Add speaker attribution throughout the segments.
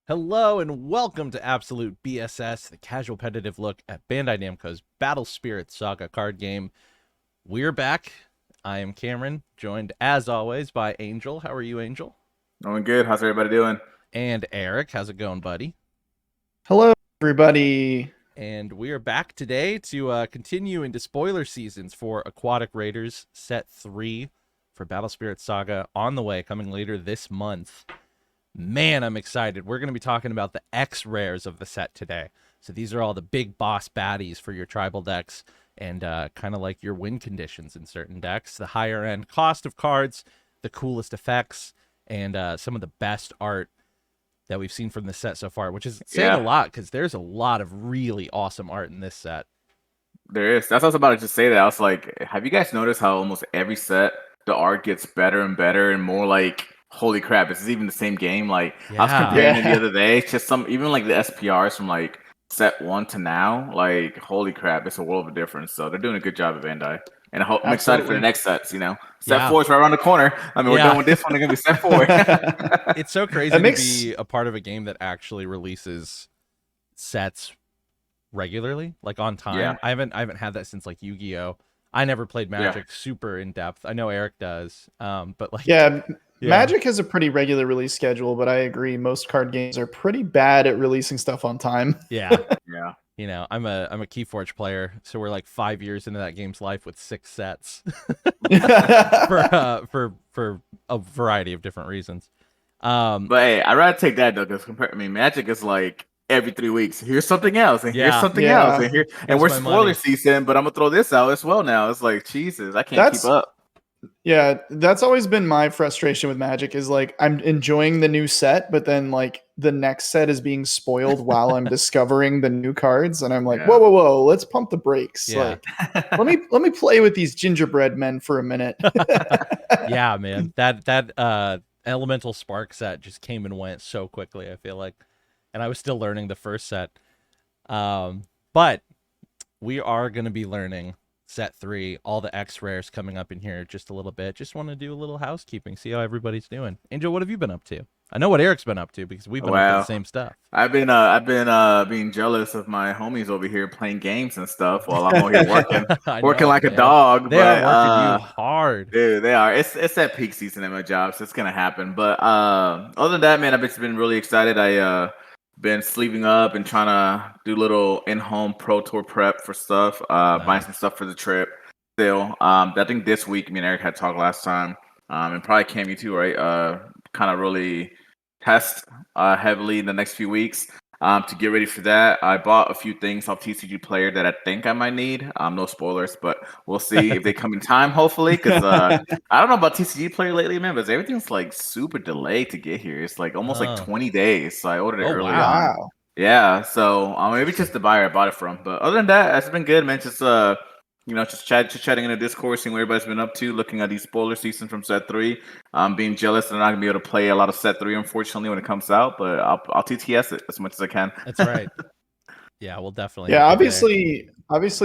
Speaker 1: Hello and welcome to Absolute BSS, the casual-petitive look at Bandai Namco's Battle Spirit Saga card game. We're back. I am Cameron, joined as always by Angel. How are you, Angel?
Speaker 2: Doing good. How's everybody doing?
Speaker 1: And Eric. How's it going, buddy?
Speaker 3: Hello, everybody.
Speaker 1: And we are back today to continue into spoiler seasons for Aquatic Raiders Set 3 for Battle Spirit Saga on the way, coming later this month. Man, I'm excited. We're going to be talking about the X rares of the set today. So these are all the big boss baddies for your tribal decks and kind of like your win conditions in certain decks. The higher end cost of cards, the coolest effects, and some of the best art that we've seen from the set so far, which is saying a lot because there's a lot of really awesome art in this set.
Speaker 2: There is. That's what I was about to just say that. I was like, have you guys noticed how almost every set, the art gets better and better and more like, holy crap, this is even the same game. Like I was comparing it the other day. It's just even like the SPRs from like set 1 to now, like holy crap, it's a world of a difference. So they're doing a good job at Bandai. And I'm excited for the next sets, Set 4 is right around the corner. I mean, we're done with this one, it's gonna be set 4.
Speaker 1: It's so crazy to be a part of a game that actually releases sets regularly, like on time.
Speaker 2: Yeah.
Speaker 1: I haven't had that since like Yu-Gi-Oh! I never played Magic super in depth. I know Eric does. But like
Speaker 3: Magic has a pretty regular release schedule, but I agree most card games are pretty bad at releasing stuff on time.
Speaker 1: Yeah.
Speaker 2: Yeah.
Speaker 1: I'm a Keyforge player, so we're like 5 years into that game's life with 6 sets for a variety of different reasons.
Speaker 2: But hey, I'd rather take that though, because Magic is like every 3 weeks. Here's something else, and here's something else, and here, and we're spoiler season. But I'm gonna throw this out as well now. It's like Jesus, I can't keep up.
Speaker 3: Yeah, that's always been my frustration with Magic is like I'm enjoying the new set, but then like the next set is being spoiled while I'm discovering the new cards, and I'm like, whoa, let's pump the brakes.
Speaker 1: Yeah.
Speaker 3: Like, let me play with these gingerbread men for a minute.
Speaker 1: Yeah, man, that Elemental Spark set just came and went so quickly. I feel like, and I was still learning the first set, but we are going to be learning set 3, all the X rares coming up in here just a little bit. Just want to do a little housekeeping, see how everybody's doing. Angel, what have you been up to? I know what Eric's been up to because we've been up to the same stuff.
Speaker 2: I've been being jealous of my homies over here playing games and stuff while I'm over here working like a dog.
Speaker 1: They are working you hard,
Speaker 2: dude. They are. It's that peak season at my job, so it's gonna happen. But other than that, man, I've just been really excited. I been sleeving up and trying to do little in-home pro tour prep for stuff, buying some stuff for the trip still. I think this week me and Eric had talked last time, and probably Cam, you too, right? Kind of really test heavily in the next few weeks to get ready for that. I bought a few things off TCG Player that I think I might need. No spoilers, but we'll see if they come in time, hopefully, because I don't know about TCG Player lately, man, but everything's like super delayed to get here. It's like almost like 20 days, so I ordered it early on. Yeah, so maybe just the buyer I bought it from. But other than that, it's been good, man. Just just chatting in the Discord, seeing what everybody's been up to, looking at these spoiler seasons from Set 3. Being jealous that I'm not going to be able to play a lot of Set 3, unfortunately, when it comes out, but I'll TTS it as much as I can.
Speaker 1: That's right. Yeah, we'll definitely.
Speaker 3: Yeah, obviously,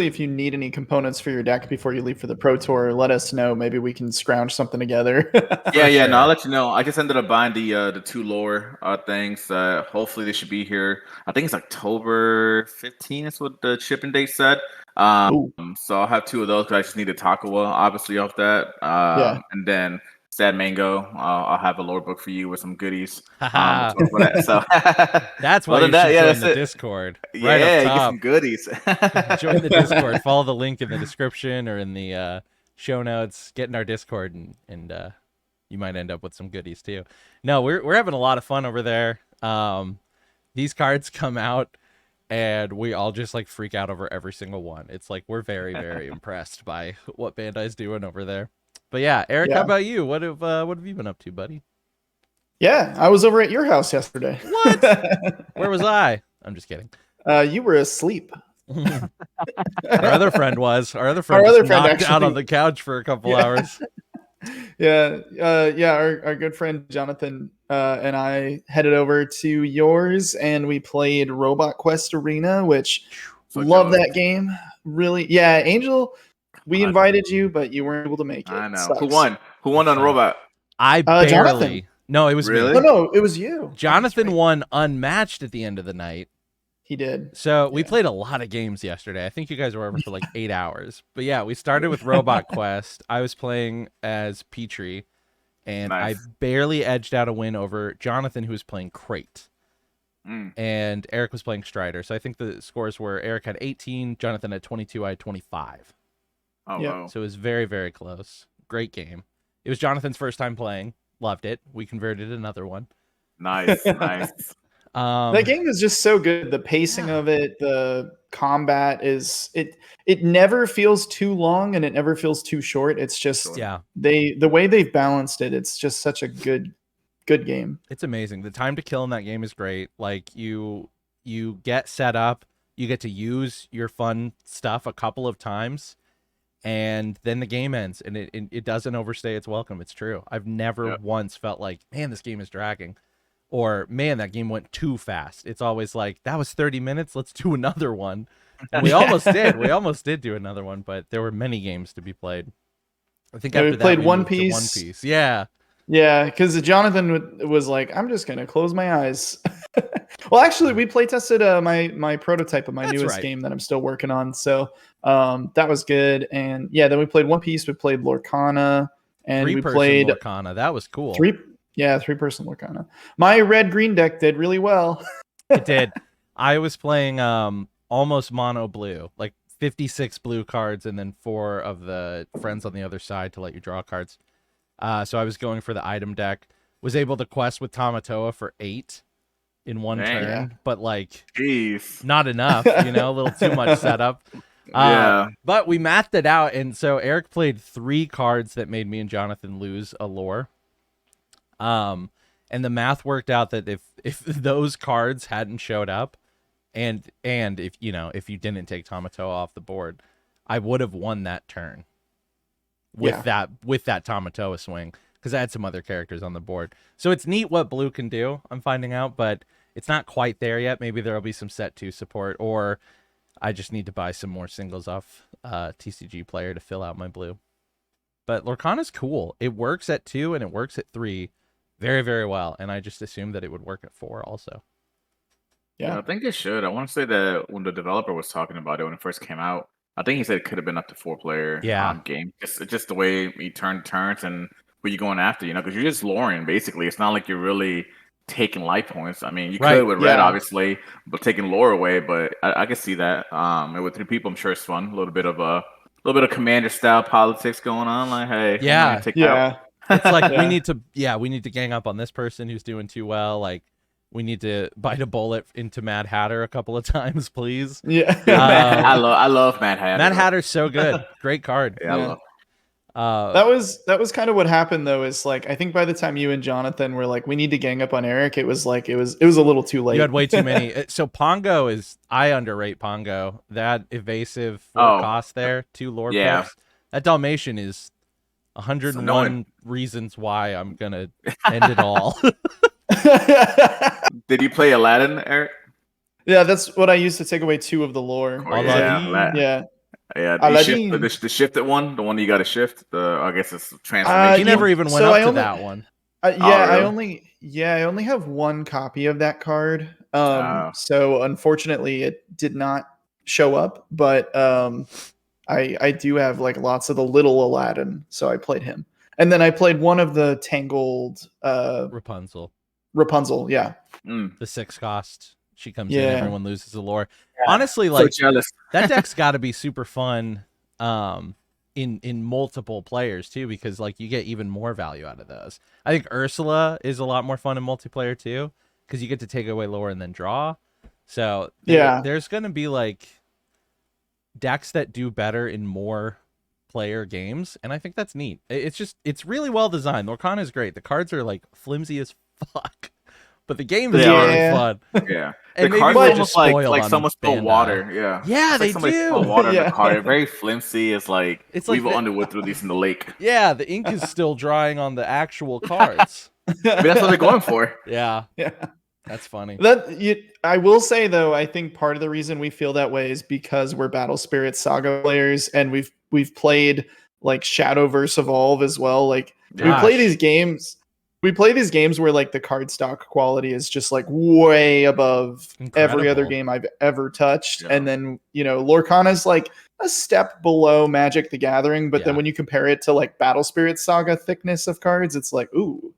Speaker 3: if you need any components for your deck before you leave for the Pro Tour, let us know. Maybe we can scrounge something together.
Speaker 2: Yeah, no, I'll let you know. I just ended up buying the 2 lore things. Hopefully, they should be here. I think it's October 15th is what the shipping date said. So I'll have 2 of those because I just need a Takawa, obviously, off that. And then Sad Mango, I'll have a lore book for you with some goodies. So
Speaker 1: that's why you should join the Discord. Right up top.
Speaker 2: You get some goodies.
Speaker 1: Join the Discord. Follow the link in the description or in the show notes. Get in our Discord, and you might end up with some goodies too. No, we're having a lot of fun over there. These cards come out, and we all just like freak out over every single one. It's like we're very, very impressed by what Bandai's doing over there. But yeah, Eric, how about you? What have you been up to, buddy?
Speaker 3: Yeah, I was over at your house yesterday.
Speaker 1: What? Where was I? I'm just kidding.
Speaker 3: You were asleep.
Speaker 1: Our other friend was. Our other friend knocked out on the couch for a couple hours.
Speaker 3: Our good friend Jonathan and I headed over to yours, and we played Robot Quest Arena, which love that game. Really, Angel. We invited you, but you weren't able to make it.
Speaker 2: I know. Who won? Who won on Robot?
Speaker 1: I barely.
Speaker 3: Jonathan.
Speaker 1: No, it was
Speaker 2: Really?
Speaker 1: me.
Speaker 3: Oh no, it was you.
Speaker 1: Jonathan
Speaker 3: That's right.
Speaker 1: won unmatched at the end of the night.
Speaker 3: He did.
Speaker 1: So we
Speaker 3: Yeah.
Speaker 1: played a lot of games yesterday. I think you guys were over for like 8 hours. But yeah, we started with Robot Quest. I was playing as Petrie, and I
Speaker 2: Nice.
Speaker 1: barely edged out a win over Jonathan, who was playing Crate.
Speaker 2: Mm.
Speaker 1: And Eric was playing Strider. So I think the scores were Eric had 18, Jonathan had 22, I had 25.
Speaker 2: Oh,
Speaker 3: Yeah.
Speaker 2: wow.
Speaker 1: So it was very, very close. Great game. It was Jonathan's first time playing. Loved it. We converted another one.
Speaker 2: Nice. Nice.
Speaker 3: That game is just so good. The pacing
Speaker 1: Yeah.
Speaker 3: of it, the combat is it never feels too long and it never feels too short. It's just
Speaker 1: Yeah,
Speaker 3: the way they've balanced it, it's just such a good game.
Speaker 1: it's amazing. The time to kill in that game is great. Like you get set up, you get to use your fun stuff a couple of times, and then the game ends, and it doesn't overstay its welcome. It's true. I've never
Speaker 2: Yep.
Speaker 1: once felt like, man, this game is dragging, or man, that game went too fast. It's always like, that was 30 minutes. Let's do another one. And we almost did. We almost did do another one, but there were many games to be played. I think
Speaker 3: Yeah, we
Speaker 1: after that
Speaker 3: played
Speaker 1: we
Speaker 3: One
Speaker 1: moved to
Speaker 3: Piece.
Speaker 1: One Piece. Yeah.
Speaker 3: Yeah, because Jonathan was like, I'm just gonna close my eyes. Well, actually, we play tested my prototype of my
Speaker 1: That's
Speaker 3: newest
Speaker 1: right.
Speaker 3: game that I'm still working on. So that was good. And yeah, then we played One Piece. We played Lorcana, and we
Speaker 1: Three-person
Speaker 3: played
Speaker 1: Lorcana. That was cool.
Speaker 3: three-person Lorcana. My red green deck did really well.
Speaker 1: It did. I was playing almost mono blue, like 56 blue cards, and then 4 of the friends on the other side to let you draw cards. So I was going for the item deck. Was able to quest with Tamatoa for 8 in one
Speaker 2: Dang.
Speaker 1: turn,
Speaker 3: Yeah.
Speaker 1: but like
Speaker 2: Jeez.
Speaker 1: not enough, a little too much setup.
Speaker 2: Yeah.
Speaker 1: But we mathed it out, and so Eric played 3 cards that made me and Jonathan lose a lore. And the math worked out that if those cards hadn't showed up, and if if you didn't take Tamatoa off the board, I would have won that turn with that Tamatoa swing, because I had some other characters on the board. So it's neat what blue can do, I'm finding out, but it's not quite there yet. Maybe there'll be some set 2 support, or I just need to buy some more singles off TCG Player to fill out my blue. But Lorcana's cool. It works at 2 and it works at 3 very, very well, and I just assumed that it would work at 4 also.
Speaker 2: Yeah, I think it should. I want to say that when the developer was talking about it when it first came out, I think he said it could have been up to 4-player game. Just the way you turns and who you're going after, because you're just luring basically. It's not like you're really taking life points. I mean, you
Speaker 1: Right.
Speaker 2: could with red,
Speaker 3: Yeah.
Speaker 2: obviously, but taking lore away. But I can see that. And with 3 people, I'm sure it's fun. A little bit of commander style politics going on. Like, hey, I'm
Speaker 1: Yeah.
Speaker 2: gonna take that out.
Speaker 3: Yeah.
Speaker 1: It's like
Speaker 3: Yeah.
Speaker 1: we need to gang up on this person who's doing too well. Like, we need to bite a bullet into Mad Hatter a couple of times, please.
Speaker 3: Yeah.
Speaker 2: I love Mad Hatter.
Speaker 1: Mad Hatter's so good. Great card.
Speaker 2: Yeah, I
Speaker 3: Yeah.
Speaker 2: love.
Speaker 3: That was kind of what happened though, is like I think by the time you and Jonathan were like, we need to gang up on Eric, it was like it was a little too late.
Speaker 1: You had way too many. So Pongo I underrate Pongo. That evasive 4
Speaker 2: Oh.
Speaker 1: cost there, 2 lore
Speaker 2: Yeah.
Speaker 1: picks. That Dalmatian is 101
Speaker 2: annoying.
Speaker 1: reasons why I'm gonna end it all.
Speaker 2: Did you play Aladdin, Eric?
Speaker 3: Yeah, that's what I used to take away 2 of the lore.
Speaker 1: Oh,
Speaker 2: yeah,
Speaker 3: Yeah.
Speaker 2: Yeah,
Speaker 3: Aladdin.
Speaker 2: the shifted one, the one you got to shift. I guess it's transformation.
Speaker 1: He
Speaker 3: Yeah,
Speaker 1: never even went
Speaker 3: so
Speaker 1: up
Speaker 3: I
Speaker 1: to
Speaker 3: only-
Speaker 1: that one.
Speaker 2: really?
Speaker 3: I only have 1 copy of that card.
Speaker 2: Oh.
Speaker 3: So unfortunately it did not show up, but I do have like lots of the little Aladdin, so I played him. And then I played one of the Tangled
Speaker 1: Rapunzel,
Speaker 3: yeah.
Speaker 1: the 6 cost. She comes
Speaker 3: Yeah.
Speaker 1: in, everyone loses the lore. Honestly,
Speaker 2: So
Speaker 1: like
Speaker 2: jealous.
Speaker 1: that deck's got to be super fun in multiple players too, because like you get even more value out of those. I think Ursula is a lot more fun in multiplayer too, because you get to take away lore and then draw. So
Speaker 3: Yeah.
Speaker 1: there's gonna be like decks that do better in more player games, and I think that's neat. It's really well designed. Lorcana is great. The cards are like flimsy as fuck, but the game is
Speaker 2: They
Speaker 1: really
Speaker 3: are.
Speaker 1: fun.
Speaker 2: Yeah,
Speaker 1: And
Speaker 2: the
Speaker 1: maybe
Speaker 2: cards
Speaker 1: we're
Speaker 2: are
Speaker 1: just
Speaker 2: almost
Speaker 1: spoiled
Speaker 2: like
Speaker 1: on
Speaker 2: someone spilled
Speaker 1: Bandai.
Speaker 2: water. Yeah,
Speaker 1: Yeah,
Speaker 2: it's
Speaker 1: they
Speaker 2: like somebody
Speaker 1: do.
Speaker 2: spilled water in
Speaker 3: Yeah.
Speaker 2: the card. They're very flimsy. It's like
Speaker 1: It's like
Speaker 2: Weevil
Speaker 1: the-
Speaker 2: Underwood threw these in the lake.
Speaker 1: Yeah, the ink is still drying on the actual cards.
Speaker 2: I mean, that's what they're going for.
Speaker 1: Yeah,
Speaker 3: Yeah.
Speaker 1: that's funny.
Speaker 3: I will say though, I think part of the reason we feel that way is because we're Battle Spirit Saga players, and we've played like Shadowverse Evolve as well. Like we
Speaker 1: Gosh.
Speaker 3: play these games, we play these games where like the card stock quality is just like way above every other
Speaker 1: Incredible.
Speaker 3: game I've ever touched.
Speaker 2: Yeah.
Speaker 3: And then, Lorcana's like a step below Magic the Gathering, but then
Speaker 1: Yeah.
Speaker 3: when you compare it to like Battle Spirit Saga thickness of cards, it's like, ooh.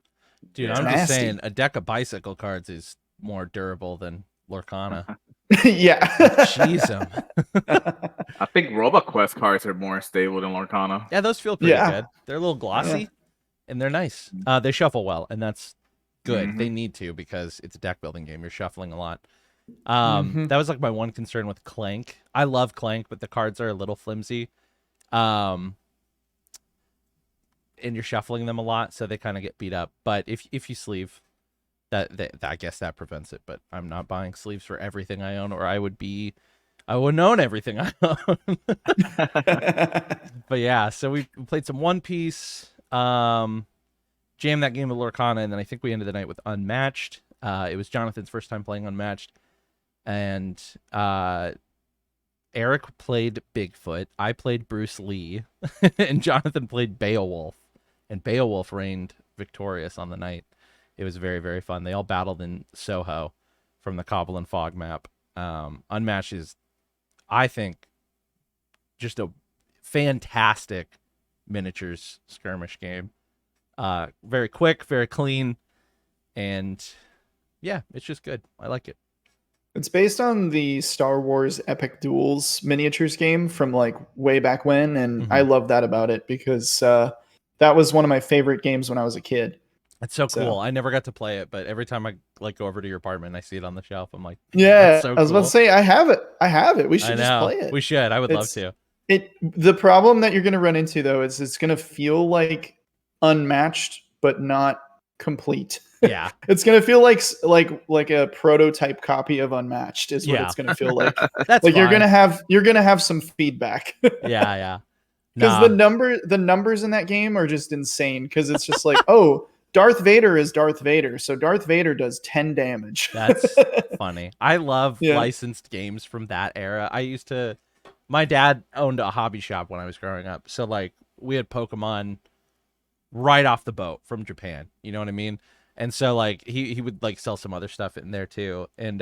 Speaker 1: Dude,
Speaker 2: Yeah.
Speaker 1: I'm just
Speaker 3: Nasty.
Speaker 1: saying, a deck of bicycle cards is more durable than Lorcana.
Speaker 3: Yeah.
Speaker 1: Jeez,
Speaker 2: I think RoboQuest cards are more stable than Lorcana.
Speaker 1: yeah, those feel pretty
Speaker 3: Yeah.
Speaker 1: good. They're a little glossy,
Speaker 3: Yeah.
Speaker 1: and they're nice. They shuffle well, and that's good.
Speaker 2: Mhm.
Speaker 1: They need to because it's a deck building game. You're shuffling a lot.
Speaker 3: Mhm.
Speaker 1: That was like my one concern with Clank. I love Clank, but the cards are a little flimsy. And you're shuffling them a lot, so they kind of get beat up. But if you sleeve, that I guess that prevents it. But I'm not buying sleeves for everything I own, or I wouldn't own everything I own. But yeah, so we played some One Piece, jammed that game with Lorcana, and then I think we ended the night with Unmatched. It was Jonathan's first time playing Unmatched, and Eric played Bigfoot. I played Bruce Lee, and Jonathan played Beowulf, and Beowulf reigned victorious on the night. It was very, very fun. They all battled in Soho from the Cobble and Fog map. Unmatched is, I think, just a fantastic miniatures skirmish game. Very quick, very clean, and yeah, it's just good. I like it.
Speaker 3: It's based on the Star Wars Epic Duels miniatures game from like way back when, and I love that about it because that was one of my favorite games when I was a kid.
Speaker 1: It's so
Speaker 3: So-
Speaker 1: cool. I never got to play it, but every time I like go over to your apartment and I see it on the shelf, I'm like,
Speaker 3: Yeah,
Speaker 1: that's so
Speaker 3: I was about
Speaker 1: cool.
Speaker 3: to say I have it. We
Speaker 1: I
Speaker 3: should
Speaker 1: know.
Speaker 3: just play it.
Speaker 1: We should. I would love
Speaker 3: It's-
Speaker 1: to.
Speaker 3: The problem that you're going to run into though is it's going to feel like Unmatched but not complete.
Speaker 1: Yeah.
Speaker 3: It's going to feel like a prototype copy of Unmatched is what
Speaker 1: Yeah.
Speaker 3: it's going to feel like.
Speaker 1: That's
Speaker 3: Like you're
Speaker 1: fine.
Speaker 3: going to have some feedback.
Speaker 1: Yeah, yeah.
Speaker 3: Because
Speaker 1: Nah,
Speaker 3: the numbers in that game are just insane. Because it's just like, oh, Darth Vader is Darth Vader, so Darth Vader does 10 damage.
Speaker 1: that's funny. I love
Speaker 3: Yeah.
Speaker 1: licensed games from that era. My dad owned a hobby shop when I was growing up. So like we had Pokemon right off the boat from Japan. You know what I mean? And so like he would like sell some other stuff in there too. And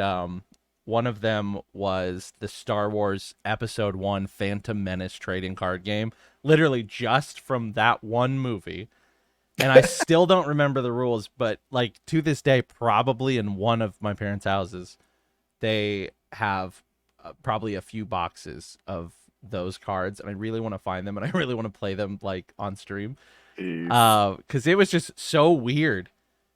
Speaker 1: one of them was the Star Wars Episode 1 Phantom Menace trading card game, literally just from that one movie. And I still don't remember the rules, but like to this day, probably in one of my parents' houses, they have probably a few boxes of those cards, and I really want to find them, and I really want to play them like on stream, because it was just so weird,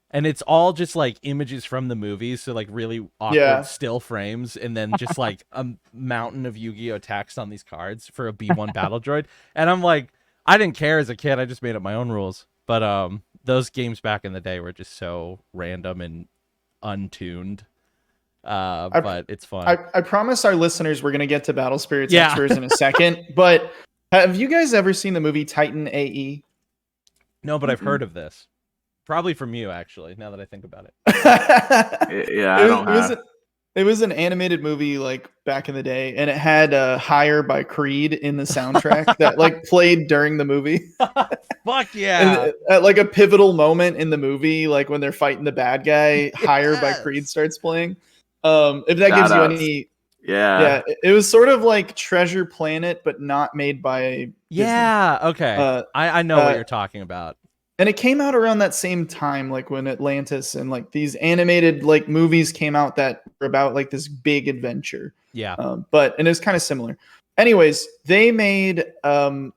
Speaker 1: and it's all just like images from the movies, so like really awkward
Speaker 3: Yeah.
Speaker 1: still frames, and then just like a mountain of Yu-Gi-Oh text on these cards for a B1 battle droid, and I'm like, I didn't care as a kid, I just made up my own rules. But those games back in the day were just so random and untuned. But it's fun.
Speaker 3: I promise our listeners we're going to get to Battle Spirits
Speaker 1: Yeah.
Speaker 3: Extras in a second. But have you guys ever seen the movie Titan AE?
Speaker 1: No, but I've heard of this. Probably from you, actually, now that I think about it.
Speaker 2: Yeah, I don't have.
Speaker 3: It was an animated movie like back in the day, and it had "Higher" by Creed in the soundtrack that like played during the movie.
Speaker 1: Fuck yeah.
Speaker 3: And at like a pivotal moment in the movie, like when they're fighting the bad guy, "Higher" by
Speaker 1: Yes.
Speaker 3: Creed starts playing. If that gives you
Speaker 2: Shout-outs.
Speaker 3: any,
Speaker 2: Yeah.
Speaker 3: it was sort of like Treasure Planet, but not made by Disney.
Speaker 1: Yeah, okay. I know what you're talking about.
Speaker 3: And it came out around that same time, like when Atlantis and like these animated like movies came out that were about like this big adventure.
Speaker 1: Yeah.
Speaker 3: And it was kind of similar. Anyways, they made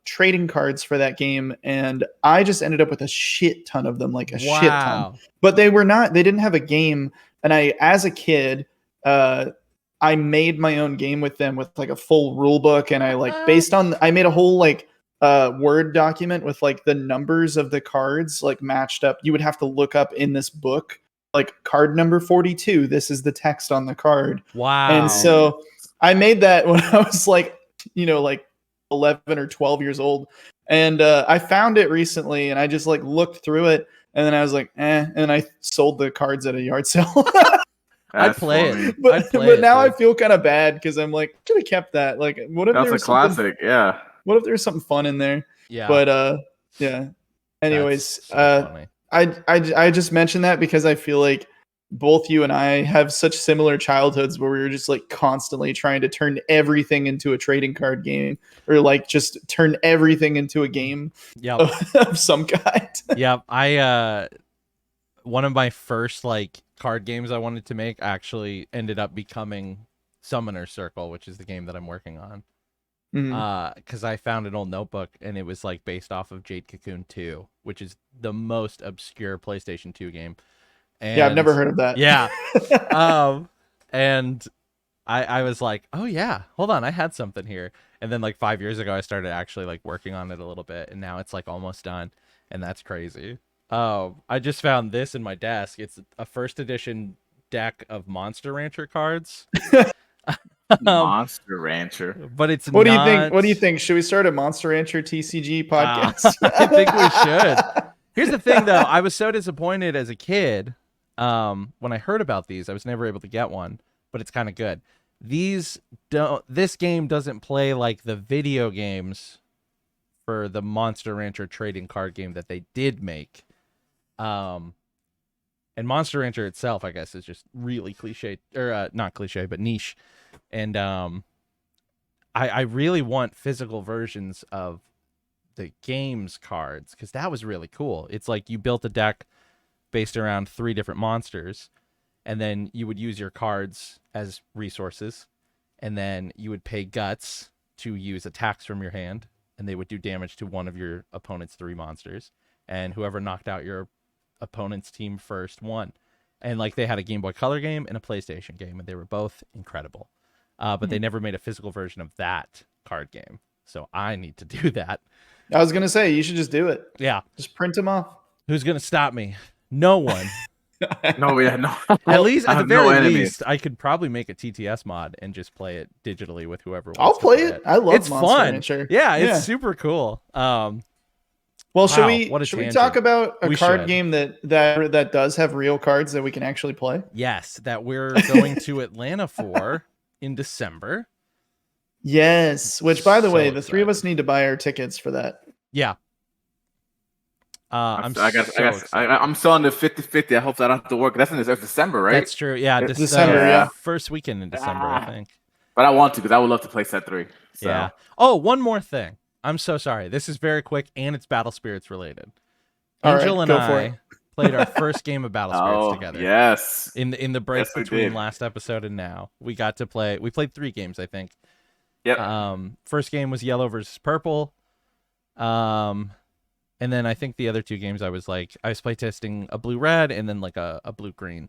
Speaker 3: trading cards for that game, and I just ended up with a shit ton of them, like a shit ton. But they didn't have a game. And as a kid, I made my own game with them with like a full rule book, and I made a whole like Word document with like the numbers of the cards like matched up. You would have to look up in this book like card number 42. This is the text on the card.
Speaker 1: Wow.
Speaker 3: And so I made that when I was like 11 or 12 years old, and I found it recently, and I just like looked through it, and then I was like, and I sold the cards at a yard sale.
Speaker 1: I'd play it.
Speaker 3: But now I feel kind of bad because I'm like, should have kept that. Like, what if
Speaker 2: That's
Speaker 3: there
Speaker 2: a
Speaker 3: was something
Speaker 2: classic. Yeah.
Speaker 3: What if there's something fun in there?
Speaker 1: Yeah.
Speaker 3: But yeah. Anyways,
Speaker 1: That's so funny.
Speaker 3: I just mentioned that because I feel like both you and I have such similar childhoods where we were just like constantly trying to turn everything into a trading card game, or like just turn everything into a game
Speaker 1: Yep.
Speaker 3: of some kind.
Speaker 1: Yep. I one of my first like card games I wanted to make actually ended up becoming Summoner Circle, which is the game that I'm working on.
Speaker 3: Mhm.
Speaker 1: Because I found an old notebook and it was like based off of Jade Cocoon 2, which is the most obscure PlayStation 2 game. And
Speaker 3: Yeah, I've never heard of that.
Speaker 1: Yeah. And I was like, oh yeah, hold on, I had something here. And then like 5 years ago, I started actually like working on it a little bit, and now it's like almost done, and that's crazy. I just found this in my desk. It's a first edition deck of Monster Rancher cards.
Speaker 2: Monster Rancher.
Speaker 1: But it's
Speaker 3: What do you
Speaker 1: not.
Speaker 3: think? What do you think? Should we start a Monster Rancher TCG podcast?
Speaker 1: I think we should. Here's the thing, though. I was so disappointed as a kid when I heard about these. I was never able to get one, but it's kind of good. These don't. This game doesn't play like the video games for the Monster Rancher trading card game that they did make. And Monster Rancher itself, I guess, is just really cliche, or not cliche, but niche. And I really want physical versions of the games cards, because that was really cool. It's like you built a deck based around 3 different monsters, and then you would use your cards as resources, and then you would pay guts to use attacks from your hand, and they would do damage to one of your opponent's 3 monsters, and whoever knocked out your opponent's team first won. And like they had a Game Boy Color game and a PlayStation game, and they were both incredible. But they never made a physical version of that card game, so I need to do that.
Speaker 3: I was gonna say you should just do it.
Speaker 1: Yeah.
Speaker 3: Just print them off.
Speaker 1: Who's gonna stop me? No one.
Speaker 2: No, yeah, no.
Speaker 1: At least,
Speaker 2: I
Speaker 1: at the
Speaker 2: have no
Speaker 1: very
Speaker 2: enemies.
Speaker 1: least, I could probably make a TTS mod and just play it digitally with whoever wants
Speaker 3: I'll
Speaker 1: to
Speaker 3: play it. I love
Speaker 1: It's
Speaker 3: Monster
Speaker 1: fun.
Speaker 3: Rancher.
Speaker 1: Yeah, it's super cool.
Speaker 3: Well,
Speaker 1: Wow,
Speaker 3: should
Speaker 1: what a
Speaker 3: we
Speaker 1: tangent.
Speaker 3: talk about a
Speaker 1: We
Speaker 3: card
Speaker 1: should.
Speaker 3: game that does have real cards that we can actually play?
Speaker 1: Yes, that we're going to Atlanta for in December.
Speaker 3: Yes. Which, by the
Speaker 1: So
Speaker 3: way, the 3 of
Speaker 1: excited.
Speaker 3: us need to buy our tickets for that.
Speaker 1: Yeah. I'm
Speaker 2: I'm still on the 50-50. I hope I don't have to work. That's December, right?
Speaker 1: That's true. Yeah,
Speaker 3: December, yeah.
Speaker 1: First weekend in December, I think.
Speaker 2: But I want to, because I would love to play set 3. So.
Speaker 1: Yeah. Oh, one more thing. I'm so sorry. This is very quick, and it's Battle Spirits related.
Speaker 3: All right,
Speaker 1: Angel and
Speaker 3: go for
Speaker 1: I
Speaker 3: it.
Speaker 1: played our first game of Battle Spirits
Speaker 2: Oh,
Speaker 1: together.
Speaker 2: yes.
Speaker 1: In the break
Speaker 2: Yes, we
Speaker 1: between
Speaker 2: did.
Speaker 1: last episode and now, we played 3 games, I think.
Speaker 2: Yep.
Speaker 1: First game was Yellow versus Purple. And then I think the other 2 games I was playtesting a Blue Red and then like a Blue Green.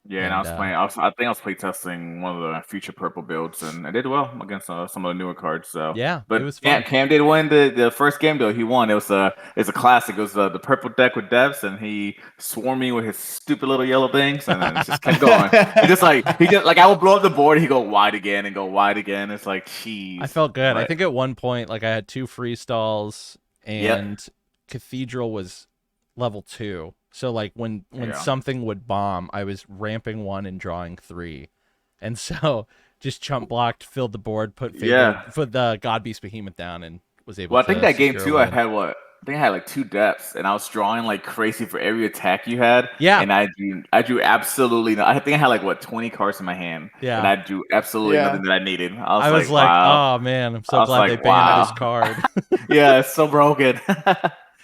Speaker 2: Yeah, and I was playing. I think I was playtesting one of the future purple builds, and I did well against some of the newer cards. So
Speaker 1: Yeah,
Speaker 2: but
Speaker 1: it was fun.
Speaker 2: Cam did win the first game though. He won. It's a classic. It was the purple deck with Devs, and he swarmed me with his stupid little yellow things, and then it just kept going. he just like I would blow up the board. He go wide again and go wide again. It's like, jeez.
Speaker 1: I felt good.
Speaker 2: But,
Speaker 1: I think at one point, like I had 2 freestalls and Cathedral was level 2. So like when something would bomb, I was ramping 1 and drawing 3, and so just chump blocked, filled the board, put the God Beast Behemoth down, and was able.
Speaker 2: Well, I
Speaker 1: to
Speaker 2: think that game
Speaker 1: secure
Speaker 2: too.
Speaker 1: a
Speaker 2: I
Speaker 1: win.
Speaker 2: had like 2 depths, and I was drawing like crazy for every attack you had.
Speaker 1: Yeah.
Speaker 2: And I drew absolutely. I think I had like 20 cards in my hand.
Speaker 1: Yeah.
Speaker 2: And I drew absolutely nothing that I needed.
Speaker 1: I was like,
Speaker 2: wow.
Speaker 1: Oh man, I'm so glad they banned this card.
Speaker 2: Yeah, it's so broken.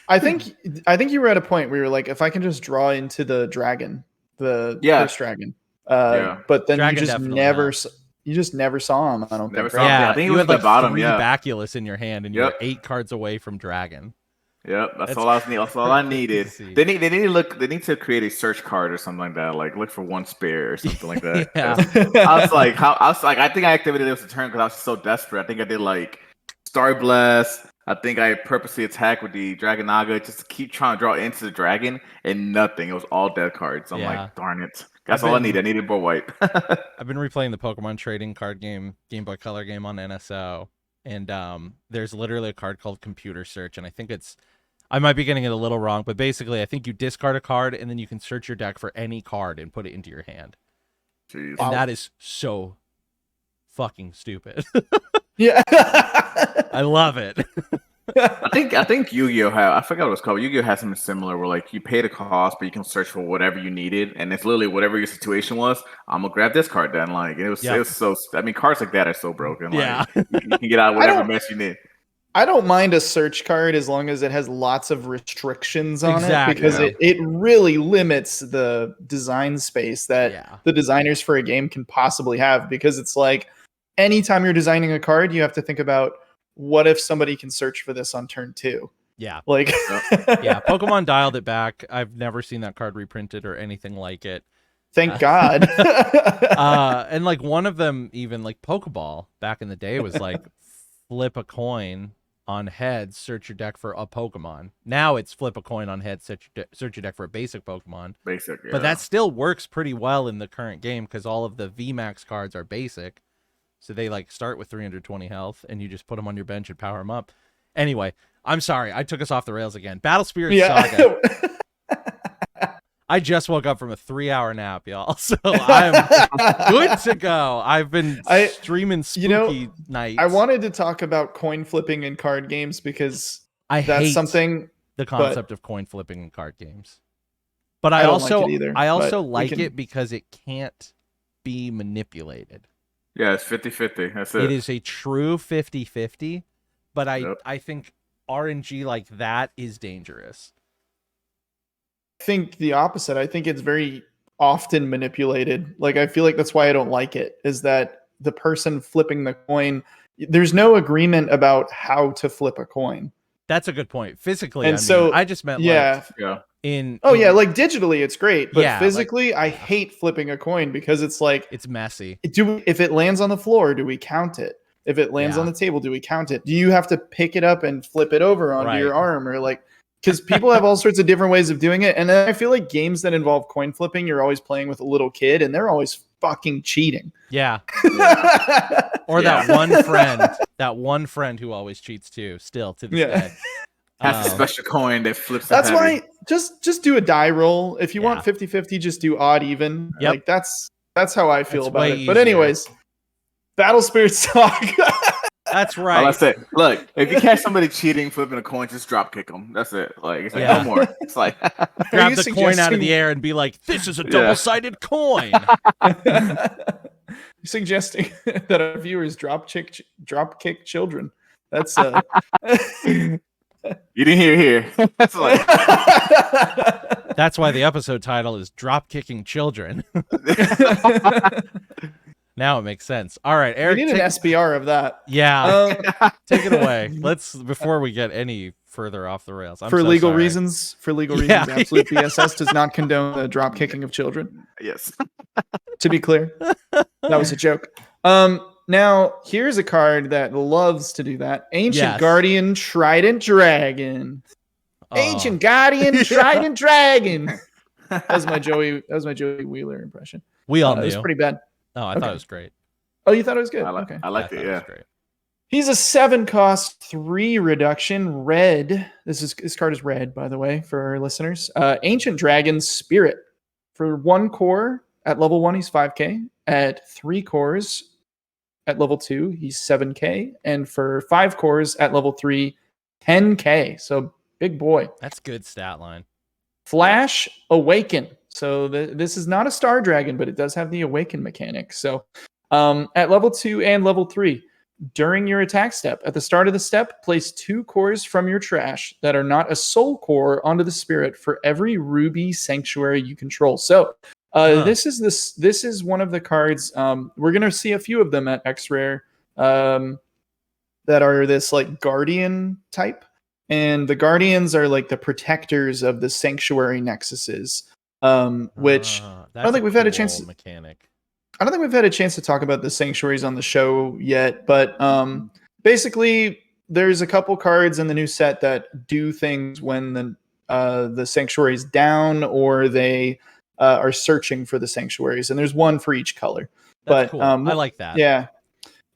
Speaker 3: I think you were at a point where you were like, if I can just draw into the dragon, the first dragon. But then
Speaker 1: Dragon
Speaker 3: you just never saw him. I don't think.
Speaker 2: Saw him.
Speaker 1: Yeah,
Speaker 2: I think he
Speaker 1: you
Speaker 2: was
Speaker 1: had
Speaker 2: at the
Speaker 1: like
Speaker 2: bottom.
Speaker 1: 3
Speaker 2: Yeah.
Speaker 1: Baculus in your hand, and you were 8 cards away from Dragon.
Speaker 2: Yep, that's all I needed. They need to create a search card or something like that. Like look for 1 spare or something like that.
Speaker 1: Yeah.
Speaker 2: I was like, I think I activated this turn because I was so desperate. I think I did like Star Blast. I think I purposely attacked with the Dragon Naga just to keep trying to draw into the dragon, and nothing. It was all dead cards. I'm like, darn it. That's all I needed. I needed more wipe.
Speaker 1: I've been replaying the Pokemon trading card game, Game Boy Color game on NSO, and there's literally a card called Computer Search, and I might be getting it a little wrong, but basically I think you discard a card, and then you can search your deck for any card and put it into your hand.
Speaker 2: Jeez.
Speaker 1: And that is so fucking stupid.
Speaker 3: Yeah.
Speaker 1: I love it.
Speaker 2: I think Yu-Gi-Oh had, I forgot what it's called. Yu-Gi-Oh has something similar where like you pay the cost, but you can search for whatever you needed, and it's literally whatever your situation was. I'm gonna grab this card then. Like it was so. I mean, cards like that are so broken.
Speaker 1: Yeah.
Speaker 2: Like you can get out whatever mess you need.
Speaker 3: I don't mind a search card as long as it has lots of restrictions on it, because it really limits the design space that the designers for a game can possibly have. Because it's like anytime you're designing a card, you have to think about what if somebody can search for this on turn 2.
Speaker 1: Yeah.
Speaker 3: Like
Speaker 1: yeah, Pokemon dialed it back. I've never seen that card reprinted or anything like it.
Speaker 3: Thank God.
Speaker 1: And like one of them, even like Pokeball back in the day, was like flip a coin on heads, search your deck for a Pokemon. Now it's flip a coin on heads, search your deck for a basic Pokemon.
Speaker 2: Basic, yeah.
Speaker 1: But that still works pretty well in the current game because all of the VMAX cards are basic. So they like start with 320 health and you just put them on your bench and power them up. Anyway, I'm sorry. I took us off the rails again. Battle Spirit Saga. I just woke up from a 3-hour nap, y'all. So I'm good to go. I've been streaming spooky nights.
Speaker 3: I wanted to talk about coin flipping in card games because
Speaker 1: I hate
Speaker 3: something
Speaker 1: the concept of coin flipping in card games. But I also like it because it can't be manipulated.
Speaker 2: Yeah, it's 50-50. That's it.
Speaker 1: It is a true 50-50, but I think RNG like that is dangerous.
Speaker 3: I think the opposite. I think it's very often manipulated. Like, I feel like that's why I don't like it, is that the person flipping the coin, there's no agreement about how to flip a coin.
Speaker 1: That's a good point. Physically,
Speaker 3: and
Speaker 1: I just meant like
Speaker 3: digitally it's great, but physically I hate flipping a coin because it's like
Speaker 1: it's messy.
Speaker 3: If it lands on the floor, do we count it? If it lands on the table, do we count it? Do you have to pick it up and flip it over onto your arm, or like, because people have all sorts of different ways of doing it. And then I feel like games that involve coin flipping, you're always playing with a little kid and they're always fucking cheating.
Speaker 1: Yeah. Or that one friend who always cheats too, still to this day.
Speaker 2: Has a special coin that flips.
Speaker 3: That's why just do a die roll. If you want 50-50, just do odd even.
Speaker 1: Yep.
Speaker 3: Like that's how I feel about it. But anyways, Battle Spirit Saga.
Speaker 1: That's right.
Speaker 2: I said, look, if you catch somebody cheating, flipping a coin, just drop kick them. That's it. Like, it's like no more. It's like
Speaker 1: grab the coin out of the air and be like, "This is a double-sided coin."
Speaker 3: You're suggesting that our viewers drop kick children. That's
Speaker 2: you didn't hear here. That's like
Speaker 1: that's why the episode title is "Drop Kicking Children." Now it makes sense. All right, Eric.
Speaker 3: We need an SBR of that.
Speaker 1: Yeah. Take it away. Before we get any further off the rails.
Speaker 3: For legal reasons, Absolute BSS does not condone the drop kicking of children.
Speaker 2: Yes.
Speaker 3: To be clear, that was a joke. Now, here's a card that loves to do that. Ancient Guardian Trident Dragon. Ancient Guardian Trident Dragon. That was my Joey Wheeler impression.
Speaker 1: We all knew.
Speaker 3: It was pretty bad.
Speaker 1: Oh, I thought it was great.
Speaker 3: Oh, you thought it was good?
Speaker 2: I liked it, yeah.
Speaker 1: Great.
Speaker 3: He's a 7-cost, 3 reduction, red. This card is red, by the way, for our listeners. Ancient Dragon Spirit. For 1 core at level 1, he's 5k. At 3 cores at level 2, he's 7k. And for 5 cores at level 3, 10k. So big boy.
Speaker 1: That's good stat line.
Speaker 3: Flash Awaken. So this is not a Star Dragon, but it does have the Awaken mechanic. So at level 2 and level 3, during your attack step, at the start of the step, place 2 cores from your trash that are not a soul core onto the spirit for every ruby sanctuary you control. So this is one of the cards. We're going to see a few of them at X-Rare that are this like Guardian type. And the Guardians are like the protectors of the sanctuary nexuses. Which I don't think we've had a chance.
Speaker 1: Mechanic.
Speaker 3: I don't think we've had a chance to talk about the sanctuaries on the show yet, but basically, there's a couple cards in the new set that do things when the sanctuary is down or they are searching for the sanctuaries, and there's one for each color.
Speaker 1: That's cool. I like that.
Speaker 3: Yeah.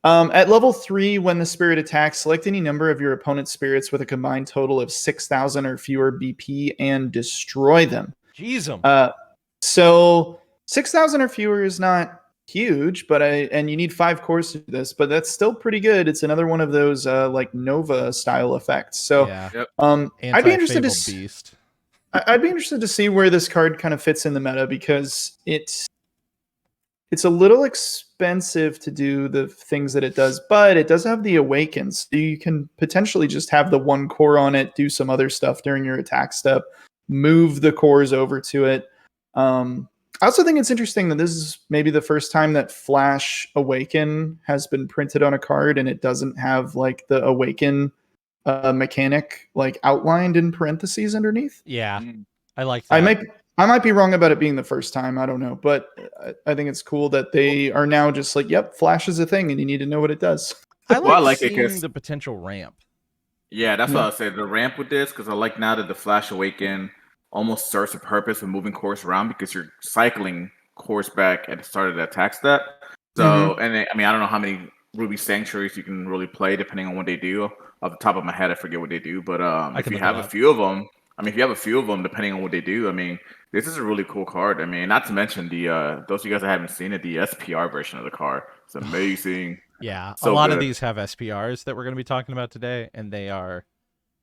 Speaker 3: At level 3, when the spirit attacks, select any number of your opponent's spirits with a combined total of 6,000 or fewer BP and destroy them.
Speaker 1: Jeez.
Speaker 3: So 6,000 or fewer is not huge, but and you need 5 cores to do this, but that's still pretty good. It's another one of those like Nova style effects. So
Speaker 1: Yeah.
Speaker 2: Yep.
Speaker 3: I'd be interested to
Speaker 1: Anti-fabled beast.
Speaker 3: I'd be interested to see where this card kind of fits in the meta, because it's a little expensive to do the things that it does, but it does have the awakens. So you can potentially just have the 1 core on it, do some other stuff during your attack step, move the cores over to it. I also think it's interesting that this is maybe the first time that Flash Awaken has been printed on a card, and it doesn't have like the Awaken mechanic like outlined in parentheses underneath.
Speaker 1: Yeah,
Speaker 2: Mm.
Speaker 1: I like that.
Speaker 3: I might be wrong about it being the first time. I don't know, but I think it's cool that they are now just like, yep, Flash is a thing, and you need to know what it does.
Speaker 1: I
Speaker 2: Well, I
Speaker 1: like
Speaker 2: like it
Speaker 1: seeing
Speaker 2: 'cause-
Speaker 1: the potential ramp.
Speaker 2: Yeah, that's
Speaker 3: Yeah.
Speaker 2: what I said. The ramp with this, because I like now that the Flash Awaken almost serves a purpose of moving course around, because you're cycling course back at the start of the attack step. So, and then, I mean, I don't know how many Ruby Sanctuaries you can really play depending on what they do. Off the top of my head, I forget what they do, but if
Speaker 1: can
Speaker 2: you
Speaker 1: look
Speaker 2: have
Speaker 1: it
Speaker 2: a
Speaker 1: up.
Speaker 2: few of them, depending on what they do, I mean, this is a really cool card. I mean, not to mention the those of you guys that haven't seen it, the SPR version of the card. It's amazing.
Speaker 1: Yeah, a
Speaker 2: So
Speaker 1: lot of
Speaker 2: good.
Speaker 1: these have SPRs that we're going to be talking about today, and they are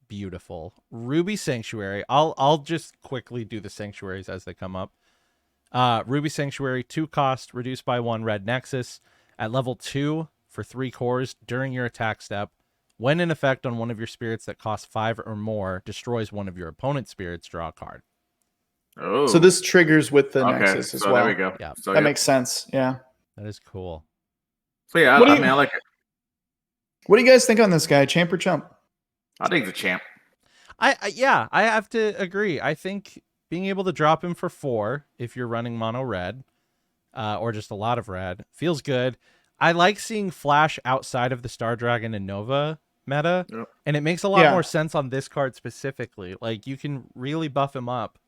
Speaker 1: beautiful. Ruby Sanctuary. I'll just quickly do the sanctuaries as they come up. Ruby Sanctuary, 2 cost, reduced by 1 red Nexus. At level 2 for 3 cores during your attack step. When in effect on one of your spirits that costs 5 or more, destroys one of your opponent's spirits, draw a card.
Speaker 2: Oh,
Speaker 3: So this triggers with the
Speaker 2: okay.
Speaker 3: Nexus as
Speaker 2: So
Speaker 3: well.
Speaker 2: there we go.
Speaker 1: Yeah.
Speaker 2: So
Speaker 3: That
Speaker 2: yeah.
Speaker 3: makes sense. Yeah.
Speaker 1: That is cool.
Speaker 2: So yeah,
Speaker 3: What do
Speaker 2: I
Speaker 3: you-
Speaker 2: mean, I like it.
Speaker 3: What do you guys think on this guy, champ or chump?
Speaker 2: I think he's a champ.
Speaker 1: I have to agree. I think being able to drop him for 4 if you're running mono red, or just a lot of red, feels good. I like seeing Flash outside of the Star Dragon and Nova meta,
Speaker 2: Yep.
Speaker 1: and it makes a lot
Speaker 3: Yeah.
Speaker 1: more sense on this card specifically. Like, you can really buff him up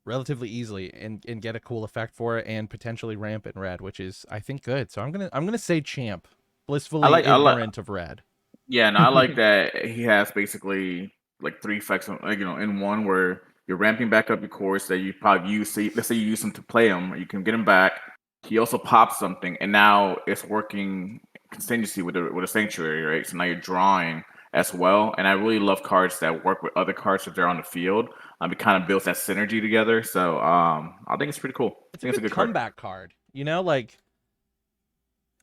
Speaker 1: relatively easily and get a cool effect for it, and potentially ramp in red, which is, I think, good. So I'm gonna say champ. Blissfully
Speaker 2: I like-
Speaker 1: ignorant of red.
Speaker 2: Yeah, and I like that he has basically like 3 effects, in one, where you're ramping back up your course that you probably use. Say, let's say you use him to play him, you can get him back. He also pops something, and now it's working continuously with a sanctuary, right? So now you're drawing as well. And I really love cards that work with other cards if they're on the field. It kind of builds that synergy together. So I think it's pretty cool.
Speaker 1: It's
Speaker 2: I
Speaker 1: a
Speaker 2: think
Speaker 1: good comeback card. You know, like,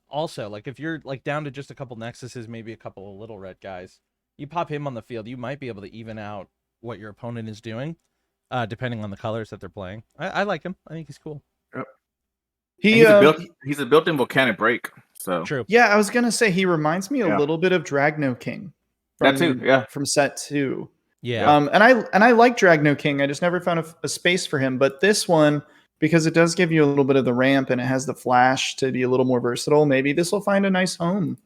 Speaker 1: also, like, if you're like down to just a couple Nexuses, maybe a couple of little red guys, you pop him on the field, you might be able to even out what your opponent is doing, depending on the colors that they're playing. I like him. I think he's cool.
Speaker 2: Yep.
Speaker 3: He
Speaker 2: He's a built-in volcanic break. So
Speaker 1: True.
Speaker 3: Yeah, I was gonna say he reminds me a
Speaker 2: Yeah.
Speaker 3: little bit of Dragno King.
Speaker 2: That too, yeah.
Speaker 3: From set 2.
Speaker 1: Yeah.
Speaker 3: And I like Dragno King. I just never found a space for him. But this one, because it does give you a little bit of the ramp and it has the flash to be a little more versatile, maybe this will find a nice home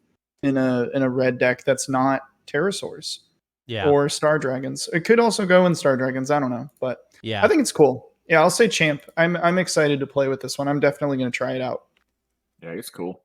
Speaker 3: in a red deck that's not pterosaurs
Speaker 1: Yeah.
Speaker 3: or Star Dragons. It could also go in Star Dragons. I don't know, but
Speaker 1: Yeah.
Speaker 3: I think it's cool. Yeah, I'll say champ. I'm excited to play with this one. I'm definitely going to try it out.
Speaker 2: Yeah, it's cool.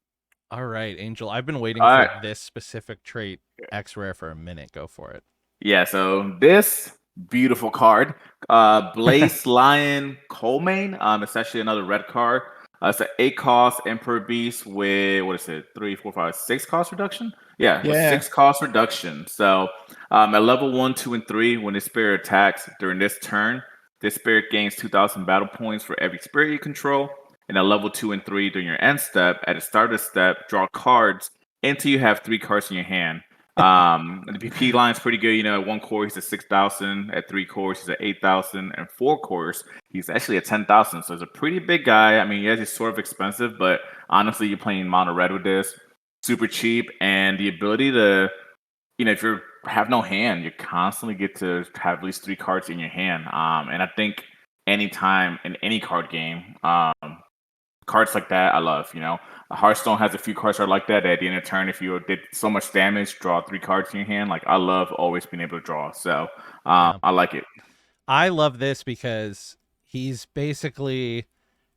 Speaker 1: All right, Angel. I've been waiting
Speaker 2: All
Speaker 1: for
Speaker 2: right.
Speaker 1: this specific trait, X rare, for a minute. Go for it.
Speaker 2: Yeah, so this beautiful card, Blaze Lion Colemane. It's actually another red card. It's an 8 cost Emperor Beast with, what is it, 3, 4, 5, 6 cost reduction? Yeah, with
Speaker 3: Yeah.
Speaker 2: 6 cost reduction. So at level 1, 2, and 3, when this spirit attacks during this turn, this spirit gains 2,000 battle points for every spirit you control. And at level 2 and 3 during your end step, at the start of the step, draw cards until you have 3 cards in your hand. The PP line is pretty good. At 1 core, he's at 6,000. At 3 cores, he's at 8,000. And 4 cores, he's actually at 10,000. So he's a pretty big guy. I mean, yes, he's sort of expensive, but honestly, you're playing mono red with this. Super cheap. And the ability to, if you have no hand, you constantly get to have at least 3 cards in your hand. And I think anytime in any card game, cards like that, I love. Hearthstone has a few cards that are like that. At the end of the turn, if you did so much damage, draw 3 cards in your hand. Like, I love always being able to draw. So I like it.
Speaker 1: I love this because he's basically,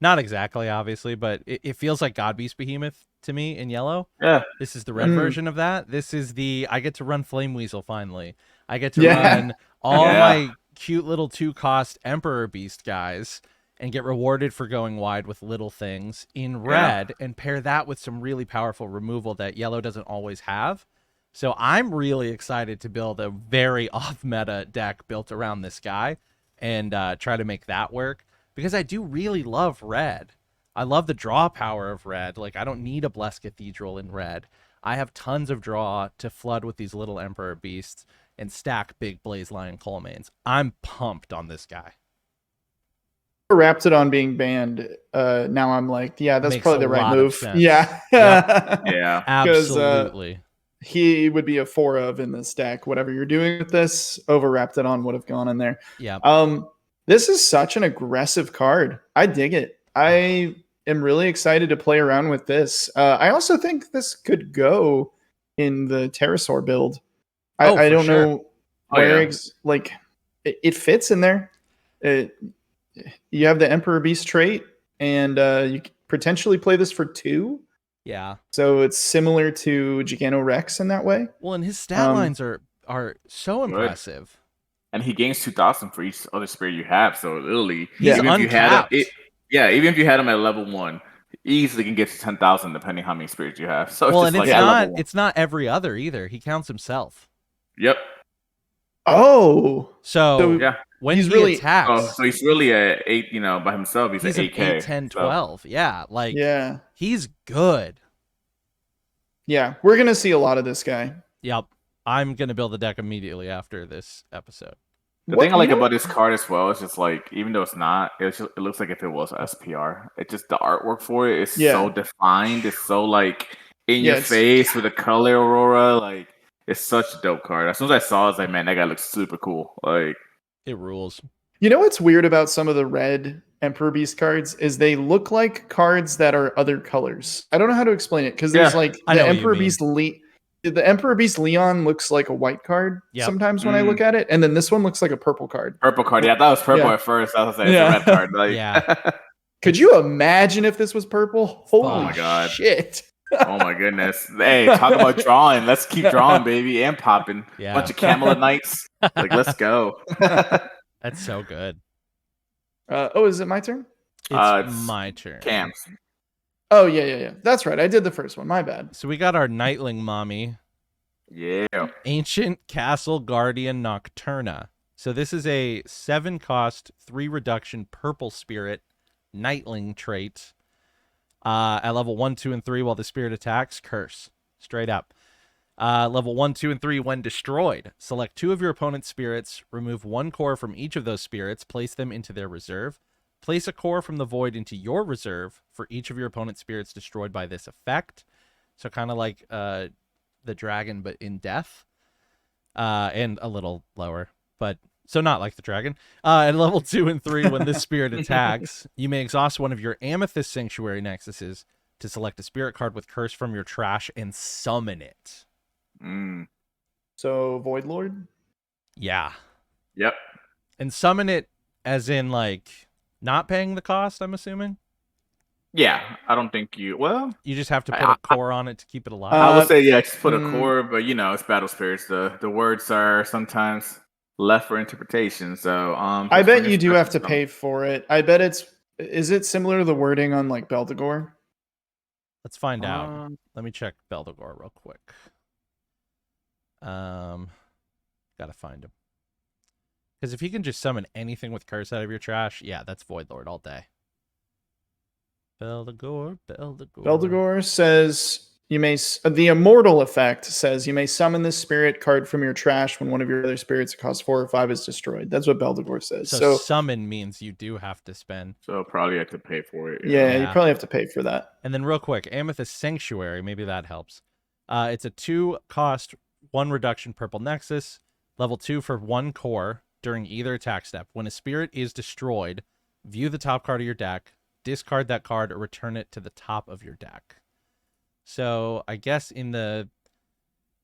Speaker 1: not exactly, obviously, but it feels like God Beast Behemoth to me in yellow.
Speaker 2: Yeah.
Speaker 1: This is the red version of that. This is I get to run Flame Weasel finally. I get to
Speaker 3: Yeah.
Speaker 1: run all
Speaker 2: Yeah.
Speaker 1: my cute little 2 cost Emperor Beast guys. and get rewarded for going wide with little things in
Speaker 2: Yeah.
Speaker 1: red, and pair that with some really powerful removal that yellow doesn't always have. So I'm really excited to build a very off-meta deck built around this guy and try to make that work, because I do really love red. I love the draw power of red. Like, I don't need a Blessed Cathedral in red. I have tons of draw to flood with these little Emperor Beasts and stack big Blaze Lion Coalmains. I'm pumped on this guy.
Speaker 3: Raptidon being banned, now I'm like, yeah, that's
Speaker 1: Makes
Speaker 3: probably
Speaker 1: a
Speaker 3: the right
Speaker 1: lot of
Speaker 3: move.
Speaker 1: sense.
Speaker 3: Yeah.
Speaker 2: Yeah.
Speaker 1: Absolutely.
Speaker 3: He would be a 4 of in this deck. Whatever you're doing with this, over Raptidon would have gone in there.
Speaker 1: Yeah.
Speaker 3: This is such an aggressive card. I dig it. I am really excited to play around with this. I also think this could go in the Pterosaur build.
Speaker 1: Oh,
Speaker 3: I
Speaker 1: for
Speaker 3: don't
Speaker 1: sure.
Speaker 3: know
Speaker 2: Oh,
Speaker 3: where
Speaker 2: yeah.
Speaker 3: it fits in there. You have the Emperor Beast trait, and you could potentially play this for 2.
Speaker 1: Yeah.
Speaker 3: So it's similar to Gigano Rex in that way.
Speaker 1: Well, and his stat lines are so
Speaker 2: Good.
Speaker 1: impressive.
Speaker 2: And he gains 2,000 for each other spirit you have. So literally,
Speaker 3: He's
Speaker 2: even if you had
Speaker 1: uncapped.
Speaker 2: even if you had him at level 1, easily can get to 10,000 depending how many spirits you have. So
Speaker 1: Well,
Speaker 2: it's
Speaker 1: and
Speaker 2: just at level 1.
Speaker 1: it's not every other either. He counts himself.
Speaker 2: Yep.
Speaker 3: Oh,
Speaker 1: So
Speaker 2: Yeah.
Speaker 1: when
Speaker 3: he's
Speaker 1: he
Speaker 3: really-
Speaker 1: attacks,
Speaker 2: Oh, so he's really at 8. By himself. He's
Speaker 1: he's
Speaker 2: at
Speaker 1: an
Speaker 2: 8K.
Speaker 1: 8, 10,
Speaker 2: So,
Speaker 1: 12. Yeah, like
Speaker 3: yeah.
Speaker 1: he's good.
Speaker 3: Yeah, we're going to see a lot of this guy.
Speaker 1: Yep. I'm going to build a deck immediately after this episode.
Speaker 2: The thing I like about this card as well is just like, even though it's not, it looks like if it was SPR. It just, the artwork for it is so defined. It's so like in your face with a color aurora. Like, it's such a dope card. As soon as I saw it, I was like, man, that guy looks super cool. Like,
Speaker 1: it rules.
Speaker 3: You know what's weird about some of the red Emperor Beast cards is they look like cards that are other colors. I don't know how to explain it, because there's like
Speaker 1: I
Speaker 3: the
Speaker 1: know what you
Speaker 3: Emperor
Speaker 1: mean.
Speaker 3: Beast the Emperor Beast Leon looks like a white card sometimes when I look at it, and then this one looks like a purple card.
Speaker 2: Purple card. Yeah, I thought it was purple at first. I was like, it's a red card. Like,
Speaker 1: Yeah.
Speaker 3: Could you imagine if this was purple? Holy
Speaker 2: my God.
Speaker 3: shit.
Speaker 2: Oh my goodness. Hey, talk about drawing. Let's keep drawing, baby, and popping.
Speaker 1: Yeah.
Speaker 2: Bunch of Camelot Knights. Like, let's go.
Speaker 1: That's so good.
Speaker 3: Is it my turn?
Speaker 1: It's my turn.
Speaker 2: Cam's.
Speaker 3: Oh, yeah. That's right. I did the first one. My bad.
Speaker 1: So we got our Nightling mommy.
Speaker 2: Yeah.
Speaker 1: Ancient Castle Guardian Nocturna. So this is a 7 cost, 3 reduction purple spirit Nightling trait. At level 1, 2, and 3, while the spirit attacks, curse. Straight up. Level 1, 2, and 3, when destroyed, select 2 of your opponent's spirits, remove 1 core from each of those spirits, place them into their reserve. Place a core from the void into your reserve for each of your opponent's spirits destroyed by this effect. So kind of like the dragon, but in death. And a little lower, but so not like the dragon. At level 2 and 3, when this spirit attacks, you may exhaust one of your Amethyst Sanctuary Nexuses to select a spirit card with curse from your trash and summon it.
Speaker 3: So Void Lord?
Speaker 1: Yeah.
Speaker 2: Yep.
Speaker 1: And summon it as in like not paying the cost, I'm assuming?
Speaker 2: Yeah, I don't think you... Well...
Speaker 1: You just have to put a core on it to keep it alive?
Speaker 2: I would say, yeah, just put a core, but, it's Battle Spirits. The words are sometimes left for interpretation, so...
Speaker 3: I bet you do have to pay for it. I bet is it similar to the wording on, like, Beldegor?
Speaker 1: Let's find out. Let me check Beldegor real quick. Gotta find him. Because if you can just summon anything with curse out of your trash, yeah, that's Void Lord all day. Beldegor.
Speaker 3: Beldegor says the immortal effect says you may summon this spirit card from your trash when one of your other spirits that costs 4 or 5 is destroyed. That's what Beldegor says.
Speaker 1: So summon means you do have to spend.
Speaker 2: So probably have to pay for it.
Speaker 3: Yeah, you probably have to pay for that.
Speaker 1: And then real quick, Amethyst Sanctuary, maybe that helps. It's a 2 cost, 1 reduction purple nexus, level 2 for 1 core during either attack step. When a spirit is destroyed, view the top card of your deck, discard that card, or return it to the top of your deck. So I guess in the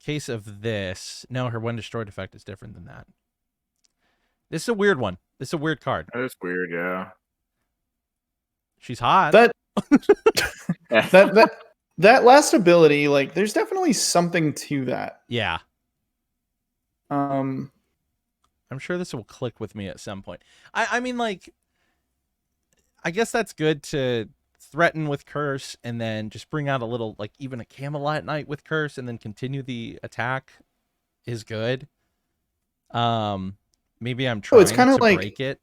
Speaker 1: case of this, no, her when destroyed effect is different than that. This is a weird one. This is a weird card.
Speaker 2: That is weird, yeah.
Speaker 1: She's hot.
Speaker 3: That last ability, like, there's definitely something to that.
Speaker 1: Yeah. I'm sure this will click with me at some point. I mean, like, I guess that's good to threaten with curse and then just bring out a little, like even a Camelot Knight with curse and then continue the attack is good. Maybe I'm
Speaker 3: Oh, it's
Speaker 1: trying
Speaker 3: kind of
Speaker 1: to
Speaker 3: like
Speaker 1: break it.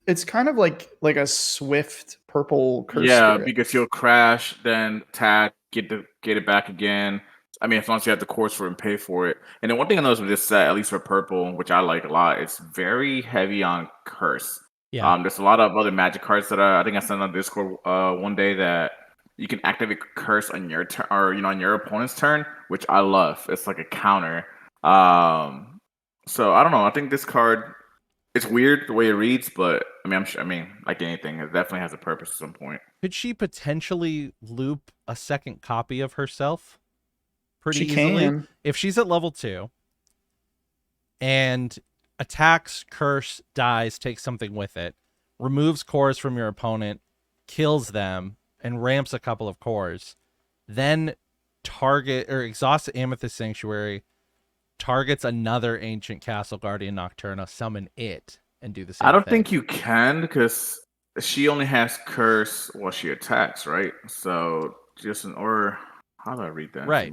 Speaker 3: it's kind of like a swift purple curse
Speaker 2: Yeah,
Speaker 3: spirit.
Speaker 2: because you'll crash, then attack, get it back again. I mean, as long as you have the course for it and pay for it. And then one thing I noticed with this set, at least for purple, which I like a lot, it's very heavy on curse.
Speaker 1: Yeah.
Speaker 2: There's a lot of other magic cards that I think I sent on Discord one day that you can activate curse on your turn or on your opponent's turn, which I love. It's like a counter. So I don't know. I think this card it's weird the way it reads, but I mean, like anything, it definitely has a purpose at some point.
Speaker 1: Could she potentially loop a second copy of herself pretty
Speaker 3: She
Speaker 1: easily?
Speaker 3: can.
Speaker 1: If she's at level 2 and attacks, curse, dies, takes something with it, removes cores from your opponent, kills them, and ramps a couple of cores, then target or exhaust the Amethyst Sanctuary, targets another Ancient Castle Guardian Nocturna, summon it, and do the same
Speaker 2: I don't
Speaker 1: thing.
Speaker 2: think you can because she only has curse while she attacks, right? So or how do I read that?
Speaker 1: Right.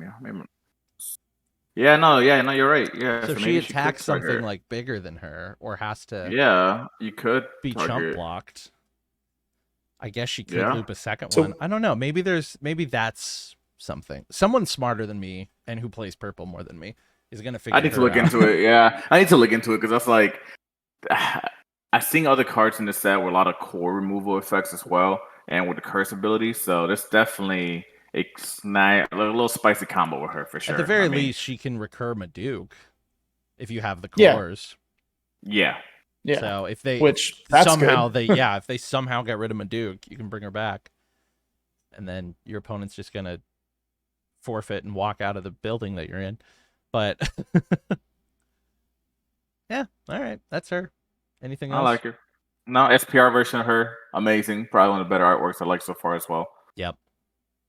Speaker 2: Yeah, no, you're right. Yeah,
Speaker 1: So
Speaker 2: so
Speaker 1: she
Speaker 2: maybe she could
Speaker 1: attacks
Speaker 2: target
Speaker 1: something
Speaker 2: her.
Speaker 1: like bigger than her or has to
Speaker 2: Yeah, you could
Speaker 1: be chump
Speaker 2: target.
Speaker 1: blocked. I guess she could
Speaker 2: Yeah.
Speaker 1: loop a second
Speaker 3: So-
Speaker 1: one. I don't know. Maybe that's something. Someone smarter than me and who plays purple more than me is gonna figure.
Speaker 2: I need to
Speaker 1: her
Speaker 2: look
Speaker 1: out.
Speaker 2: into it. Yeah, I need to look into it because that's like I've seen other cards in this set with a lot of core removal effects as well, and with the curse ability. So there's definitely a little spicy combo with her for sure.
Speaker 1: At the very
Speaker 2: I mean,
Speaker 1: least, she can recur Maduke if you have the
Speaker 3: Yeah.
Speaker 1: cores.
Speaker 2: yeah,
Speaker 3: Yeah.
Speaker 1: So if they
Speaker 3: Which that's
Speaker 1: somehow
Speaker 3: good.
Speaker 1: if they somehow get rid of Maduke, you can bring her back, and then your opponent's just gonna forfeit and walk out of the building that you're in. But yeah, all right, that's her. Anything else?
Speaker 2: I like her. No, SPR version of her, amazing. Probably one of the better artworks I like so far as well.
Speaker 1: Yep.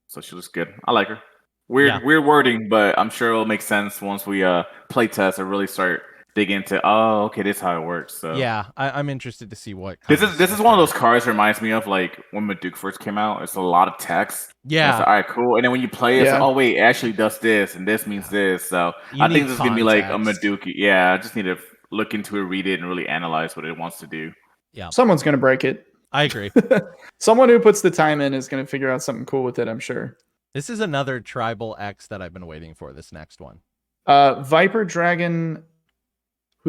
Speaker 2: So she looks good. I like her. Weird wording, but I'm sure it'll make sense once we play test and really start digging into. Oh, okay, this is how it works. So
Speaker 1: Yeah, I'm interested to see what
Speaker 2: this
Speaker 1: comes
Speaker 2: is one of those cards that reminds me of like when Maduke first came out. It's a lot of text.
Speaker 1: Yeah.
Speaker 2: It's like, all right, cool. And then when you play it, it's
Speaker 3: Yeah.
Speaker 2: like, oh wait, it actually does this, and this means this. So
Speaker 1: You
Speaker 2: I think
Speaker 1: need
Speaker 2: this is gonna be like a
Speaker 1: context.
Speaker 2: Maduke. Yeah, I just need to look into it, read it, and really analyze what it wants to do.
Speaker 1: Yeah,
Speaker 3: Someone's gonna break it.
Speaker 1: I agree.
Speaker 3: Someone who puts the time in is gonna figure out something cool with it, I'm sure.
Speaker 1: This is another tribal X that I've been waiting for. This next one.
Speaker 3: Viper Dragon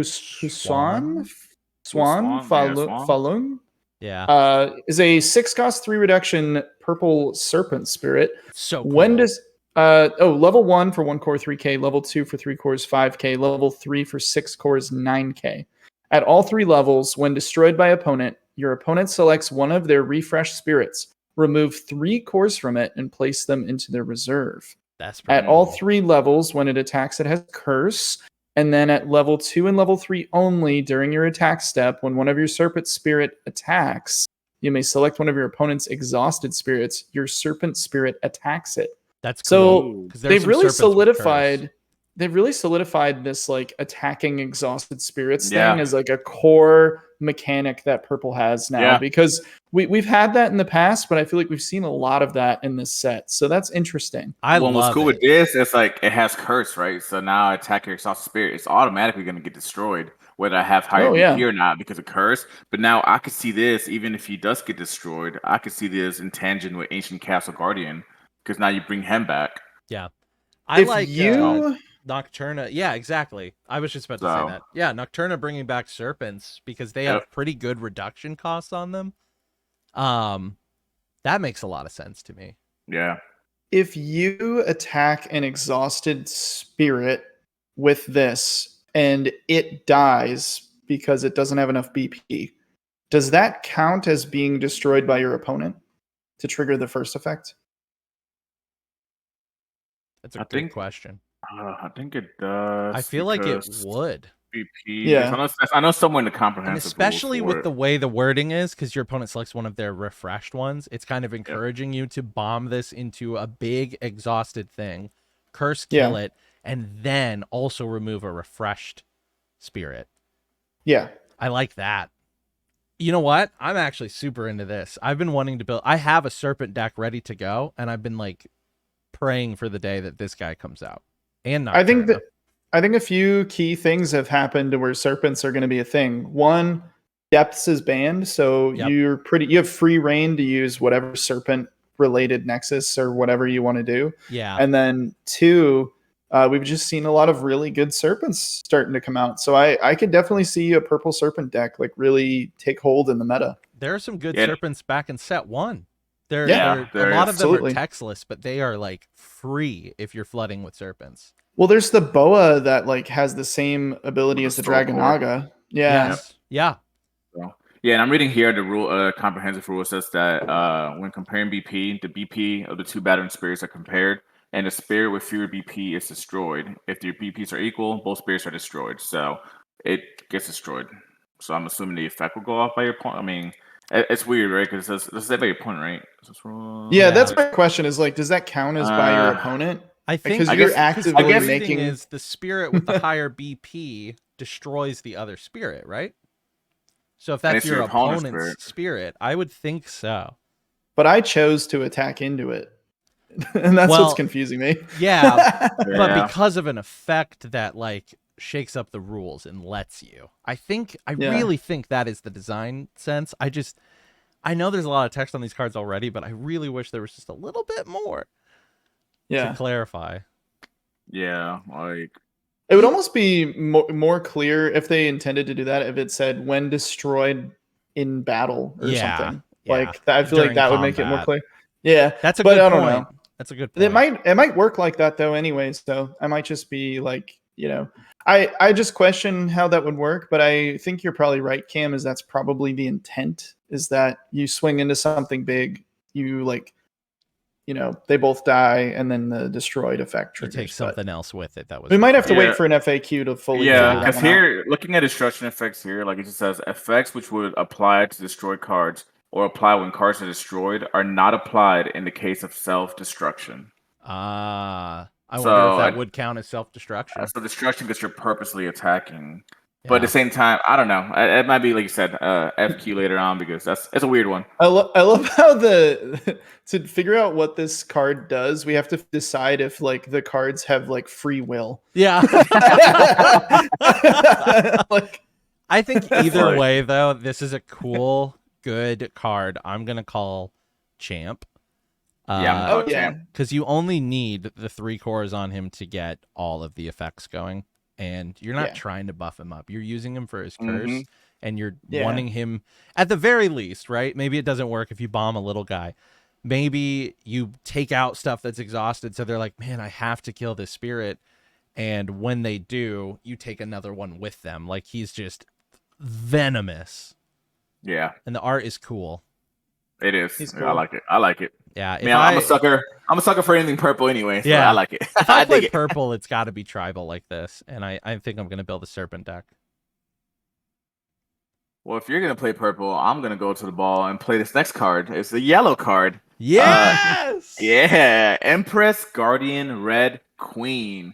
Speaker 3: Swan
Speaker 2: Swan? Yeah, Swan.
Speaker 3: Falun
Speaker 1: Yeah.
Speaker 3: is a 6-cost 3 reduction purple serpent spirit.
Speaker 1: So cool.
Speaker 3: When does level 1 for 1 core 3k, level 2 for 3 cores 5k, level 3 for 6 cores 9k. At all 3 levels, when destroyed by opponent, your opponent selects one of their refreshed spirits, remove 3 cores from it, and place them into their reserve.
Speaker 1: That's pretty
Speaker 3: At all
Speaker 1: cool.
Speaker 3: 3 levels, when it attacks, it has curse. And then at level 2 and level 3 only, during your attack step, when one of your serpent spirit attacks, you may select one of your opponent's exhausted spirits. Your serpent spirit attacks it.
Speaker 1: That's
Speaker 3: So
Speaker 1: cool. 'Cause there's
Speaker 3: they've
Speaker 1: some
Speaker 3: really
Speaker 1: serpents with curse.
Speaker 3: solidified this like attacking exhausted spirits
Speaker 2: Yeah.
Speaker 3: thing as like a core mechanic that purple has now,
Speaker 2: Yeah.
Speaker 3: because we've had that in the past, but I feel like we've seen a lot of that in this set. So that's interesting.
Speaker 1: I
Speaker 2: What's
Speaker 1: love
Speaker 2: cool
Speaker 1: it.
Speaker 2: with this, it's like it has curse, right? So now attack your exhausted spirit, it's automatically going to get destroyed, whether I have higher
Speaker 3: Oh, yeah.
Speaker 2: BP or not because of curse. But now I could see this, even if he does get destroyed, I could see this in tangent with Ancient Castle Guardian because now you bring him back.
Speaker 1: Yeah. I
Speaker 3: If
Speaker 1: like
Speaker 3: you
Speaker 1: Nocturna. Yeah, exactly. I was just about to say
Speaker 2: So-
Speaker 1: that. Yeah, Nocturna bringing back serpents because they have
Speaker 2: Yep.
Speaker 1: pretty good reduction costs on them. That makes a lot of sense to me.
Speaker 2: Yeah.
Speaker 3: if you attack an exhausted spirit with this and it dies because it doesn't have enough BP, does that count as being destroyed by your opponent to trigger the first effect?
Speaker 1: That's a
Speaker 2: I
Speaker 1: good
Speaker 2: think-
Speaker 1: question.
Speaker 2: I think it does.
Speaker 1: I feel like it
Speaker 2: because
Speaker 1: would.
Speaker 3: Yeah.
Speaker 2: BP. Yeah. I know somewhere in the
Speaker 1: And
Speaker 2: comprehensive.
Speaker 1: especially
Speaker 2: rules for
Speaker 1: with
Speaker 2: it.
Speaker 1: the way the wording is, because your opponent selects one of their refreshed ones, it's kind of encouraging you to bomb this into a big exhausted thing, curse kill it, and then also remove a refreshed spirit.
Speaker 3: Yeah.
Speaker 1: I like that. You know what? I'm actually super into this. I've been wanting to build. I have a serpent deck ready to go, and I've been like praying for the day that this guy comes out. And
Speaker 3: I think
Speaker 1: Nocturna.
Speaker 3: that I think a few key things have happened to where serpents are going to be a thing. One, depths is banned, so
Speaker 1: Yep.
Speaker 3: you have free reign to use whatever serpent related nexus or whatever you want to do.
Speaker 1: Yeah.
Speaker 3: And then two, we've just seen a lot of really good serpents starting to come out. So I could definitely see a purple serpent deck like really take hold in the meta.
Speaker 1: There are some good
Speaker 2: Yeah.
Speaker 1: serpents back in set 1. They're,
Speaker 2: Yeah,
Speaker 1: they're a
Speaker 2: there
Speaker 1: lot
Speaker 2: is.
Speaker 1: of them are
Speaker 3: Absolutely.
Speaker 1: textless, but they are like free if you're flooding with serpents.
Speaker 3: Well, there's the boa that like has the same ability
Speaker 2: With
Speaker 3: as
Speaker 2: the
Speaker 3: the
Speaker 2: soul core.
Speaker 3: Dragonaga. Yeah.
Speaker 1: Yes. Yeah.
Speaker 2: So, yeah, and I'm reading here the rule, comprehensive rule says that when comparing BP, the BP of the two battering spirits are compared, and the spirit with fewer BP is destroyed. If your BPs are equal, both spirits are destroyed. So it gets destroyed. So I'm assuming the effect will go off by your point. I mean, it's weird, right? Because this is by your point, right? Is this wrong?
Speaker 3: Yeah,
Speaker 1: Yeah.
Speaker 3: that's my question is like, does that count as by your opponent?
Speaker 1: I think
Speaker 3: Because
Speaker 2: I
Speaker 3: you're
Speaker 2: guess-
Speaker 3: actively
Speaker 2: I guess-
Speaker 3: making
Speaker 1: is the spirit with the higher BP destroys the other spirit, right? So if
Speaker 2: And
Speaker 1: that's
Speaker 2: it's
Speaker 1: your
Speaker 2: your opponent's
Speaker 1: opponent's spirit, I would think so.
Speaker 3: but I chose to attack into it. And that's
Speaker 1: Well,
Speaker 3: what's confusing me.
Speaker 1: Yeah, but
Speaker 2: Yeah.
Speaker 1: because of an effect that like shakes up the rules and lets you. I
Speaker 3: Yeah.
Speaker 1: really think that is the design sense. I know there's a lot of text on these cards already, but I really wish there was just a little bit more to clarify.
Speaker 2: Yeah, like
Speaker 3: It would almost be more clear if they intended to do that if it said when destroyed in battle or
Speaker 1: Yeah,
Speaker 3: something.
Speaker 1: yeah.
Speaker 3: Like I feel like
Speaker 1: During
Speaker 3: that would make it more
Speaker 1: combat.
Speaker 3: clear. Yeah.
Speaker 1: That's a
Speaker 3: but
Speaker 1: good
Speaker 3: I don't
Speaker 1: point.
Speaker 3: know.
Speaker 1: That's a good point.
Speaker 3: It might work like that though anyways, so I might just be like, I just question how that would work, but I think you're probably right, Cam, is that's probably the intent is that you swing into something big, you like they both die and then the destroyed effect
Speaker 1: You
Speaker 3: triggers.
Speaker 1: take
Speaker 3: but
Speaker 1: something else with it. That was
Speaker 3: we might have to
Speaker 2: Yeah.
Speaker 3: wait for an FAQ to fully
Speaker 2: yeah,
Speaker 3: figure that
Speaker 2: because
Speaker 3: one out.
Speaker 2: here, looking at destruction effects here, like it just says effects which would apply to destroy cards or apply when cards are destroyed are not applied in the case of self-destruction.
Speaker 1: I
Speaker 2: So,
Speaker 1: wonder if that would count as self-destruction.
Speaker 2: So destruction because you're purposely attacking. But at
Speaker 1: Yeah.
Speaker 2: the same time, I don't know. It might be like you said, FQ later on because it's a weird one.
Speaker 3: I love how to figure out what this card does, we have to decide if like the cards have like free will.
Speaker 1: Yeah.
Speaker 3: Like
Speaker 1: I think either
Speaker 2: Like-
Speaker 1: way, though, this is a cool, good card. I'm gonna call champ.
Speaker 2: Yeah,
Speaker 3: oh yeah.
Speaker 1: Because you only need the 3 cores on him to get all of the effects going, and you're not
Speaker 3: Yeah.
Speaker 1: trying to buff him up. You're using him for his curse,
Speaker 2: Mhm.
Speaker 1: and you're
Speaker 3: Yeah.
Speaker 1: wanting him at the very least, right? Maybe it doesn't work if you bomb a little guy. Maybe you take out stuff that's exhausted, so they're like, man, I have to kill this spirit. And when they do, you take another one with them. Like he's just venomous,
Speaker 2: Yeah,
Speaker 1: and the art is cool.
Speaker 2: it is.
Speaker 3: He's
Speaker 2: Yeah,
Speaker 3: cool.
Speaker 2: I like it. I like it.
Speaker 1: Yeah, if
Speaker 2: Man, I'm a sucker. I'm a sucker for anything purple anyway. So
Speaker 1: Yeah.
Speaker 2: I like it.
Speaker 1: if I play
Speaker 2: dig it.
Speaker 1: purple, it's got to be tribal like this, and I think I'm gonna build a serpent deck.
Speaker 2: Well, if you're gonna play purple, I'm gonna go to the ball and play this next card. It's the yellow card.
Speaker 1: Yes.
Speaker 2: Yeah, Empress Guardian Red Queen.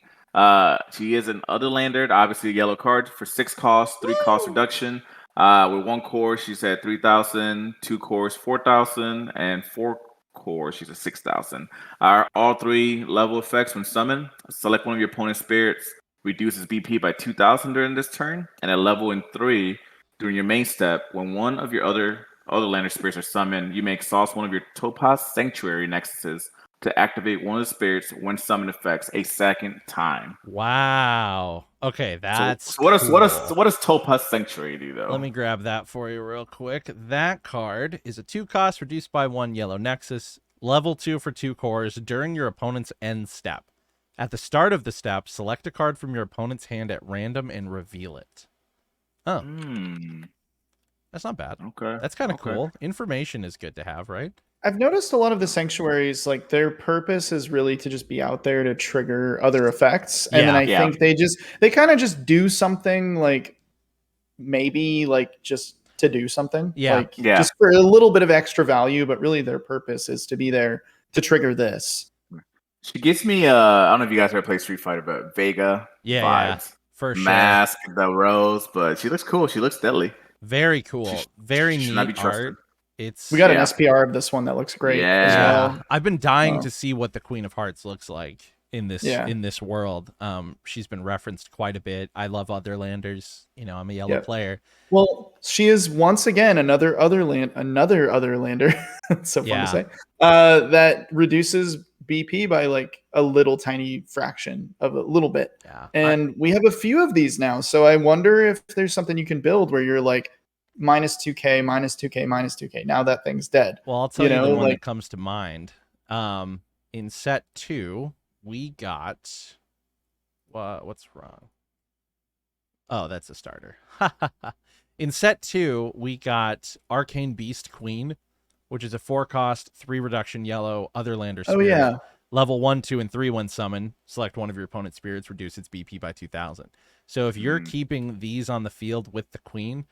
Speaker 2: She is an Otherlander, obviously a yellow card for 6 costs, 3 cost reduction. With 1 core, she's at 3,000, 2 cores 4,000, and 4 cores she's at 6,000. All 3 level effects when summoned. Select one of your opponent's spirits, reduces BP by 2,000 during this turn, and at level in 3 during your main step. When one of your other lander spirits are summoned, you may exhaust one of your Topaz Sanctuary Nexuses to activate one of the spirits when summoned effects a second time.
Speaker 1: Wow. Okay, that's
Speaker 2: So what
Speaker 1: cool.
Speaker 2: does Topaz Sanctuary do though?
Speaker 1: Let me grab that for you real quick. That card is a 2 cost reduced by 1 yellow nexus, level 2 for 2 cores during your opponent's end step. At the start of the step, select a card from your opponent's hand at random and reveal it. Oh, that's not bad.
Speaker 2: Okay.
Speaker 1: That's kind of
Speaker 2: Okay.
Speaker 1: cool. Information is good to have, right?
Speaker 3: I've noticed a lot of the sanctuaries, like their purpose is really to just be out there to trigger other effects. And then
Speaker 1: Yeah.
Speaker 3: I think they kind of just do something like maybe like just to do something.
Speaker 1: Yeah.
Speaker 3: Like
Speaker 2: Yeah.
Speaker 3: just for a little bit of extra value, but really their purpose is to be there to trigger this.
Speaker 2: She gives me I don't know if you guys ever play Street Fighter, but Vega
Speaker 1: Yeah,
Speaker 2: vibes.
Speaker 1: for sure.
Speaker 2: Mask, the rose, but she looks cool. She looks deadly.
Speaker 1: Very cool. Very
Speaker 2: Should not
Speaker 1: neat
Speaker 2: be trusted.
Speaker 1: art. It's
Speaker 3: We got an
Speaker 2: Yeah.
Speaker 3: SPR of this one that looks great as
Speaker 2: Yeah.
Speaker 3: well.
Speaker 1: I've been dying
Speaker 3: Oh.
Speaker 1: to see what the Queen of Hearts looks like in this
Speaker 3: Yeah.
Speaker 1: in this world. She's been referenced quite a bit. I love Otherlanders. You know, I'm a yellow
Speaker 3: Yep.
Speaker 1: player.
Speaker 3: Well, she is once again another Otherlander. It's so fun
Speaker 1: Yeah.
Speaker 3: to say. That reduces BP by like a little tiny fraction of a little bit.
Speaker 1: Yeah.
Speaker 3: And we have a few of these now. So I wonder if there's something you can build where you're like minus 2K, minus 2K, minus 2K. Now that thing's dead.
Speaker 1: Well, I'll tell you,
Speaker 3: know,
Speaker 1: the one
Speaker 3: like-
Speaker 1: that comes to mind. In set 2, we got what's wrong? Oh, that's a starter. In set 2, we got Arcane Beast Queen, which is a 4-cost, 3 reduction yellow Otherlander spirit.
Speaker 3: Oh yeah.
Speaker 1: Level 1, 2, and 3 when summoned. Select one of your opponent's spirits, reduce its BP by 2,000. So if you're keeping these on the field with the Queen,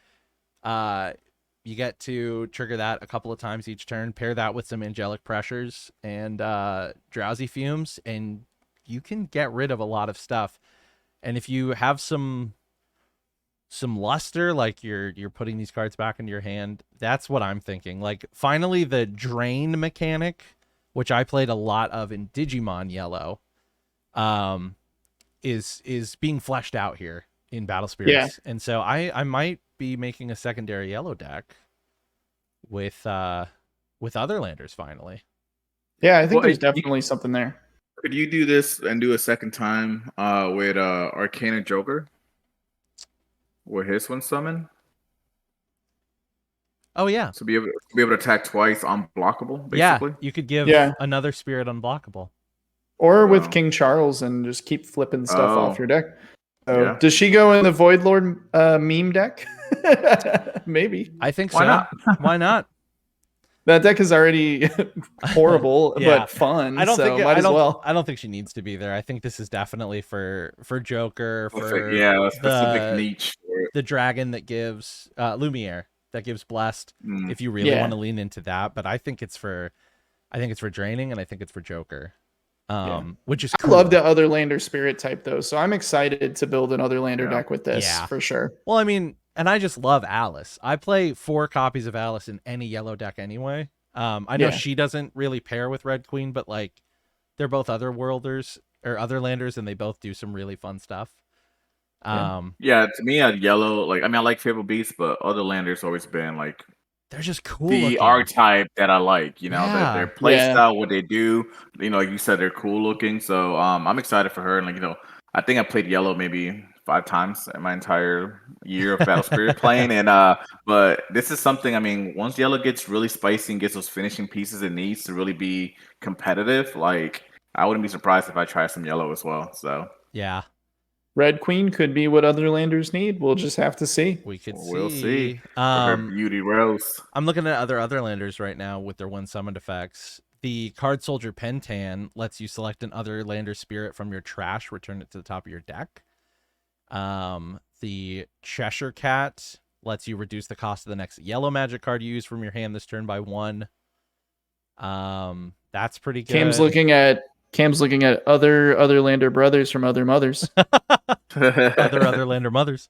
Speaker 1: you get to trigger that a couple of times each turn, pair that with some Angelic Pressures and Drowsy Fumes, and you can get rid of a lot of stuff. And if you have some luster, like you're putting these cards back into your hand, that's what I'm thinking. Like, finally, the drain mechanic, which I played a lot of in Digimon Yellow, is being fleshed out here in Battle Spirits.
Speaker 3: Yeah.
Speaker 1: And so I might be making a secondary yellow deck with Otherlanders finally.
Speaker 3: Yeah, I think
Speaker 2: Well,
Speaker 3: there's
Speaker 2: you-
Speaker 3: definitely something there.
Speaker 2: Could you do this and do a second time with Arcana Joker? Where his one summon?
Speaker 1: Oh yeah.
Speaker 2: So be able to attack twice unblockable, basically.
Speaker 1: Yeah, you could give
Speaker 3: Yeah.
Speaker 1: another spirit unblockable.
Speaker 3: Or with
Speaker 2: Wow.
Speaker 3: King Charles and just keep flipping stuff
Speaker 2: Oh.
Speaker 3: off your deck. So
Speaker 2: Yeah.
Speaker 3: does she go in the Void Lord meme deck? Maybe.
Speaker 1: I think
Speaker 2: Why
Speaker 1: so.
Speaker 2: not?
Speaker 1: Why not?
Speaker 3: That deck is already horrible,
Speaker 1: Yeah.
Speaker 3: but fun.
Speaker 1: I don't
Speaker 3: so
Speaker 1: think
Speaker 3: might as well.
Speaker 1: I don't think she needs to be there. I think this is definitely for Joker, for
Speaker 2: Yeah, a specific
Speaker 1: the
Speaker 2: niche for it.
Speaker 1: the dragon that gives Lumiere, that gives blessed.
Speaker 2: Mm.
Speaker 1: If you really
Speaker 3: Yeah.
Speaker 1: want to lean into that, but I think it's for draining, and I think it's for Joker. Which is cool.
Speaker 3: I love the Otherlander spirit type though, so I'm excited to build an Otherlander
Speaker 2: Yeah.
Speaker 3: deck with this
Speaker 1: Yeah.
Speaker 3: for sure.
Speaker 1: Well, I mean, and I just love Alice. I play 4 copies of Alice in any yellow deck anyway. I know
Speaker 3: Yeah.
Speaker 1: she doesn't really pair with Red Queen, but like they're both Otherworlders or Otherlanders, and they both do some really fun stuff.
Speaker 2: Yeah, to me, a yellow, like, I mean, I like Fable Beasts, but Otherlander's always been like
Speaker 1: They're just cool
Speaker 2: the
Speaker 1: looking.
Speaker 2: archetype that I like. You know,
Speaker 1: Yeah.
Speaker 2: their play
Speaker 3: Yeah.
Speaker 2: style, what they do. You know, like you said, they're cool looking. So I'm excited for her. And like, you know, I think I played yellow maybe 5 times in my entire year of Battle Spirit playing. And but this is something, I mean, once yellow gets really spicy and gets those finishing pieces it needs to really be competitive, like I wouldn't be surprised if I try some yellow as well. So
Speaker 1: Yeah,
Speaker 3: Red Queen could be what Otherlanders need. We'll just have to see.
Speaker 1: we could
Speaker 2: we'll see. For her
Speaker 1: Um,
Speaker 2: beauty rose.
Speaker 1: I'm looking at Otherlanders right now with their one summoned effects. The Card Soldier Pentan lets you select an Otherlander spirit from your trash, return it to the top of your deck. The Cheshire Cat lets you reduce the cost of the next yellow magic card you use from your hand this turn by 1. That's pretty good.
Speaker 3: Cam's looking at Otherlander brothers from other mothers.
Speaker 1: Otherlander mothers.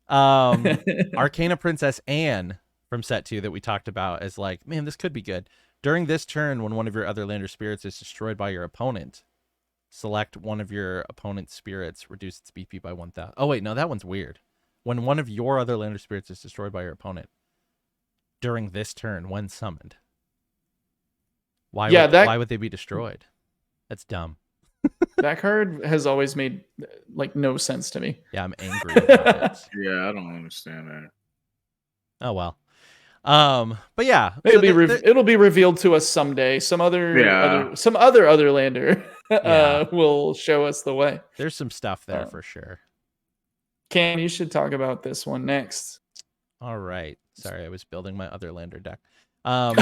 Speaker 1: Arcana Princess Anne from set 2 that we talked about as like, man, this could be good. During this turn, when one of your Otherlander spirits is destroyed by your opponent, select one of your opponent's spirits, reduce its BP by 1,000. Oh wait, no, that one's weird. When one of your Otherlander spirits is destroyed by your opponent during this turn when summoned, why would they be destroyed? That's dumb.
Speaker 3: That card has always made like no sense to me.
Speaker 1: Yeah, I'm angry about it.
Speaker 2: Yeah, I don't understand that.
Speaker 1: Oh well. But yeah,
Speaker 3: It'll
Speaker 1: so
Speaker 3: be it'll be revealed to us someday. Some other Otherlander
Speaker 1: Yeah.
Speaker 3: will show us the way.
Speaker 1: there's some stuff there for sure.
Speaker 3: Cam, you should talk about this one next.
Speaker 1: All right. Sorry, I was building my Otherlander deck.
Speaker 3: No,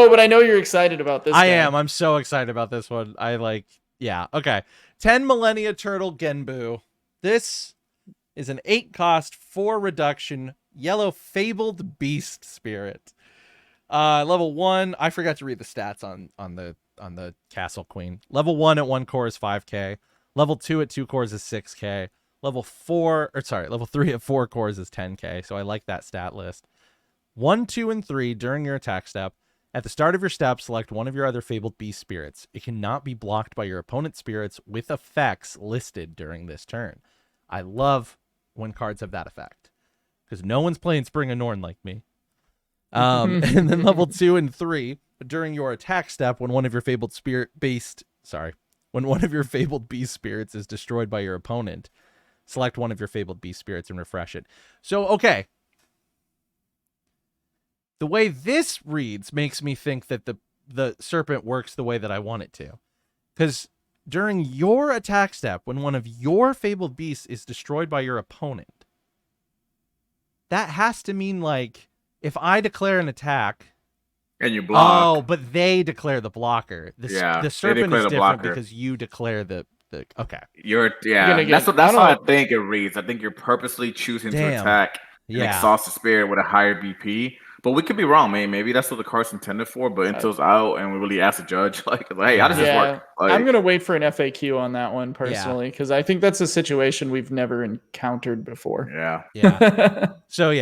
Speaker 3: but I know you're excited about this.
Speaker 1: I
Speaker 3: guy.
Speaker 1: am. I'm so excited about this one. Yeah. Okay. 10 Millennia Turtle Genbu. This is an 8-cost, 4 reduction, yellow Fabled Beast Spirit. Level 1. I forgot to read the stats on the Castle Queen. Level 1 at 1 core is 5k. Level 2 at 2 cores is 6k. Level 3 at 4 cores is 10k, so I like that stat list. 1, 2, and 3 during your attack step. At the start of your step, select one of your other fabled beast spirits. It cannot be blocked by your opponent's spirits with effects listed during this turn. I love when cards have that effect, because no one's playing Spring of Norn like me. And then level 2 and 3, during your attack step, when one of your fabled beast spirits is destroyed by your opponent, select one of your fabled beast spirits and refresh it. So, okay. The way this reads makes me think that the serpent works the way that I want it to. Because during your attack step, when one of your fabled beasts is destroyed by your opponent, that has to mean, like, if I declare an attack
Speaker 2: and you block.
Speaker 1: Oh, but they declare the blocker. The serpent is different because you declare the okay.
Speaker 2: That's how I think it reads. I think you're purposely choosing to attack and exhaust the spirit with a higher BP. But we could be wrong, man. Maybe that's what the card's intended for. But until's out, and we really ask the judge, like, hey, how does this work? Like,
Speaker 3: I'm gonna wait for an FAQ on that one personally, because I think that's a situation we've never encountered before.
Speaker 2: Yeah.
Speaker 1: So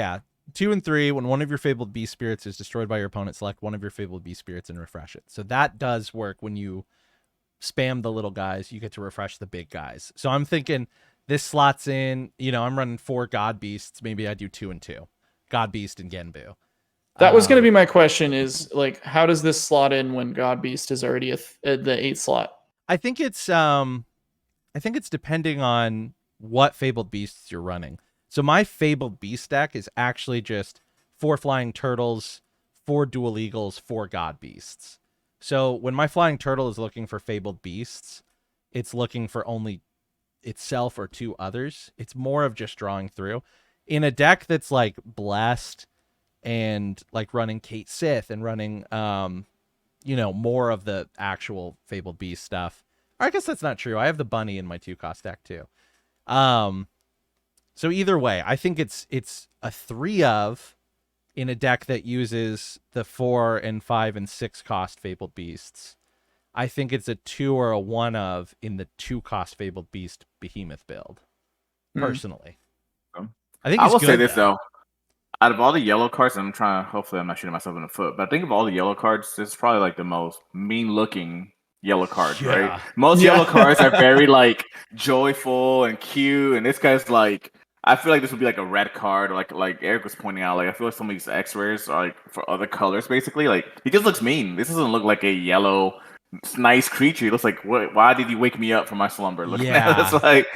Speaker 1: 2 and 3, when one of your fabled beast spirits is destroyed by your opponent, select one of your fabled beast spirits and refresh it. So that does work when you spam the little guys. You get to refresh the big guys. So I'm thinking this slots in. I'm running 4 god beasts. Maybe I do 2 and 2, god beast and Genbu.
Speaker 3: That was going to be my question, is like, how does this slot in when God Beast is already the 8 slot?
Speaker 1: I think it's depending on what fabled beasts you're running. So my fabled beast deck is actually just 4 flying turtles, 4 dual eagles, 4 god beasts. So when my flying turtle is looking for fabled beasts, it's looking for only itself or 2 others. It's more of just drawing through. In a deck that's like blessed and like running Kate Sith and running more of the actual fabled beast stuff. Or I guess that's not true. I have the bunny in my 2-cost deck too. So either way, I think it's a 3 of in a deck that uses the 4 and 5 and 6 cost fabled beasts. I think it's a 2 or a 1 of in the 2-cost fabled beast behemoth build. Personally,
Speaker 2: I will say this though. Out of all the yellow cards, hopefully I'm not shooting myself in the foot, but I think of all the yellow cards, this is probably like the most mean-looking yellow cards, right? Most yellow cards are very like joyful and cute, and this guy's like, I feel like this would be like a red card, or like Eric was pointing out. Like I feel like some of these X-rares are like for other colors, basically. Like he just looks mean. This doesn't look like a yellow, nice creature. He looks like, what? Why did you wake me up from my slumber? Looking at it, it's like.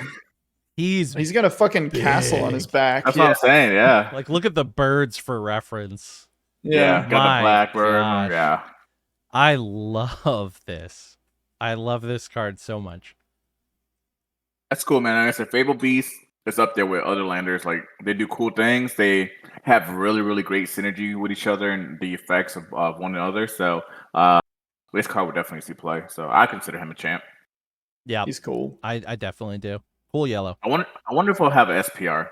Speaker 3: He's got a fucking castle on his back.
Speaker 2: That's what I'm saying, yeah.
Speaker 1: Like, look at the birds for reference.
Speaker 2: Yeah, got the blackbird.
Speaker 1: Gosh.
Speaker 2: Yeah.
Speaker 1: I love this. I love this card so much.
Speaker 2: That's cool, man. Like I said, Fable Beast is up there with other landers. Like, they do cool things. They have really, really great synergy with each other and the effects of one another. So, this card would definitely see play. So, I consider him a champ.
Speaker 1: Yeah.
Speaker 3: He's cool.
Speaker 1: I definitely do. Cool yellow.
Speaker 2: I wonder if we'll have an SPR.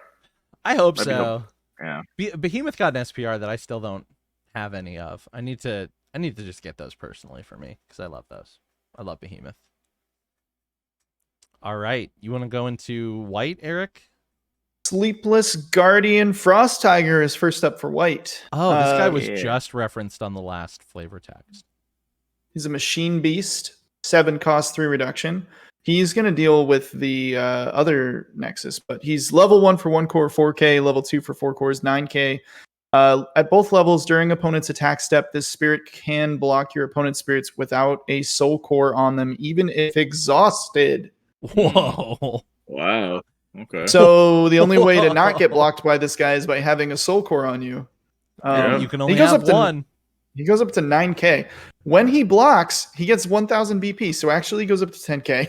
Speaker 1: I hope so.
Speaker 2: Yeah.
Speaker 1: Behemoth got an SPR that I still don't have any of. I need to just get those personally for me because I love those. I love Behemoth. All right, you want to go into white, Eric?
Speaker 3: Sleepless Guardian Frost Tiger is first up for white.
Speaker 1: Oh, this guy was just referenced on the last flavor text.
Speaker 3: He's a machine beast, 7 cost, 3 reduction. He's going to deal with the other Nexus, but he's level 1 for 1 core, 4K, level 2 for 4 cores, 9K. At both levels, during opponent's attack step, this spirit can block your opponent's spirits without a soul core on them, even if exhausted.
Speaker 1: Whoa.
Speaker 2: Wow. Okay.
Speaker 3: So the only way to not get blocked by this guy is by having a soul core on you.
Speaker 1: You can only have one.
Speaker 3: He goes up to 9K. When he blocks, he gets 1,000 BP, so actually he goes up to 10K.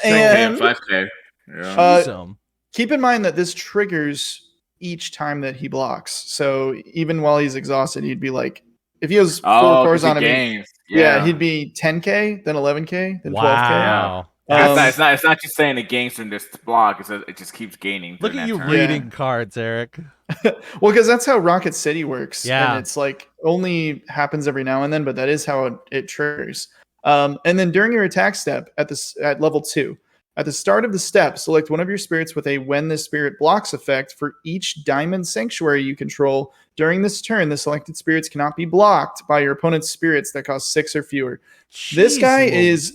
Speaker 3: And
Speaker 2: 5K. Yeah.
Speaker 3: Keep in mind that this triggers each time that he blocks. So even while he's exhausted, he'd be like, if he has 4 cores on him, he'd be 10K, then 11K, then 12K.
Speaker 1: Wow.
Speaker 2: It's not just saying it gains from this block. It just keeps gaining.
Speaker 1: Look at you reading cards, Eric.
Speaker 3: Well, because that's how Rocket City works.
Speaker 1: Yeah.
Speaker 3: And it's like only happens every now and then, but that is how it triggers. And then during your attack step at level 2, At the start of the step, select one of your spirits with a when this spirit blocks effect for each diamond sanctuary you control. During this turn, the selected spirits cannot be blocked by your opponent's spirits that cost 6 or fewer. This guy is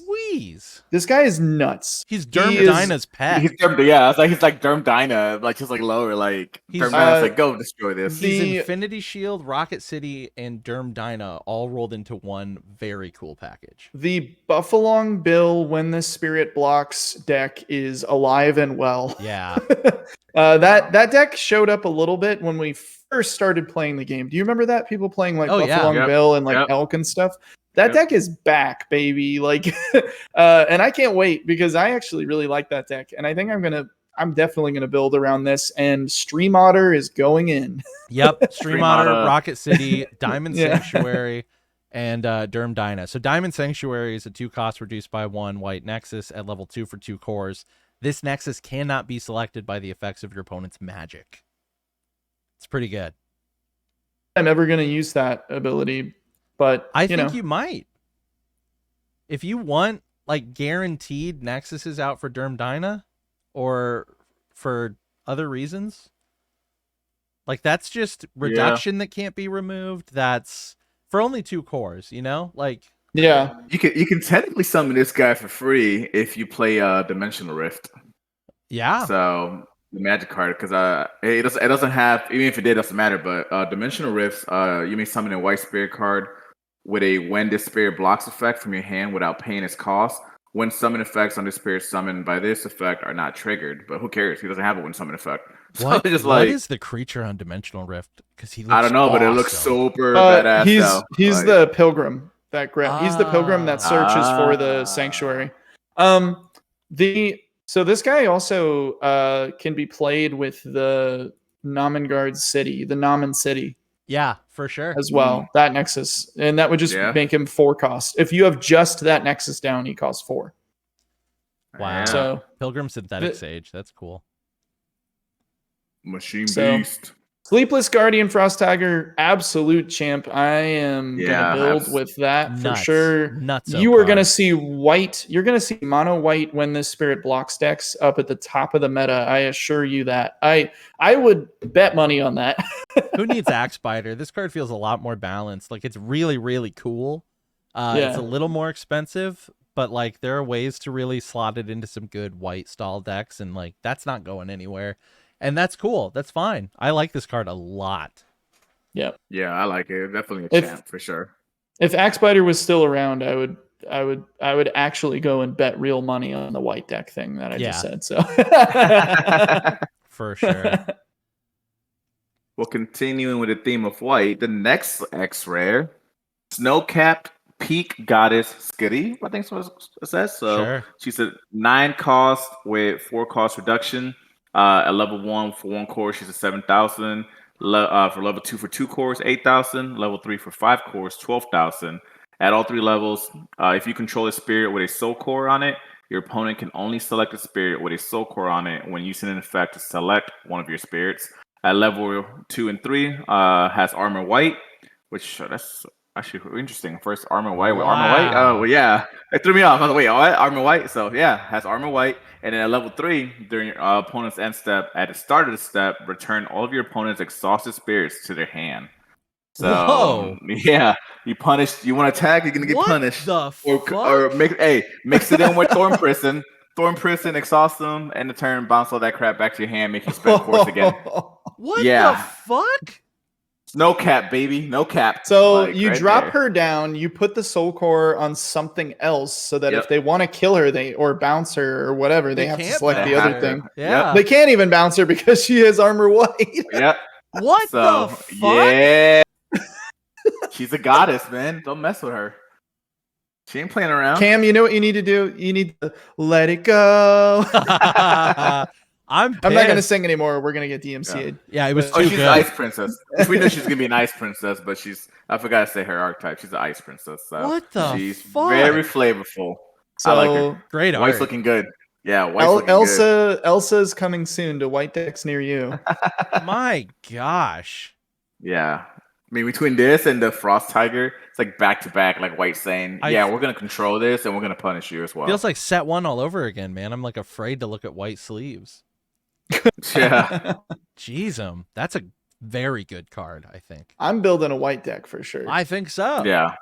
Speaker 3: nuts.
Speaker 1: He's Dyna's pet.
Speaker 2: He's like Derm Dyna, like just like lower, like Derm Dyna's like go destroy this.
Speaker 1: He's Infinity Shield, Rocket City, and Derm Dyna all rolled into one very cool package.
Speaker 3: The Buffalong Bill when this spirit blocks deck is alive and well.
Speaker 1: Yeah.
Speaker 3: That deck showed up a little bit when we first started playing the game. Do you remember that? People playing like Buffalong Bill and like Elk and stuff. That deck is back, baby. Like, and I can't wait because I actually really like that deck, and I think I'm definitely gonna build around this. And Stream Otter is going in.
Speaker 1: Yep, Stream Otter, Rocket City, Diamond Sanctuary, and Derm Dyna. So Diamond Sanctuary is a 2-cost reduced by 1 white Nexus at level 2 for 2 cores. This Nexus cannot be selected by the effects of your opponent's magic. It's pretty good.
Speaker 3: I'm ever gonna use that ability. But
Speaker 1: I think you might. If you want like guaranteed Nexuses out for Derm Dyna or for other reasons, like that's just reduction that can't be removed. That's for only 2 cores, you know? Like
Speaker 2: you can technically summon this guy for free if you play Dimensional Rift.
Speaker 1: Yeah.
Speaker 2: So the magic card, because it doesn't have, even if it did, it doesn't matter. But Dimensional Rifts, you may summon a white spirit card with a when this spirit blocks effect from your hand without paying its cost. When summon effects on this spirit summoned by this effect are not triggered, but who cares? He doesn't have a when summon effect.
Speaker 1: What? So what is the creature on Dimensional Rift? Because he looks
Speaker 2: I don't know,
Speaker 1: awesome.
Speaker 2: But it looks super badass.
Speaker 3: He's the pilgrim that he's the pilgrim that searches for the sanctuary. So this guy also can be played with the Namengard city, the Namen city.
Speaker 1: Yeah, for sure.
Speaker 3: As well, that Nexus. And that would just make him 4 cost. If you have just that Nexus down, he costs 4.
Speaker 1: Wow.
Speaker 3: So
Speaker 1: Pilgrim Synthetic Sage. That's cool.
Speaker 2: Machine Beast.
Speaker 3: Sleepless Guardian Frost Tiger, absolute champ. I am gonna build with that for sure.
Speaker 1: Nuts.
Speaker 3: You are gonna see white. You're gonna see mono white when this spirit blocks decks up at the top of the meta. I assure you that. I would bet money on that.
Speaker 1: Who needs Axe Biter? This card feels a lot more balanced. Like it's really, really cool. It's a little more expensive, but like there are ways to really slot it into some good white style decks, and like that's not going anywhere. And that's cool. That's fine. I like this card a lot.
Speaker 3: Yep.
Speaker 2: Yeah, I like it. Definitely a champ for sure.
Speaker 3: If Axebiter was still around, I would actually go and bet real money on the white deck thing that I just said. So
Speaker 1: for sure.
Speaker 2: Well, continuing with the theme of white, the next X rare, Snowcapped Peak Goddess Skitty, I think is what it says. So she's a 9 cost with 4 cost reduction. At level 1 for 1 core, she's a 7,000. For level 2 for 2 cores, 8,000. Level 3 for 5 cores, 12,000. At all 3 levels, if you control a spirit with a soul core on it, your opponent can only select a spirit with a soul core on it when using an effect to select one of your spirits. At level 2 and 3, has armor white, which that's actually interesting. First armor white with armor white. Oh, well, yeah. It threw me off. I was like, wait, what? Armor white? So, yeah, has armor white. And then at level 3, during your opponent's end step, at the start of the step, return all of your opponent's exhausted spirits to their hand. So, yeah, you punish. You want to attack, you're going to get punished.
Speaker 1: The fuck?
Speaker 2: Or mix it in with Thorn Prison. Thorn Prison, exhaust them, and the turn, bounce all that crap back to your hand, make you spend course again.
Speaker 1: What the fuck?
Speaker 2: No cap, baby. No cap.
Speaker 3: So you drop her down, you put the soul core on something else so that if they want to kill her, or bounce her or whatever, they have to select the other thing.
Speaker 1: Yeah.
Speaker 3: They can't even bounce her because she has armor white.
Speaker 2: Yep.
Speaker 1: What the fuck?
Speaker 2: Yeah. She's a goddess, man. Don't mess with her. She ain't playing around.
Speaker 3: Cam, you know what you need to do? You need to let it go.
Speaker 1: I'm
Speaker 3: not going to sing anymore. We're going to get DMCA'd.
Speaker 1: Yeah, it was
Speaker 2: she's an ice princess. We know she's going to be an ice princess, but I forgot to say her archetype. She's an ice princess. So
Speaker 1: what the
Speaker 2: she's
Speaker 1: fuck?
Speaker 2: Very flavorful.
Speaker 3: So,
Speaker 2: I like her.
Speaker 1: Great art.
Speaker 2: White's looking good. Yeah, White's looking good.
Speaker 3: Elsa's coming soon to white decks near you.
Speaker 1: My gosh.
Speaker 2: Yeah. I mean, between this and the Frost Tiger, it's like back to back, like White saying, "Yeah, we're gonna control this and we're gonna punish you as well."
Speaker 1: Feels like set 1 all over again, man. I'm like afraid to look at White sleeves.
Speaker 2: Yeah,
Speaker 1: Jeez, that's a very good card, I think.
Speaker 3: I'm building a white deck for sure.
Speaker 1: I think so.
Speaker 2: yeah.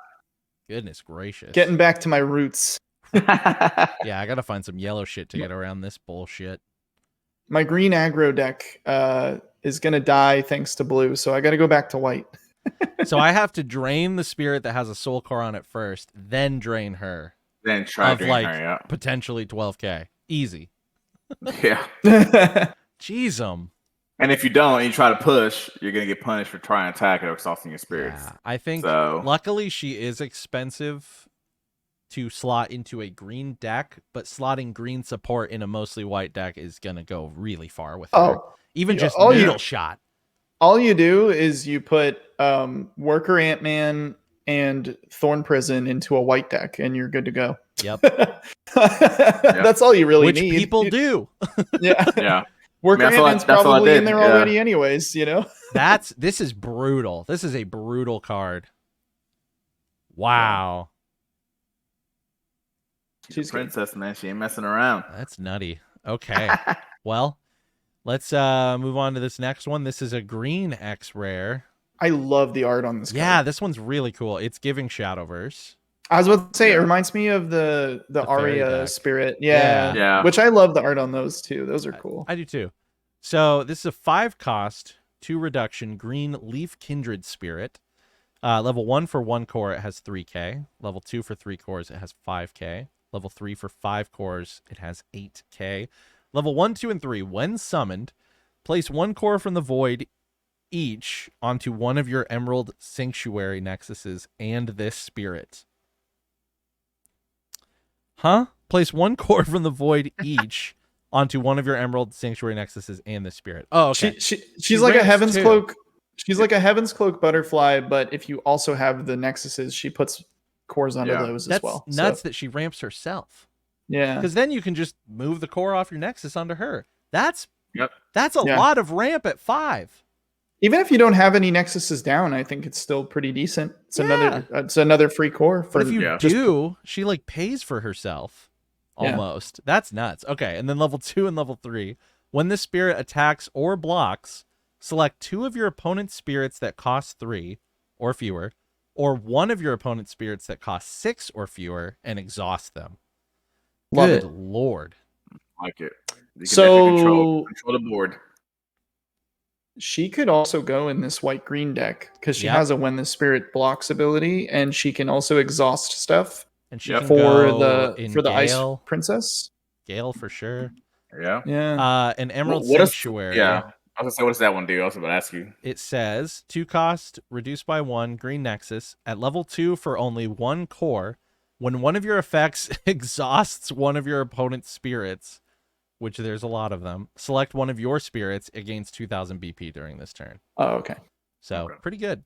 Speaker 1: Goodness gracious.
Speaker 3: Getting back to my roots.
Speaker 1: Yeah, I gotta find some yellow shit to get around this bullshit.
Speaker 3: My green aggro deck is gonna die thanks to blue, so I gotta go back to white.
Speaker 1: So I have to drain the spirit that has a soul core on it first, then drain her.
Speaker 2: Then try
Speaker 1: Of
Speaker 2: to
Speaker 1: like
Speaker 2: her, yeah.
Speaker 1: potentially 12k. Easy.
Speaker 2: Yeah.
Speaker 1: Jeez,
Speaker 2: And if you don't, and you try to push, you're gonna get punished for trying to attack or exhausting your spirits.
Speaker 1: Yeah, I think
Speaker 2: So
Speaker 1: luckily she is expensive to slot into a green deck, but slotting green support in a mostly white deck is gonna go really far with her.
Speaker 3: Oh,
Speaker 1: Even just
Speaker 3: all
Speaker 1: needle shot.
Speaker 3: all you do is you put Worker Ant-Man and Thorn Prison into a white deck, and you're good to go.
Speaker 1: Yep.
Speaker 3: That's all you really
Speaker 1: Which
Speaker 3: need.
Speaker 1: people do.
Speaker 3: Yeah.
Speaker 2: yeah.
Speaker 3: Worker
Speaker 2: I mean, that's all I-
Speaker 3: Ant-Man's
Speaker 2: that's all I
Speaker 3: probably in
Speaker 2: did,
Speaker 3: there
Speaker 2: yeah.
Speaker 3: already anyways, you know?
Speaker 1: This is brutal. This is a brutal card. Wow.
Speaker 2: She's a princess, man. She ain't messing around.
Speaker 1: That's nutty. Okay. Well, let's move on to this next one. This is a green X rare.
Speaker 3: I love the art on this card.
Speaker 1: Yeah, this one's really cool. It's giving Shadowverse.
Speaker 3: I was about to say,
Speaker 2: Yeah.
Speaker 3: it reminds me of the
Speaker 1: fairy
Speaker 3: Aria
Speaker 1: deck.
Speaker 3: spirit.
Speaker 1: Yeah.
Speaker 2: Yeah.
Speaker 3: Which I love the art on those too. Those are cool.
Speaker 1: I do too. So this is a 5 cost, 2 reduction, green Leaf Kindred Spirit. Level 1 for 1 core, it has 3k. Level 2 for 3 cores, it has 5k. Level 3 for 5 cores, it has 8k. Level 1, 2, and 3, when summoned, place 1 core from the void each onto one of your Emerald Sanctuary Nexuses and this spirit. Huh? Place 1 core from the void each onto one of your Emerald Sanctuary Nexuses and this spirit. Oh, okay.
Speaker 3: She's like a
Speaker 1: ramps
Speaker 3: Heaven's
Speaker 1: too.
Speaker 3: Cloak. She's like a Heaven's Cloak butterfly, but if you also have the Nexuses, she puts cores onto those
Speaker 1: That's
Speaker 3: as well.
Speaker 1: nuts
Speaker 3: So,
Speaker 1: that she ramps herself.
Speaker 3: yeah.
Speaker 1: Because then you can just move the core off your Nexus onto her. That's
Speaker 2: Yep.
Speaker 1: a
Speaker 3: Yeah.
Speaker 1: lot of ramp at 5.
Speaker 3: Even if you don't have any Nexuses down, I think it's still pretty decent. It's another free core for
Speaker 1: But if you
Speaker 2: yeah.
Speaker 1: do, she like pays for herself
Speaker 3: Yeah.
Speaker 1: almost. That's nuts. Okay, and then level 2 and level 3. When this spirit attacks or blocks, select 2 of your opponent's spirits that cost 3 or fewer, or 1 of your opponent's spirits that cost 6 or fewer, and exhaust them.
Speaker 3: Love
Speaker 1: Good
Speaker 3: it.
Speaker 1: lord.
Speaker 2: Like it. You can
Speaker 3: So-
Speaker 2: definitely control the board.
Speaker 3: She could also go in this white green deck because she
Speaker 1: Yep.
Speaker 3: has a when the spirit blocks ability, and she can also exhaust stuff
Speaker 1: And she
Speaker 2: Yep.
Speaker 1: can
Speaker 3: for
Speaker 1: go
Speaker 3: the
Speaker 1: in
Speaker 3: for the Ice
Speaker 1: Gale.
Speaker 3: Princess.
Speaker 1: Gale for sure.
Speaker 2: Yeah.
Speaker 3: Yeah.
Speaker 1: An Emerald
Speaker 2: What is-
Speaker 1: Sanctuary.
Speaker 2: Yeah. I was gonna say, what does that one do? I was about to ask you.
Speaker 1: It says 2 cost, reduced by 1, green Nexus. At level 2 for only 1 core, when one of your effects exhausts one of your opponent's spirits, which there's a lot of them, select one of your spirits. It gains 2000 BP during this turn.
Speaker 3: Oh, okay.
Speaker 1: So
Speaker 2: Okay.
Speaker 1: pretty good.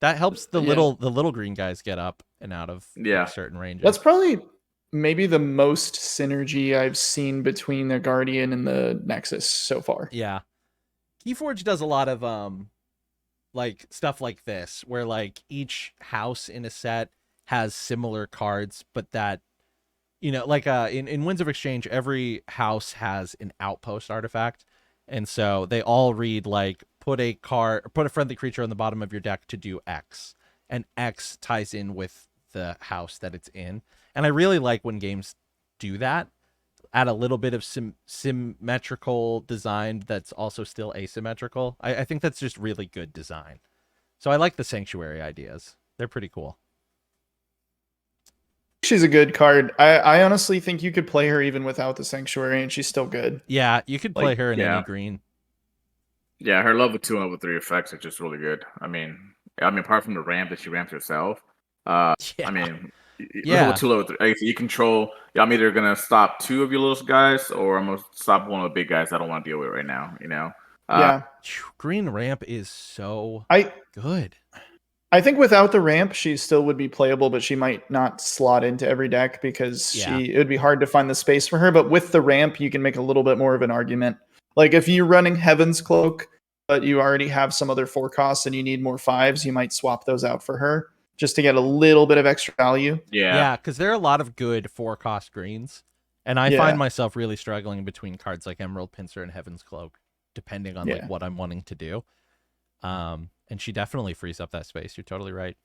Speaker 1: That helps the
Speaker 3: Yeah.
Speaker 1: little green guys get up and out of
Speaker 2: Yeah.
Speaker 1: certain ranges.
Speaker 3: That's probably maybe the most synergy I've seen between the Guardian and the Nexus so far.
Speaker 1: Yeah. Keyforge does a lot of like stuff like this, where like each house in a set has similar cards, but that, you know, like in Winds of Exchange, every house has an outpost artifact. And so they all read like put a friendly creature on the bottom of your deck to do X. And X ties in with the house that it's in. And I really like when games do that. Add a little bit of symmetrical design that's also still asymmetrical. I think that's just really good design. So I like the Sanctuary ideas. They're pretty cool.
Speaker 3: She's a good card. I honestly think you could play her even without the Sanctuary, and she's still good.
Speaker 1: Yeah, you could play
Speaker 3: Like,
Speaker 1: her in
Speaker 2: yeah.
Speaker 1: any green.
Speaker 2: Yeah, her level 2 and level 3 effects are just really good. I mean, apart from the ramp that she ramps herself,
Speaker 1: Yeah.
Speaker 2: I mean,
Speaker 1: Yeah.
Speaker 2: level 2, level 3. You control. Yeah, I'm either gonna stop 2 of your little guys, or I'm gonna stop one of the big guys I don't want to deal with right now. You know.
Speaker 3: Yeah.
Speaker 1: Phew, green ramp is so
Speaker 3: I
Speaker 1: good.
Speaker 3: think without the ramp, she still would be playable, but she might not slot into every deck because
Speaker 1: Yeah.
Speaker 3: it would be hard to find the space for her. But with the ramp, you can make a little bit more of an argument. Like if you're running Heaven's Cloak but you already have some other 4 costs and you need more 5s, you might swap those out for her just to get a little bit of extra value.
Speaker 1: Yeah, because there are a lot of good 4-cost greens. And I find myself really struggling between cards like Emerald Pincer and Heaven's Cloak, depending on like what I'm wanting to do. And she definitely frees up that space. You're totally right.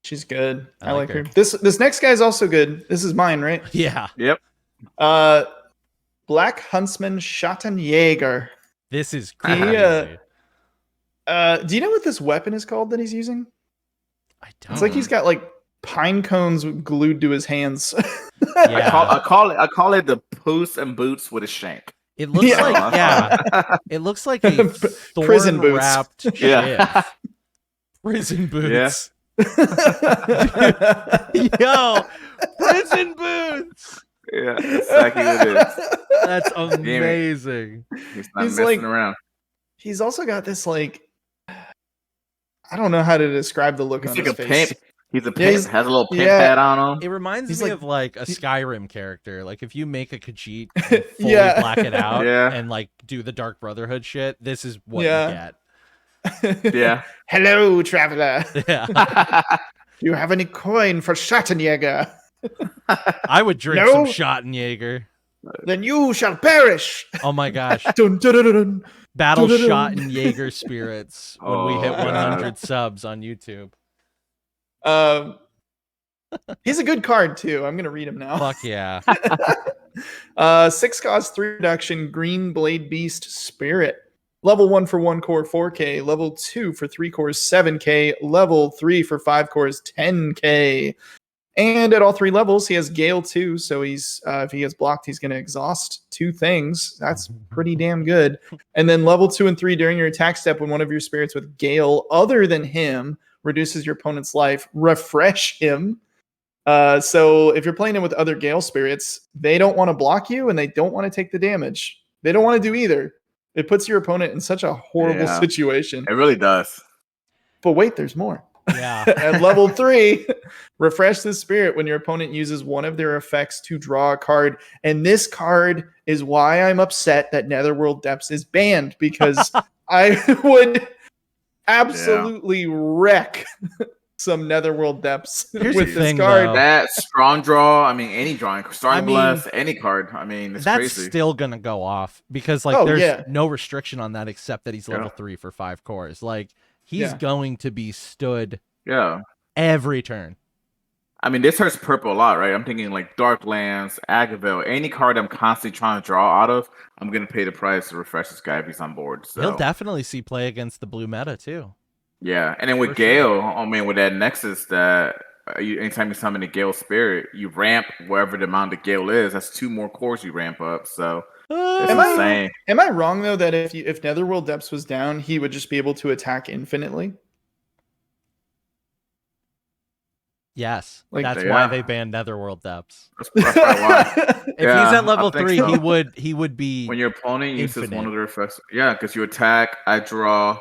Speaker 3: She's good. I
Speaker 1: like
Speaker 3: like her. This next guy is also good. This is mine, right?
Speaker 1: Yeah.
Speaker 2: Yep.
Speaker 3: Black Huntsman Schattenjäger.
Speaker 1: This is crazy.
Speaker 3: Do you know what this weapon is called that he's using?
Speaker 1: I don't.
Speaker 3: It's like he's got like pine cones glued to his hands.
Speaker 1: Yeah.
Speaker 2: I call it the Puss and Boots with a shank.
Speaker 1: It looks like it looks like a
Speaker 3: Prison boots.
Speaker 1: wrapped
Speaker 2: Yeah.
Speaker 1: Prison boots. Yo, prison boots.
Speaker 2: Yeah, exactly what it is.
Speaker 1: That's amazing.
Speaker 2: He's not messing around.
Speaker 3: He's also got this like, I don't know how to describe the look on his face.
Speaker 2: Pimp. He's a pimp. Has a little pimp hat on him.
Speaker 1: It reminds me of like a Skyrim character. Like if you make a Khajiit and fully black it out and like do the Dark Brotherhood shit, this is what you get.
Speaker 2: Yeah.
Speaker 3: Hello, traveler.
Speaker 1: Yeah.
Speaker 3: Do you have any coin for Schattenjäger?
Speaker 1: I would drink some Schattenjäger.
Speaker 3: Then you shall perish.
Speaker 1: Oh my gosh.
Speaker 3: Dun, dun, dun, dun, dun.
Speaker 1: Battle Schattenjäger spirits when we hit 100 subs on YouTube.
Speaker 3: He's a good card too. I'm gonna read him now.
Speaker 1: Fuck yeah.
Speaker 3: 6 cost 3 reduction, Green Blade Beast Spirit. Level 1 for 1 core 4K, level 2 for 3 cores 7K, level 3 for 5 cores 10K. And at all 3 levels, he has Gale 2, so he's if he gets blocked, he's gonna exhaust 2 things. That's pretty damn good. And then level 2 and 3 during your attack step, when one of your spirits with Gale other than him reduces your opponent's life, refresh him. So if you're playing him with other Gale spirits, they don't want to block you and they don't want to take the damage. They don't want to do either. It puts your opponent in such a horrible situation.
Speaker 2: It really does.
Speaker 3: But wait, there's more.
Speaker 1: Yeah.
Speaker 3: At level 3, refresh the spirit when your opponent uses one of their effects to draw a card. And this card is why I'm upset that Netherworld Depths is banned, because I would absolutely wreck some Netherworld Depths
Speaker 1: Here's
Speaker 3: with
Speaker 1: the
Speaker 3: this
Speaker 1: thing,
Speaker 3: card.
Speaker 1: though.
Speaker 2: That strong draw, I mean, any drawing, starting bless, any card. I mean, it's
Speaker 1: that's
Speaker 2: crazy.
Speaker 1: still gonna go off because like there's no restriction on that except that he's level 3 for 5 cores. Like he's going to be stood every turn.
Speaker 2: I mean, this hurts purple a lot, right? I'm thinking like Darklands, Agavel, any card I'm constantly trying to draw out of, I'm gonna pay the price to refresh this guy if he's on board. So
Speaker 1: he'll definitely see play against the blue meta too.
Speaker 2: Yeah, and then with Gale, I mean, with that Nexus, that anytime you summon a Gale Spirit, you ramp wherever the amount of Gale is. That's 2 more cores you ramp up. So it's insane.
Speaker 3: Am I wrong though that if Netherworld Depths was down, he would just be able to attack infinitely?
Speaker 1: Yes,
Speaker 3: Like,
Speaker 1: that's why they banned Netherworld Depths.
Speaker 2: That's probably why.
Speaker 1: If he's at level 3, he would be.
Speaker 2: When your opponent uses
Speaker 1: infinite.
Speaker 2: one of the effects, because you attack, I draw.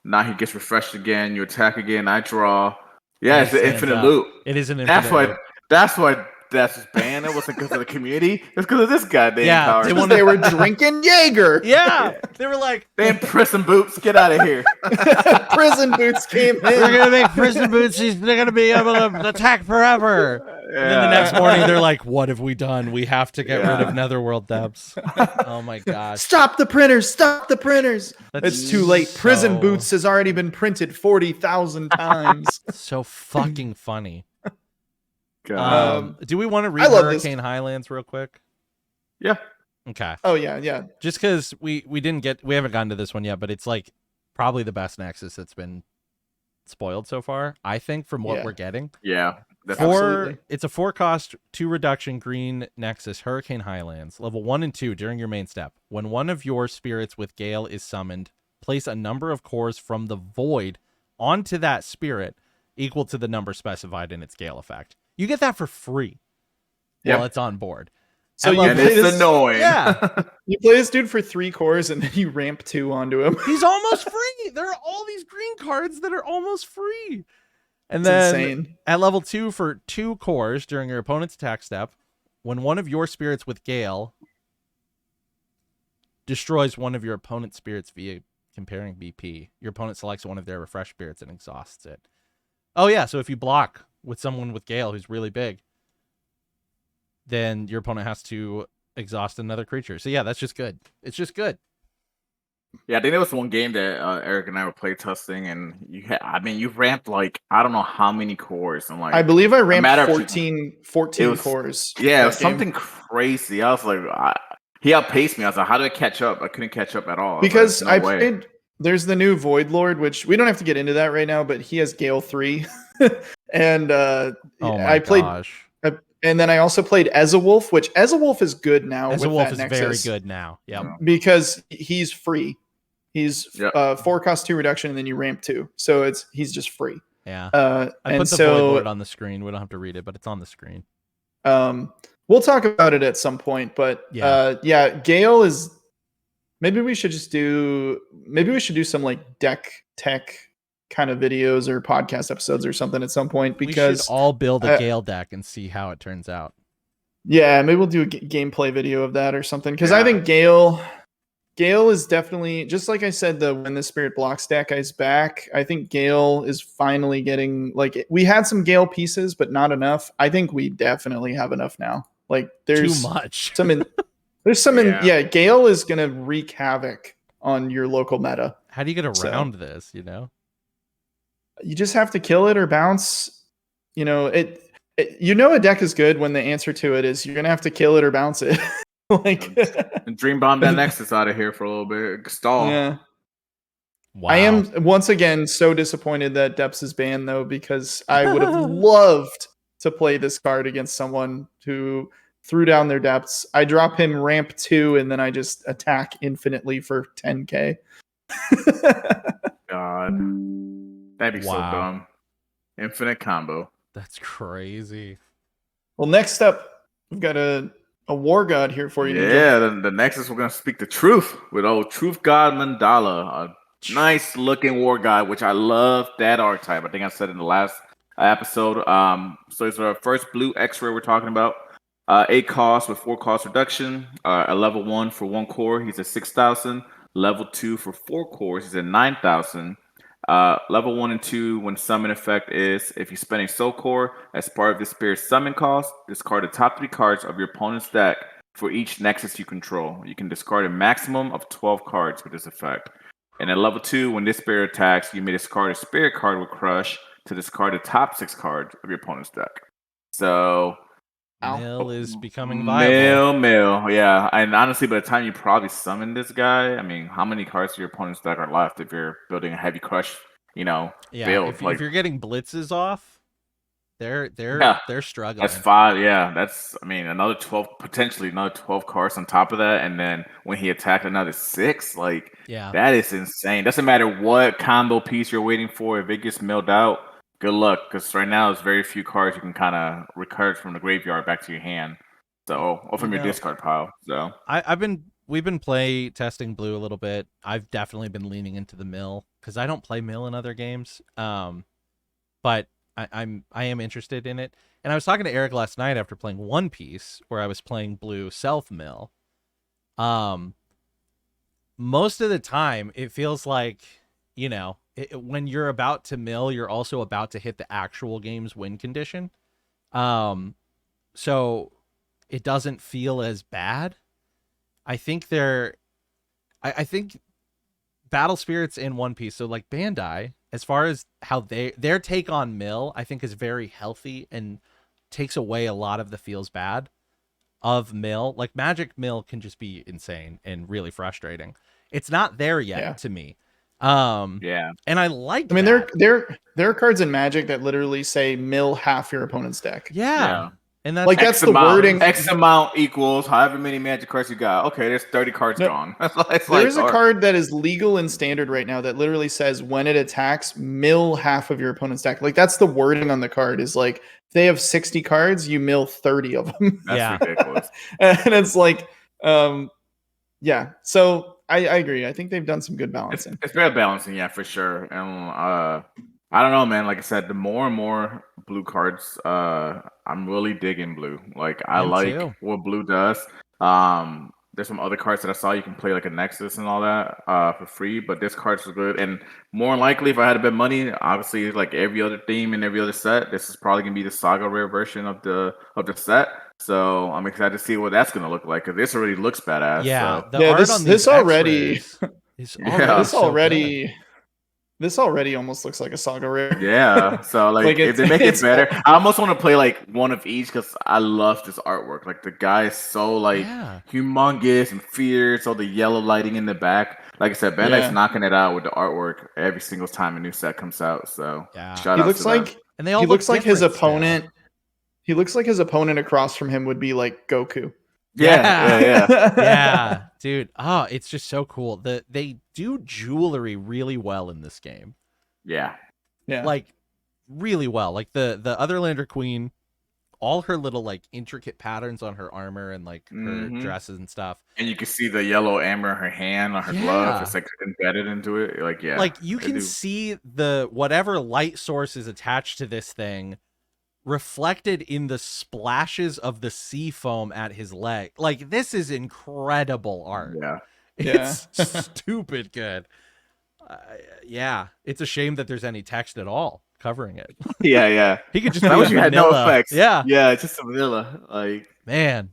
Speaker 2: Now he gets refreshed again. You attack again, I draw. Yeah, it's an infinite loop.
Speaker 1: It is an infinite loop.
Speaker 2: That's why that's just banned. It wasn't because of the community. It's because of this goddamn power.
Speaker 3: They were drinking Jaeger.
Speaker 1: Yeah, they were like,
Speaker 2: they in prison boots. Get out of here.
Speaker 3: Prison boots came in.
Speaker 1: They're gonna make prison boots. They're gonna be able to attack forever. Yeah. And then the next morning, they're like, "What have we done? We have to get rid of Netherworld Depths." Oh my gosh!
Speaker 3: Stop the printers! Stop the printers! It's too late. Prison boots has already been printed 40,000 times.
Speaker 1: So fucking funny.
Speaker 2: God.
Speaker 1: Do we want to read Hurricane Highlands real quick?
Speaker 2: Yeah.
Speaker 1: Okay.
Speaker 3: Oh yeah.
Speaker 1: Just because we haven't gotten to this one yet, but it's like probably the best Nexus that's been spoiled so far, I think, from what we're getting.
Speaker 2: Yeah.
Speaker 1: It's a 4-cost 2 reduction green Nexus, Hurricane Highlands, level 1 and 2 during your main step. When one of your spirits with Gale is summoned, place a number of cores from the void onto that spirit equal to the number specified in its Gale effect. You get that for free while it's on board.
Speaker 3: So
Speaker 2: it's annoying.
Speaker 3: Yeah. You play this dude for 3 cores and then you ramp 2 onto him.
Speaker 1: He's almost free. There are all these green cards that are almost free. And
Speaker 3: it's
Speaker 1: then
Speaker 3: insane.
Speaker 1: At level 2 for 2 cores during your opponent's attack step, when one of your spirits with Gale destroys one of your opponent's spirits via comparing BP. Your opponent selects one of their refresh spirits and exhausts it. Oh yeah, so if you block with someone with Gale who's really big, then your opponent has to exhaust another creature. So yeah, that's just good. It's just good.
Speaker 2: Yeah, I think there was one game that Eric and I were playtesting, and you ramped like I don't know how many cores, and like
Speaker 3: I believe I ramped
Speaker 2: matter of
Speaker 3: 14 cores.
Speaker 2: yeah, it was
Speaker 3: that game.
Speaker 2: something crazy. I was like, he outpaced me. I was like, how do I catch up? I couldn't catch up at all.
Speaker 3: Because
Speaker 2: I was like, "There's no way."
Speaker 3: played. There's the new Void Lord, which we don't have to get into that right now, but he has Gale 3, and
Speaker 1: Oh my
Speaker 3: I played.
Speaker 1: gosh.
Speaker 3: And then I also played Ezawolf, which Ezawolf is good now.
Speaker 1: As a
Speaker 3: with
Speaker 1: wolf
Speaker 3: that
Speaker 1: is
Speaker 3: Nexus
Speaker 1: very good now. Yep.
Speaker 2: Yeah.
Speaker 3: because he's free. He's
Speaker 2: Yep.
Speaker 3: 4 cost 2 reduction, and then you ramp 2, so he's just free.
Speaker 1: Yeah.
Speaker 3: I
Speaker 1: I put the Void Lord on the screen. We don't have to read it, but it's on the screen.
Speaker 3: We'll talk about it at some point, but Gale is. Maybe we should do some like deck tech kind of videos or podcast episodes or something at some point, because
Speaker 1: we should all build a Gale deck and see how it turns out.
Speaker 3: Yeah, maybe we'll do a gameplay video of that or something, because
Speaker 2: Yeah.
Speaker 3: I think Gale is definitely, just like I said, the When the Spirit Blocks deck is back. I think Gale is finally getting, like, we had some Gale pieces, but not enough. I think we definitely have enough now. Like, there's
Speaker 1: Too much.
Speaker 3: Gale is gonna wreak havoc on your local meta.
Speaker 1: How do you get around this, you know?
Speaker 3: You just have to kill it or bounce. You know, a deck is good when the answer to it is you're gonna have to kill it or bounce it. Like,
Speaker 2: And Dream Bomb that Nexus out of here for a little bit. Stall.
Speaker 3: yeah.
Speaker 1: Wow.
Speaker 3: I am once again so disappointed that Depths is banned, though, because I would have loved to play this card against someone who threw down their Depths. I drop him ramp 2, and then I just attack infinitely for 10k.
Speaker 2: God, that'd be so dumb. Infinite combo.
Speaker 1: That's crazy.
Speaker 3: Well, next up, we've got a War God here for you.
Speaker 2: Yeah, the Nexus, we're gonna speak the truth with old Truth God Mandala, a nice looking War God, which I love that archetype. I think I said in the last episode. So it's our first blue X-ray we're talking about. 8 cost with 4 cost reduction. A level 1 for 1 core, he's at 6,000. Level 2 for 4 cores, he's at 9,000. Level 1 and 2, when summon effect is, if you spend a soul core as part of the spirit's summon cost, discard the top 3 cards of your opponent's deck for each Nexus you control. You can discard a maximum of 12 cards with this effect. And at level 2, when this spirit attacks, you may discard a spirit card with Crush to discard the top 6 cards of your opponent's deck. So
Speaker 1: Mill is becoming viable.
Speaker 2: Mill, yeah. And honestly, by the time you probably summon this guy, I mean, how many cards of your opponent's deck are left if you're building a heavy Crush, build?
Speaker 1: If you're getting blitzes off, they're struggling.
Speaker 2: That's 5, yeah. That's, another 12, potentially another 12 cards on top of that, and then when he attacked another 6, that is insane. Doesn't matter what combo piece you're waiting for, if it gets milled out, good luck, because right now there's very few cards you can kind of recurve from the graveyard back to your hand, or from your discard pile. So
Speaker 1: we've been play testing blue a little bit. I've definitely been leaning into the mill because I don't play mill in other games, but I am interested in it. And I was talking to Eric last night after playing One Piece, where I was playing blue self mill. Most of the time, it feels like, when you're about to mill, you're also about to hit the actual game's win condition. So it doesn't feel as bad. I think I think Battle Spirits in One Piece, so like Bandai, as far as how their take on mill, I think is very healthy and takes away a lot of the feels bad of mill. Like Magic mill can just be insane and really frustrating. It's not there yet to me. And I like
Speaker 3: there are cards in Magic that literally say mill half your opponent's deck.
Speaker 1: Yeah. And that's
Speaker 3: like that's the wording.
Speaker 2: X amount equals however many Magic cards you got. Okay, there's 30 cards gone.
Speaker 3: There's a card that is legal in Standard right now that literally says when it attacks, mill half of your opponent's deck. Like that's the wording on the card, is like if they have 60 cards, you mill 30 of them.
Speaker 2: That's ridiculous.
Speaker 3: And it's like, so I agree. I think they've done some good balancing.
Speaker 2: It's very balancing, yeah, for sure. And I don't know, man. Like I said, the more and more blue cards, I'm really digging blue. Like I like what blue does. there's some other cards that I saw you can play like a Nexus and all that for free, but this card's so good. And more than likely, if I had a bit of money, obviously like every other theme and every other set, this is probably gonna be the Saga rare version of the set. So I'm excited to see what that's gonna look like because this already looks badass.
Speaker 1: Yeah,
Speaker 2: So.
Speaker 1: the
Speaker 3: Yeah,
Speaker 1: art
Speaker 3: this
Speaker 1: on
Speaker 3: this
Speaker 1: these
Speaker 3: already
Speaker 1: X-rays is
Speaker 2: Yeah.
Speaker 1: already
Speaker 3: this
Speaker 1: so good.
Speaker 3: already this already almost looks like a Saga rare.
Speaker 2: Yeah, so like if they make it better, I almost want to play like one of each because I love this artwork. Like the guy is so like
Speaker 1: Yeah.
Speaker 2: humongous and fierce. All the yellow lighting in the back. Like I said, Bandai's
Speaker 3: Yeah.
Speaker 2: knocking it out with the artwork every single time a new set comes out. So
Speaker 1: Yeah.
Speaker 2: shout
Speaker 3: He
Speaker 2: out
Speaker 3: looks
Speaker 2: to them.
Speaker 3: like
Speaker 1: And they all
Speaker 3: he
Speaker 1: look
Speaker 3: looks like his
Speaker 1: different still.
Speaker 3: opponent. He looks like his opponent across from him would be like Goku.
Speaker 2: Yeah.
Speaker 1: Yeah, dude. Oh, it's just so cool. They do jewelry really well in this game.
Speaker 2: Yeah.
Speaker 3: Yeah.
Speaker 1: Like really well. Like the Otherlander Queen, all her little like intricate patterns on her armor and like her
Speaker 2: Mhm.
Speaker 1: dresses and stuff.
Speaker 2: And you can see the yellow amber on her hand, on her glove. It's like embedded into it. Like, yeah.
Speaker 1: Like you
Speaker 2: they
Speaker 1: can
Speaker 2: do.
Speaker 1: see the whatever light source is attached to this thing reflected in the splashes of the sea foam at his leg. Like this is incredible art.
Speaker 2: Yeah.
Speaker 1: It's stupid good. Yeah, it's a shame that there's any text at all covering it.
Speaker 2: Yeah.
Speaker 1: He could just
Speaker 2: I
Speaker 1: be
Speaker 2: wish
Speaker 1: a
Speaker 2: you had no
Speaker 1: vanilla.
Speaker 2: effects.
Speaker 1: Yeah,
Speaker 2: Yeah, it's just a vanilla. Like,
Speaker 1: man.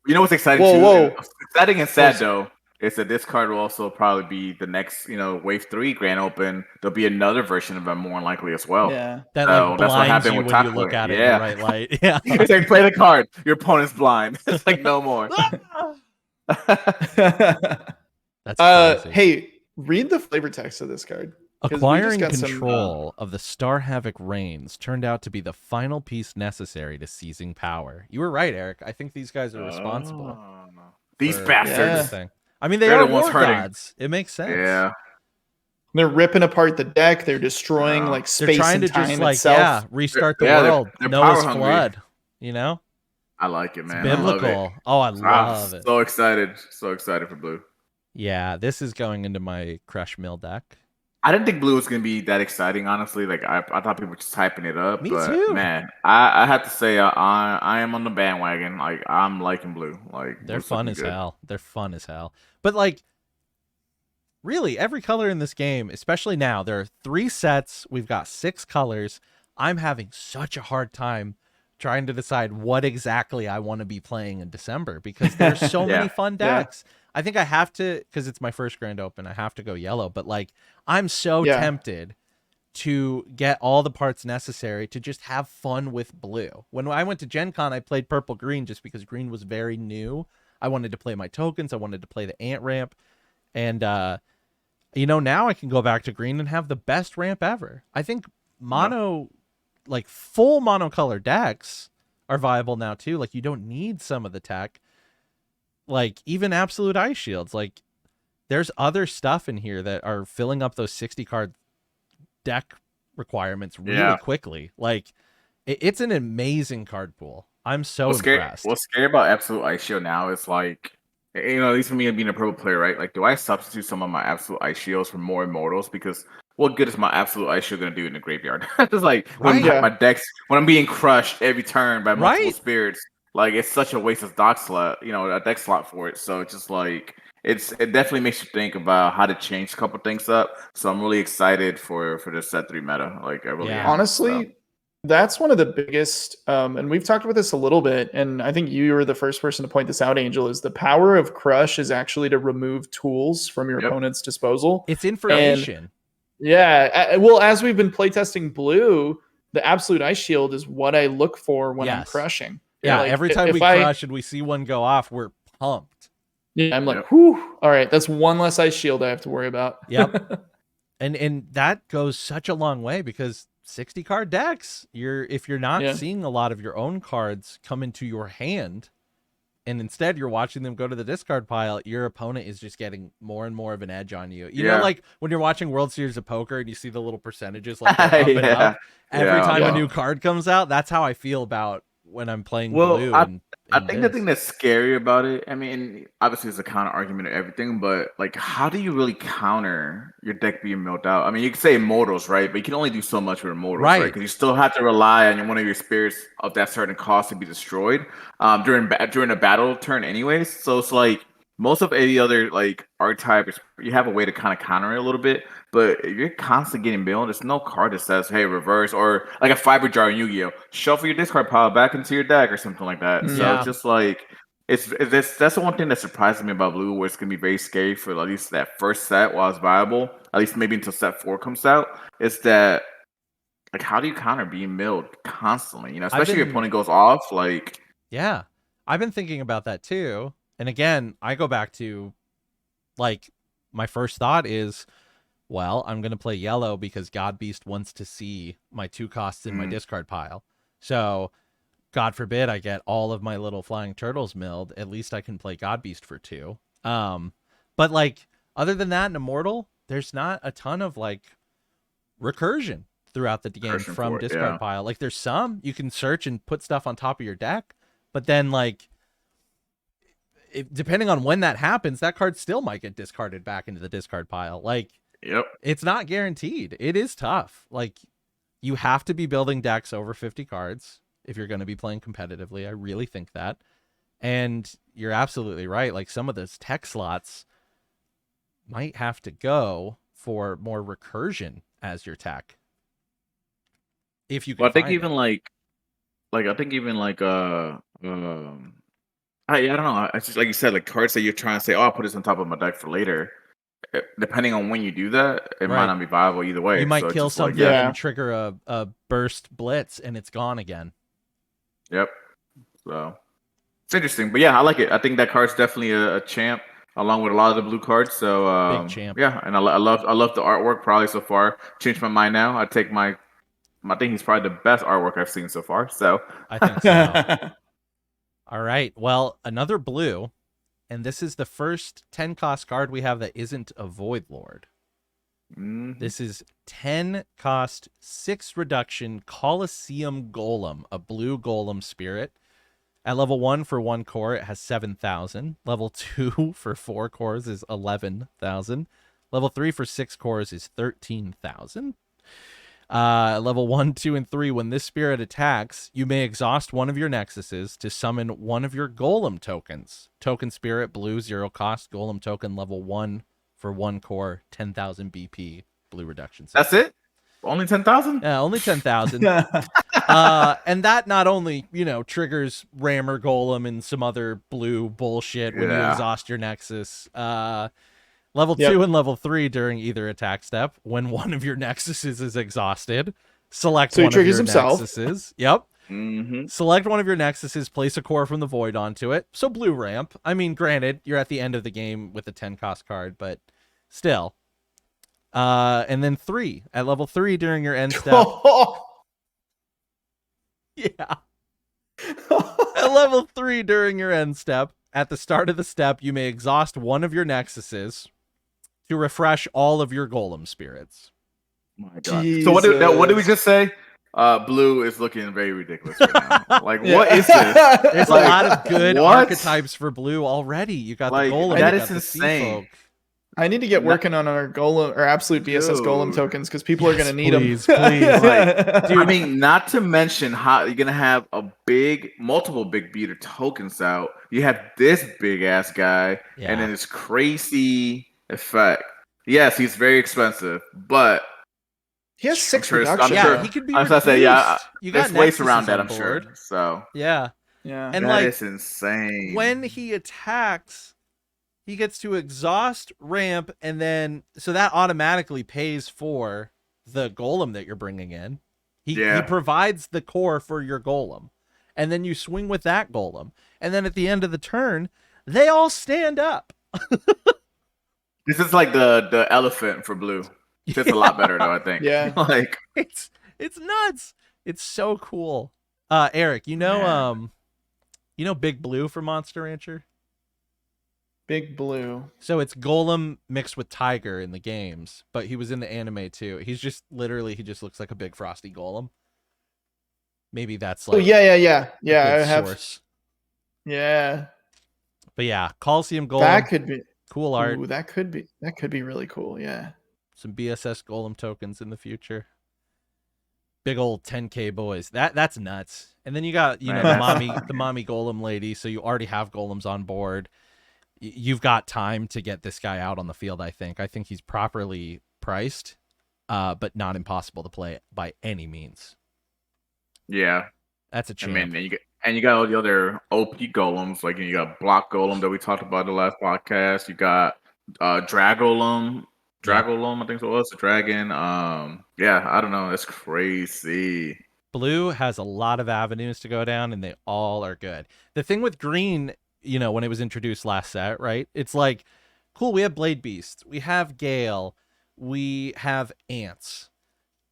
Speaker 2: you know what's exciting
Speaker 3: Whoa.
Speaker 2: too? Exciting and sad though is that this card will also probably be the next, Wave 3 Grand Open. There'll be another version of it more than likely as well.
Speaker 3: Yeah.
Speaker 1: That
Speaker 2: So
Speaker 1: like
Speaker 2: that's what
Speaker 1: blinds
Speaker 2: happened
Speaker 1: you
Speaker 2: with
Speaker 1: when you
Speaker 2: Taco.
Speaker 1: look at it
Speaker 2: Yeah.
Speaker 1: in the right light. Yeah.
Speaker 2: It's like play the card. Your opponent's blind. It's like no more.
Speaker 1: That's crazy.
Speaker 3: Hey, read the flavor text of this card. 'Cause we just
Speaker 1: Acquiring
Speaker 3: got some,
Speaker 1: control of the Star Havoc Reigns turned out to be the final piece necessary to seizing power. You were right, Eric. I think these guys are responsible.
Speaker 2: These
Speaker 1: for
Speaker 2: bastards.
Speaker 1: everything. I mean, they
Speaker 2: They're
Speaker 1: are
Speaker 2: the ones
Speaker 1: war
Speaker 2: hurting.
Speaker 1: gods. It makes sense.
Speaker 2: Yeah.
Speaker 3: They're ripping apart the deck. They're destroying like
Speaker 1: They're
Speaker 3: space
Speaker 1: trying
Speaker 3: and
Speaker 1: to
Speaker 3: time
Speaker 1: just like
Speaker 3: itself.
Speaker 1: restart the
Speaker 2: Yeah, they're-
Speaker 1: world.
Speaker 2: they're
Speaker 1: Noah's
Speaker 2: power hungry.
Speaker 1: flood. You know,
Speaker 2: I like it,
Speaker 1: it's
Speaker 2: man. I love
Speaker 1: biblical.
Speaker 2: it.
Speaker 1: Oh, I
Speaker 2: I'm
Speaker 1: love it.
Speaker 2: so excited. So excited for blue.
Speaker 1: Yeah, this is going into my Crush Mill deck.
Speaker 2: I didn't think blue was gonna be that exciting, honestly. Like I thought people were just hyping it up.
Speaker 1: Me
Speaker 2: but
Speaker 1: too.
Speaker 2: Man, I have to say I am on the bandwagon. Like I'm liking blue. Like
Speaker 1: They're
Speaker 2: blue's
Speaker 1: fun
Speaker 2: looking
Speaker 1: as
Speaker 2: good.
Speaker 1: hell. They're fun as hell. But like, really, every color in this game, especially now, there are 3 sets. We've got 6 colors. I'm having such a hard time trying to decide what exactly I want to be playing in December because there's so
Speaker 2: Yeah.
Speaker 1: many fun decks. I think I have to, because it's my first Grand Open, I have to go yellow. But like, I'm so tempted to get all the parts necessary to just have fun with blue. When I went to Gen Con, I played purple green just because green was very new. I wanted to play my tokens. I wanted to play the ant ramp. And, now I can go back to green and have the best ramp ever. I think like full monocolor decks are viable now too. Like you don't need some of the tech. Like even absolute ice shields. Like there's other stuff in here that are filling up those 60 card deck requirements really quickly. Like it's an amazing card pool. I'm so impressed.
Speaker 2: What's scary about Absolute Ice Shield now is like, at least for me being a purple player, right? Like, do I substitute some of my Absolute Ice Shields for more Immortals? Because what good is my Absolute Ice Shield gonna do in the graveyard? It's like when I'm being crushed every turn by multiple spirits, like it's such a waste of dock slot, a deck slot for it. So it's just like it definitely makes you think about how to change a couple things up. So I'm really excited for the set 3 meta. Like I really am.
Speaker 3: Honestly, that's one of the biggest, and we've talked about this a little bit, and I think you were the first person to point this out, Angel, is the power of Crush is actually to remove tools from your opponent's disposal.
Speaker 1: It's information.
Speaker 3: Well, as we've been playtesting blue, the Absolute Ice Shield is what I look for when I'm crushing.
Speaker 1: Yeah,
Speaker 3: like,
Speaker 1: every time we crush and we see one go off, we're pumped.
Speaker 3: Yeah, I'm like, whew, all right, that's one less Ice Shield I have to worry about.
Speaker 1: Yep. And that goes such a long way because 60 card decks, if you're not seeing a lot of your own cards come into your hand and instead you're watching them go to the discard pile, your opponent is just getting more and more of an edge on you. You know, like when you're watching World Series of Poker and you see the little percentages like go up and up every time a new card comes out, that's how I feel about when I'm playing blue.
Speaker 2: I think the thing that's scary about it, I mean, obviously it's a counter argument of everything, but like, how do you really counter your deck being milled out? I mean, you can say Immortals, right? But you can only do so much with Immortals, right? Because you still have to rely on one of your spirits of that certain cost to be destroyed during a battle turn anyways. So it's like, most of any other like archetype is you have a way to kind of counter it a little bit. But if you're constantly getting milled, there's no card that says, "Hey, reverse," or like a fiber jar in Yu-Gi-Oh, shuffle your discard pile back into your deck or something like that. So
Speaker 1: Yeah.
Speaker 2: it's just like that's the one thing that surprises me about Blue, where it's gonna be very scary for at least that first set while it's viable, at least maybe until set 4 comes out. Is that like how do you counter being milled constantly? Especially if your opponent goes off. Like,
Speaker 1: yeah, I've been thinking about that too. And again, I go back to like my first thought is, well, I'm going to play yellow because God Beast wants to see my 2 costs in my discard pile. So God forbid I get all of my little flying turtles milled. At least I can play God Beast for 2. But like other than that, in Immortal, there's not a ton of like recursion throughout the game from discard pile. Like there's some you can search and put stuff on top of your deck, but then like depending on when that happens, that card still might get discarded back into the discard pile. Like, it's not guaranteed. It is tough. Like, you have to be building decks over 50 cards if you're going to be playing competitively. I really think that. And you're absolutely right. Like, some of those tech slots might have to go for more recursion as your tech. If you can.
Speaker 2: Well, I think even I think even like I don't know. It's just like you said, like cards that you're trying to say, "Oh, I'll put this on top of my deck for later." Depending on when you do that, it might not be viable either way.
Speaker 1: You might kill something and trigger a burst blitz, and it's gone again.
Speaker 2: Yep. So it's interesting, but yeah, I like it. I think that card's definitely a champ, along with a lot of the blue cards. So
Speaker 1: big champ.
Speaker 2: Yeah, and I love the artwork probably so far. Changed my mind now. I take I think he's probably the best artwork I've seen so far. So
Speaker 1: I think so. All right. Well, another blue, and this is the first 10 cost card we have that isn't a Void Lord. This is 10 cost, 6 reduction Colosseum Golem, a blue golem spirit. At level 1 for 1 core, it has 7,000. Level 2 for 4 cores is 11,000. Level 3 for 6 cores is 13,000. Level 1, 2, and 3, when this spirit attacks, you may exhaust one of your Nexuses to summon one of your Golem tokens. Token Spirit, blue, 0 cost, Golem token, level 1 for 1 core, 10,000 BP, blue reduction.
Speaker 2: That's it? Only 10,000?
Speaker 1: Yeah, only 10,000. And that not only, triggers Rammer Golem and some other blue bullshit when you exhaust your Nexus. Level 2 and level 3 during either attack step. When one of your Nexuses is exhausted, select one of your Nexuses. Yep. Select one of your Nexuses, place a core from the void onto it. So blue ramp. I mean, granted, you're at the end of the game with a 10 cost card, but still. And then 3. At level 3 during your end step. Yeah. At level 3 during your end step, at the start of the step, you may exhaust one of your Nexuses to refresh all of your Golem spirits.
Speaker 2: My God. Jesus. So what did we just say? Blue is looking very ridiculous right now. Like, what is this?
Speaker 1: There's a lot of good archetypes for blue already. You got the Golem.
Speaker 2: That is insane.
Speaker 3: I need to get working on our Golem or absolute BSS Golem tokens because people are going to need them.
Speaker 1: Please.
Speaker 2: Dude, I mean, not to mention how you're going to have multiple big beater tokens out. You have this big ass guy, and then this crazy effect. Yes, he's very expensive, but
Speaker 3: he has 6 reductions.
Speaker 1: Yeah, he could be reduced. You got
Speaker 2: ways around that, I'm sure. So
Speaker 3: yeah,
Speaker 1: and
Speaker 2: that is insane.
Speaker 1: When he attacks, he gets to exhaust, ramp, and then so that automatically pays for the Golem that you're bringing in. He provides the core for your Golem, and then you swing with that Golem, and then at the end of the turn, they all stand up.
Speaker 2: This is like the elephant for blue. It's a lot better though, I think.
Speaker 3: Yeah,
Speaker 2: like
Speaker 1: it's nuts. It's so cool. Eric, you know Big Blue for Monster Rancher?
Speaker 3: Big Blue.
Speaker 1: So it's Golem mixed with Tiger in the games, but he was in the anime too. He just looks like a big frosty Golem. Maybe that's like
Speaker 3: yeah. I have.
Speaker 1: Source.
Speaker 3: Yeah.
Speaker 1: But yeah, Colosseum Golem.
Speaker 3: That could be
Speaker 1: cool art.
Speaker 3: Ooh, that could be really cool. Yeah.
Speaker 1: Some BSS Golem tokens in the future. Big old 10K boys. That's nuts. And then you got the mommy Golem lady. So you already have Golems on board. you've got time to get this guy out on the field. I think he's properly priced, but not impossible to play by any means.
Speaker 2: Yeah,
Speaker 1: That's a
Speaker 2: I
Speaker 1: champ.
Speaker 2: mean, and you got all the other OP golems, like you got Block Golem that we talked about in the last podcast. You got Dragolem,
Speaker 1: Yeah.
Speaker 2: I think it was the dragon. Yeah, I don't know, that's crazy.
Speaker 1: Blue has a lot of avenues to go down, and they all are good. The thing with green, when it was introduced last set, right? It's like, cool, we have Blade Beast, we have Gale, we have Ants.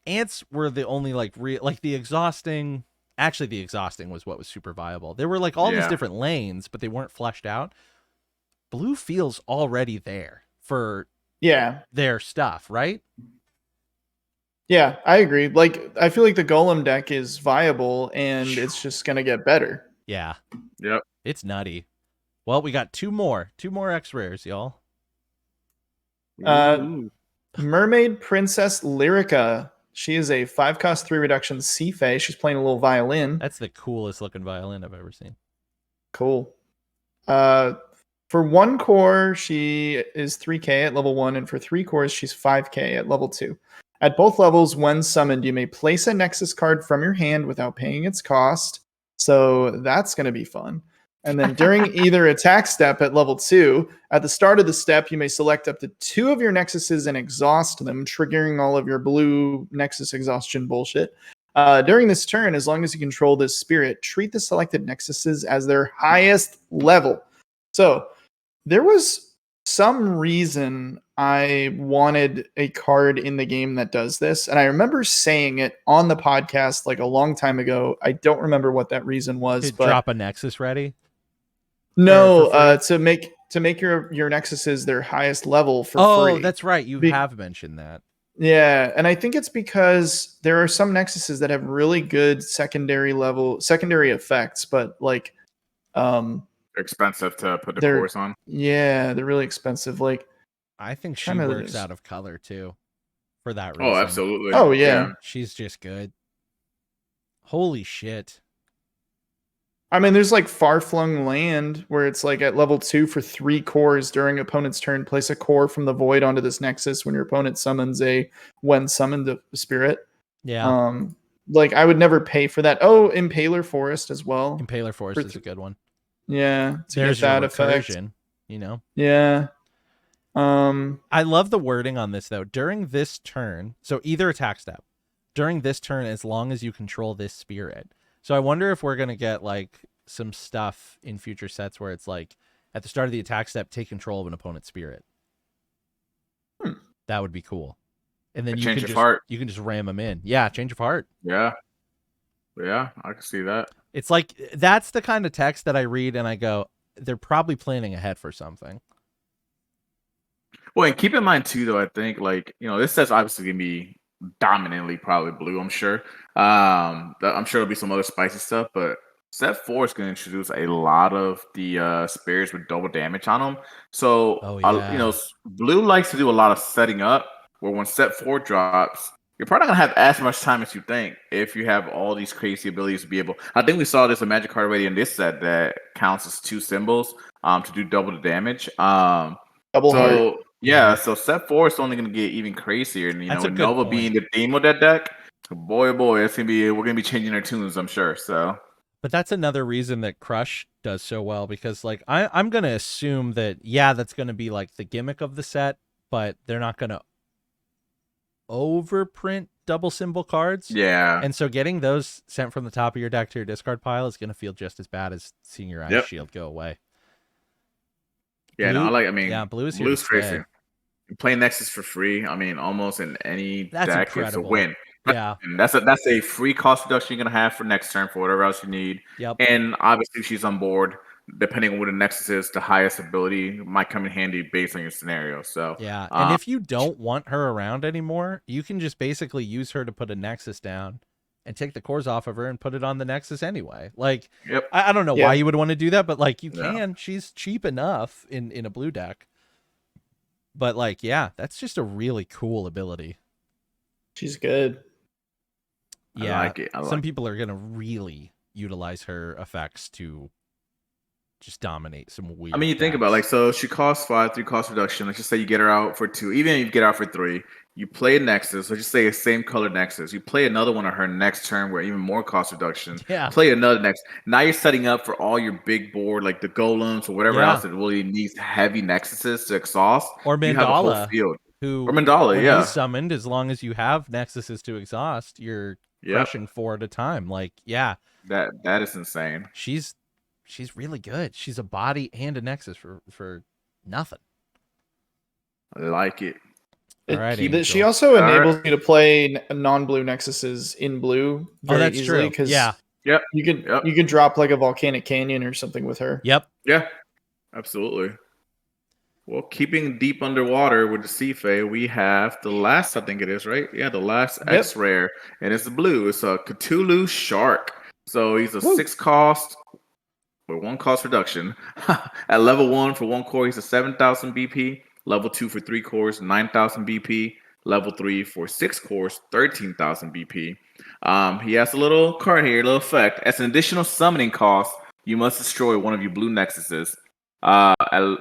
Speaker 1: Ants were the only like the exhausting. Actually, the exhausting was what was super viable. There were like all these different lanes, but they weren't fleshed out. Blue feels already there for their stuff, right?
Speaker 3: Yeah, I agree. Like, I feel like the Golem deck is viable, and it's just gonna get better.
Speaker 1: Yeah.
Speaker 2: Yep.
Speaker 1: It's nutty. Well, we got two more X rares, y'all.
Speaker 3: Mermaid Princess Lyrica. She is a 5-cost 3 reduction Sea Fae. She's playing a little violin.
Speaker 1: That's the coolest looking violin I've ever seen.
Speaker 3: Cool. For 1 core, she is 3k at level 1, and for 3 cores, she's 5k at level 2. At both levels, when summoned, you may place a Nexus card from your hand without paying its cost. So that's going to be fun. And then during either attack step at level 2, at the start of the step, you may select up to 2 of your Nexuses and exhaust them, triggering all of your blue Nexus exhaustion bullshit. During this turn, as long as you control this spirit, treat the selected Nexuses as their highest level. So there was some reason I wanted a card in the game that does this, and I remember saying it on the podcast like a long time ago. I don't remember what that reason was. But
Speaker 1: drop a Nexus ready?
Speaker 3: No, to make your Nexuses their highest level for free.
Speaker 1: Oh, that's right. You have mentioned that.
Speaker 3: Yeah, and I think it's because there are some Nexuses that have really good secondary effects, but like
Speaker 2: they're expensive to put the cores on.
Speaker 3: Yeah, they're really expensive. Like,
Speaker 1: I think she works out of color too, for that reason.
Speaker 2: Oh, absolutely.
Speaker 3: Oh yeah.
Speaker 1: She's just good. Holy shit.
Speaker 3: I mean, there's like Far-Flung Land where it's like at level 2 for 3 cores during opponent's turn. Place a core from the void onto this Nexus when your opponent summons when summoned a spirit.
Speaker 1: Yeah.
Speaker 3: Like I would never pay for that. Oh, Impaler Forest as well.
Speaker 1: Impaler Forest is a good one.
Speaker 3: Yeah.
Speaker 1: There's that recursion,
Speaker 3: Yeah.
Speaker 1: I love the wording on this though. During this turn, so either attack step, during this turn, as long as you control this spirit. So I wonder if we're going to get like some stuff in future sets where it's like at the start of the attack step, take control of an opponent's spirit. That would be cool. And then you can just ram them in. Yeah, change of heart.
Speaker 2: Yeah, I can see that.
Speaker 1: It's like that's the kind of text that I read and I go, they're probably planning ahead for something.
Speaker 2: Well, and keep in mind too, though, I think like this set's obviously gonna be dominantly probably blue. I'm sure. I'm sure there'll be some other spicy stuff, but set 4 is going to introduce a lot of the spirits with double damage on them. So blue likes to do a lot of setting up. Where when set 4 drops, you're probably not gonna have as much time as you think if you have all these crazy abilities to be able. I think we saw this a magic card already in this set that counts as 2 symbols to do double the damage.
Speaker 3: Double heart.
Speaker 2: Yeah, so set 4 is only going to get even crazier, and with Nova being the theme of that deck, boy, it's we're going to be changing our tunes, I'm sure. So,
Speaker 1: but that's another reason that Crush does so well because, like, I'm going to assume that that's going to be like the gimmick of the set, but they're not going to overprint double symbol cards.
Speaker 2: Yeah,
Speaker 1: and so getting those sent from the top of your deck to your discard pile is going to feel just as bad as seeing your Ice Shield go away.
Speaker 2: Yeah,
Speaker 1: blue, blue is
Speaker 2: blue's crazy. Playing Nexus for free, almost in any deck is a win.
Speaker 1: Yeah,
Speaker 2: and that's a free cost reduction you're gonna have for next turn for whatever else you need.
Speaker 1: Yep.
Speaker 2: And obviously, she's on board. Depending on what the Nexus is, the highest ability might come in handy based on your scenario. So
Speaker 1: yeah, and if you don't want her around anymore, you can just basically use her to put a Nexus down and take the cores off of her and put it on the Nexus anyway. Like, I don't know why you would want to do that, but like you can. She's cheap enough in a blue deck. But like, that's just a really cool ability.
Speaker 3: She's good.
Speaker 1: Yeah, I like it. Some people are gonna really utilize her effects to just dominate some weird.
Speaker 2: I mean, you think about it, like,
Speaker 1: decks.
Speaker 2: so she costs 5, 3 cost reduction. Let's just say you get her out for 2. Even if you get out for 3, you play a Nexus. Let's just say a same color Nexus. You play another one on her next turn where even more cost reduction.
Speaker 1: Yeah.
Speaker 2: Play another Nexus. Now you're setting up for all your big board, like the golems or whatever
Speaker 1: Yeah.
Speaker 2: else that really needs heavy Nexuses to exhaust.
Speaker 1: Or
Speaker 2: You have a whole
Speaker 1: Mandala,
Speaker 2: field.
Speaker 1: who
Speaker 2: Or Mandala,
Speaker 1: when
Speaker 2: yeah.
Speaker 1: he's summoned, as long as you have Nexuses to exhaust, you're
Speaker 2: Yep.
Speaker 1: crushing 4 at a time. Like, yeah,
Speaker 2: That is insane.
Speaker 1: she's really good. She's a body and a Nexus for nothing.
Speaker 2: I like it.
Speaker 1: Alrighty,
Speaker 3: She
Speaker 1: Angel.
Speaker 3: also
Speaker 2: All
Speaker 3: enables
Speaker 2: right.
Speaker 3: you to play non-blue Nexuses in blue very
Speaker 1: that's
Speaker 3: easily
Speaker 1: true.
Speaker 3: because
Speaker 1: Yeah.
Speaker 2: Yep.
Speaker 3: you can
Speaker 2: Yep.
Speaker 3: you can drop like a volcanic canyon or something with her.
Speaker 1: Yep.
Speaker 2: Yeah. Absolutely. Well, keeping deep underwater with the Sea Fae, we have the last, I think it is, right? Yeah, the last
Speaker 3: Yep.
Speaker 2: X rare, and it's blue. It's a Cthulhu Shark. So he's a
Speaker 3: Woo.
Speaker 2: 6 cost with 1 cost reduction. At level 1 for 1 core, he's a 7,000 BP. Level 2 for 3 cores, 9,000 BP. Level 3 for 6 cores, 13,000 BP. He has a little card here, a little effect. As an additional summoning cost, you must destroy one of your blue Nexuses. At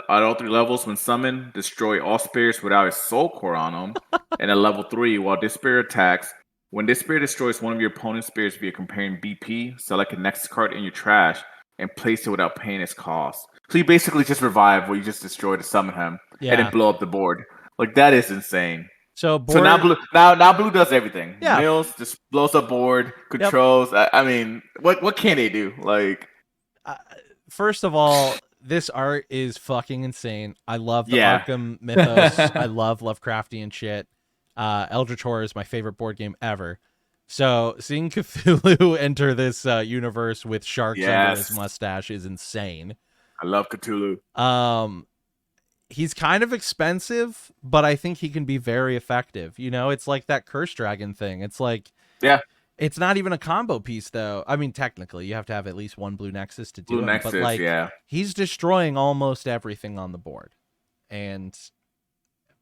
Speaker 2: all 3 levels, when summoned, destroy all spirits without a soul core on them. And at level 3, while this spirit attacks, when this spirit destroys one of your opponent's spirits via comparing BP, select a Nexus card in your trash and place it without paying its cost. So you basically just revive what you just destroyed to summon him, and
Speaker 1: Yeah.
Speaker 2: then blow up the board. Like, that is insane.
Speaker 1: So
Speaker 2: So now
Speaker 1: board.
Speaker 2: blue does everything.
Speaker 1: Yeah.
Speaker 2: Mills just blows up board, controls. I mean, what can they do? Like,
Speaker 1: First of all, this art is fucking insane. I love the
Speaker 2: Yeah.
Speaker 1: Arkham mythos. I love Lovecraftian shit. Eldritch Horror is my favorite board game ever. So seeing Cthulhu enter this universe with sharks under his
Speaker 2: Yes.
Speaker 1: mustache is insane.
Speaker 2: I love Cthulhu.
Speaker 1: He's kind of expensive, but I think he can be very effective. You know, it's like that Curse Dragon thing. It's like,
Speaker 2: Yeah.
Speaker 1: it's not even a combo piece though. I mean, technically, you have to have at least 1 blue Nexus to do
Speaker 2: Blue
Speaker 1: it.
Speaker 2: Nexus,
Speaker 1: But like,
Speaker 2: yeah.
Speaker 1: he's destroying almost everything on the board,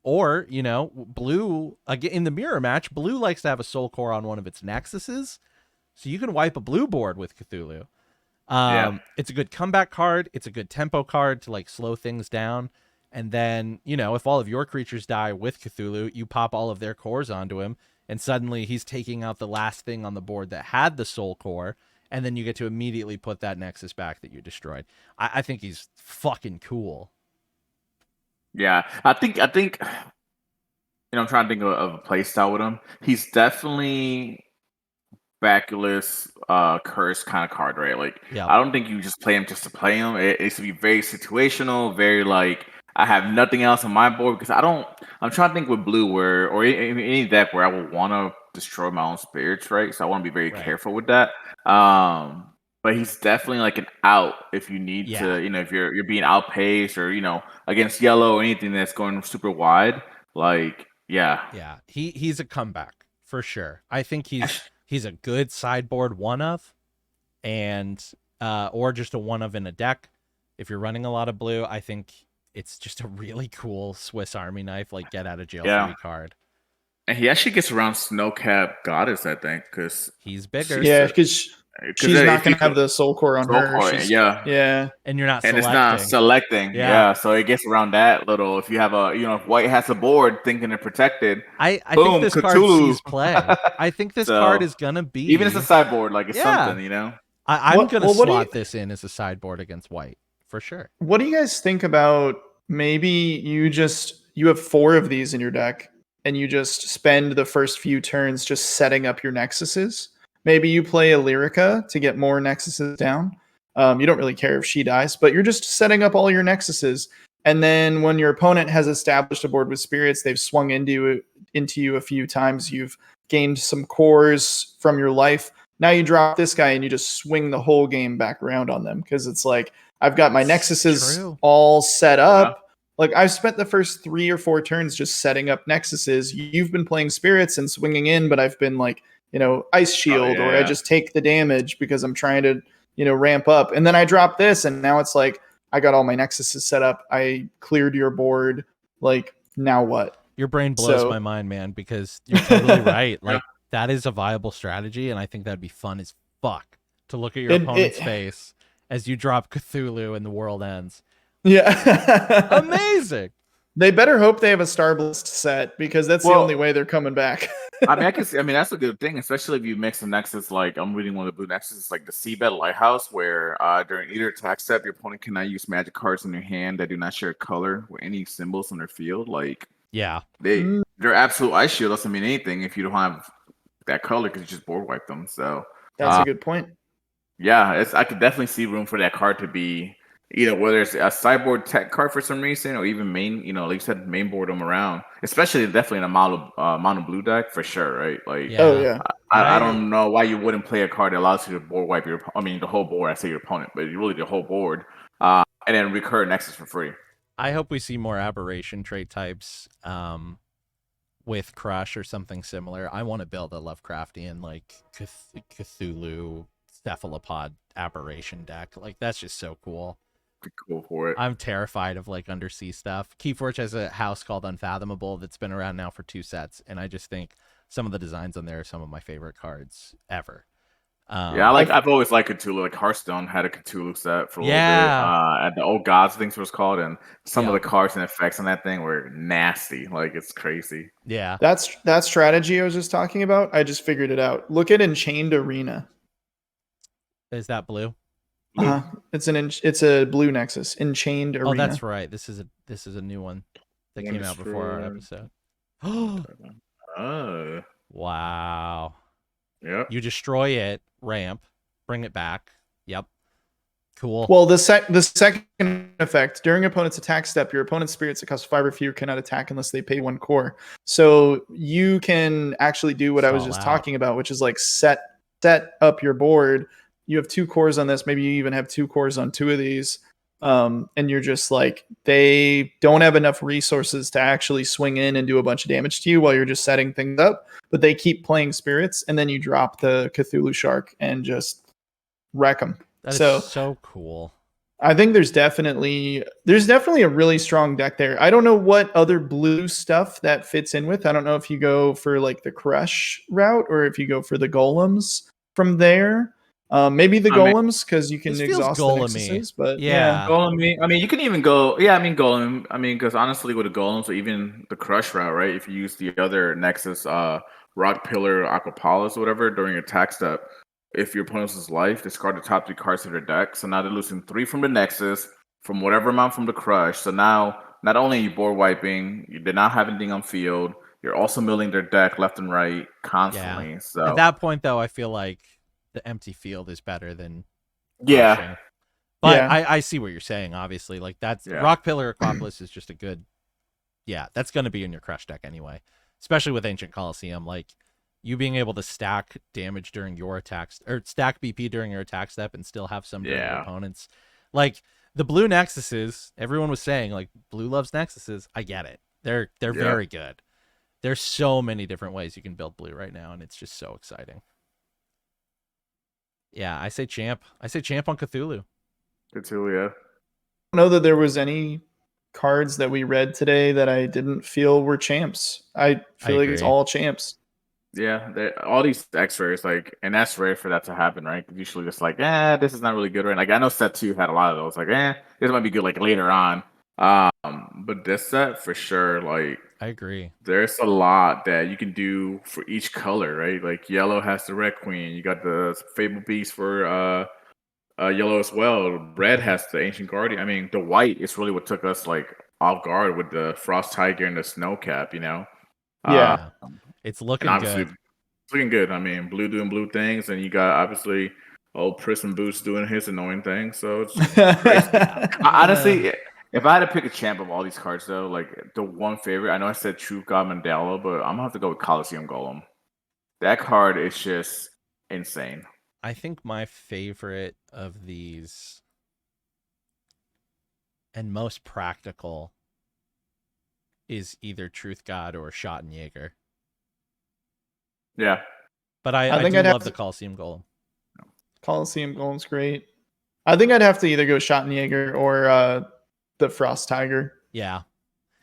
Speaker 1: or you know, blue again in the mirror match. Blue likes to have a soul core on one of its Nexuses, so you can wipe a blue board with Cthulhu. It's a good comeback card. It's a good tempo card to like slow things down. And then, you know, if all of your creatures die with Cthulhu, you pop all of their cores onto him, and suddenly he's taking out the last thing on the board that had the soul core, and then you get to immediately put that Nexus back that you destroyed. I think he's fucking cool.
Speaker 2: Yeah. I think I'm trying to think of a play style with him. He's definitely Baculus curse kind of card, right? Like,
Speaker 1: Yeah.
Speaker 2: I don't think you just play him just to play him. It needs to be very situational, very like, I have nothing else on my board because I'm trying to think with blue or any deck where I would want to destroy my own spirits, right? So I want to be very careful with that. But he's definitely like an out if you need to, you know, if you're being outpaced or, you know, against yellow or anything that's going super wide. Like, yeah.
Speaker 1: He's a comeback for sure. I think he's a good sideboard one of, and or just a one of in a deck. If you're running a lot of blue, I think it's just a really cool Swiss Army knife, like get out of jail free card.
Speaker 2: And he actually gets around Snowcap Goddess, I think, because
Speaker 1: he's bigger.
Speaker 3: Yeah, because she's not going to have the soul core on her.
Speaker 2: Yeah.
Speaker 1: And you're not
Speaker 2: and
Speaker 1: selecting.
Speaker 2: It's not selecting. Yeah. So it gets around that little. If you have if White has a board thinking they're protected,
Speaker 1: I
Speaker 2: boom,
Speaker 1: think this
Speaker 2: Cthulhu.
Speaker 1: card sees play. I think this card is going to be.
Speaker 2: Even as a sideboard, like it's something, you know?
Speaker 1: I'm going to slot this in as a sideboard against White, for sure.
Speaker 3: What do you guys think about maybe you have 4 of these in your deck and you just spend the first few turns just setting up your Nexuses? Maybe you play a Lyrica to get more Nexuses down. You don't really care if she dies, but you're just setting up all your Nexuses. And then when your opponent has established a board with spirits, they've swung into you a few times, you've gained some cores from your life. Now you drop this guy and you just swing the whole game back around on them because it's like, I've got my Nexuses all set up. Yeah. Like I've spent the first 3 or 4 turns just setting up Nexuses. You've been playing spirits and swinging in, but I've been like, Ice Shield, or I just take the damage because I'm trying to, ramp up. And then I drop this and now it's like, I got all my Nexuses set up. I cleared your board. Like, now what?
Speaker 1: Your brain blows my mind, man, because you're totally right. Like, that is a viable strategy, and I think that'd be fun as fuck to look at your opponent's face as you drop Cthulhu and the world ends.
Speaker 3: Yeah.
Speaker 1: Amazing.
Speaker 3: They better hope they have a Starblast set because that's the only way they're coming back.
Speaker 2: I mean, I can see. I mean, that's a good thing, especially if you mix the Nexus. Like I'm reading one of the blue Nexus, like the Seabed Lighthouse, where during either attack step, your opponent cannot use magic cards in their hand that do not share color with any symbols on their field. Like
Speaker 1: Yeah,
Speaker 2: their absolute ice shield doesn't mean anything if you don't have that color because you just board wipe them. So
Speaker 3: That's a good point.
Speaker 2: yeah, I could definitely see room for that card to be either whether it's a sideboard tech card for some reason or even main, like you said, main board them around. Especially definitely in a mono blue deck for sure, right? Like,
Speaker 1: yeah.
Speaker 3: Oh yeah.
Speaker 2: I don't know why you wouldn't play a card that allows you to board wipe your. I mean, the whole board. I say your opponent, but really the whole board, and then recur Nexus for free.
Speaker 1: I hope we see more aberration trait types with Crush or something similar. I want to build a Lovecraftian like Cthulhu cephalopod aberration deck. Like that's just so cool.
Speaker 2: Be cool for it.
Speaker 1: I'm terrified of like undersea stuff. Keyforge has a house called Unfathomable that's been around now for 2 sets, and I just think some of the designs on there are some of my favorite cards ever.
Speaker 2: Yeah, I've always liked Cthulhu. Like Hearthstone had a Cthulhu set for a little bit. At the Old Gods, I think it was called, and some of the cards and effects on that thing were nasty. Like it's crazy.
Speaker 1: Yeah,
Speaker 3: That's that strategy I was just talking about. I just figured it out. Look at Enchained Arena.
Speaker 1: is that blue?
Speaker 3: It's a blue Nexus. Enchained Arena.
Speaker 1: Oh, that's right. This is a new one that came out before our episode.
Speaker 2: Oh,
Speaker 1: wow.
Speaker 2: yep.
Speaker 1: You destroy it, ramp, bring it back. Yep. Cool.
Speaker 3: Well, the second effect during opponent's attack step, your opponent's spirits that cost 5 or fewer cannot attack unless they pay 1 core. So you can actually do what I was just talking about, which is like set up your board. You have 2 cores on this. Maybe you even have 2 cores on 2 of these. And you're just like, they don't have enough resources to actually swing in and do a bunch of damage to you while you're just setting things up. But they keep playing spirits, and then you drop the Cthulhu Shark and just wreck them.
Speaker 1: That is so cool.
Speaker 3: I think there's definitely a really strong deck there. I don't know what other blue stuff that fits in with. I don't know if you go for like the Crush route or if you go for the Golems from there. Maybe the Golems because you can exhaust the Nexuses, but
Speaker 1: yeah.
Speaker 2: Golem. I mean, you can even go. Yeah, I mean Golem. I mean, because honestly, with the Golems or even the Crush route, right? If you use the other Nexus, Rock Pillar, Aquapolis, or whatever during your attack step, if your opponent's life, discard the top 3 cards of their deck. So now they're losing 3 from the Nexus, from whatever amount from the Crush. So now not only are you board wiping, you did not have anything on field. You're also milling their deck left and right constantly.
Speaker 1: Yeah.
Speaker 2: So
Speaker 1: at that point, though, I feel like the empty field is better than
Speaker 2: crushing.
Speaker 1: But I see what you're saying, obviously. Like that's Rock Pillar Aquapolis is just a good that's gonna be in your Crush deck anyway. Especially with Ancient Coliseum. Like you being able to stack damage during your attacks or stack BP during your attack step and still have some during your opponents. Like the blue Nexuses, everyone was saying like blue loves Nexuses. I get it. They're very good. There's so many different ways you can build blue right now, and it's just so exciting. Yeah, I say champ. I say champ on Cthulhu.
Speaker 2: Cthulhu, yeah.
Speaker 3: I don't know that there was any cards that we read today that I didn't feel were champs. I feel like it's all champs.
Speaker 2: Yeah, all these X rares, like, and that's rare for that to happen, right? Usually, just like, this is not really good, right? Like, I know set 2 had a lot of those, like, this might be good, like later on. But this set for sure, like,
Speaker 1: I agree.
Speaker 2: There's a lot that you can do for each color, right? Like yellow has the Red Queen. You got the Fable Beast for yellow as well. Red has the Ancient Guardian. I mean, the white is really what took us like off guard with the Frost Tiger and the Snow Cap.
Speaker 1: It's looking good.
Speaker 2: It's looking good. I mean, blue doing blue things, and you got obviously old Prism Boots doing his annoying thing. So it's crazy. Honestly. If I had to pick a champ of all these cards, though, like the one favorite, I know I said Truth God Mandala, but I'm gonna have to go with Coliseum Golem. That card is just insane.
Speaker 1: I think my favorite of these and most practical is either Truth God or Schottenjäger.
Speaker 2: Yeah.
Speaker 1: But I think I'd love the Coliseum Golem.
Speaker 3: Coliseum Golem's great. I think I'd have to either go Schottenjäger or the Frost Tiger.
Speaker 1: Yeah.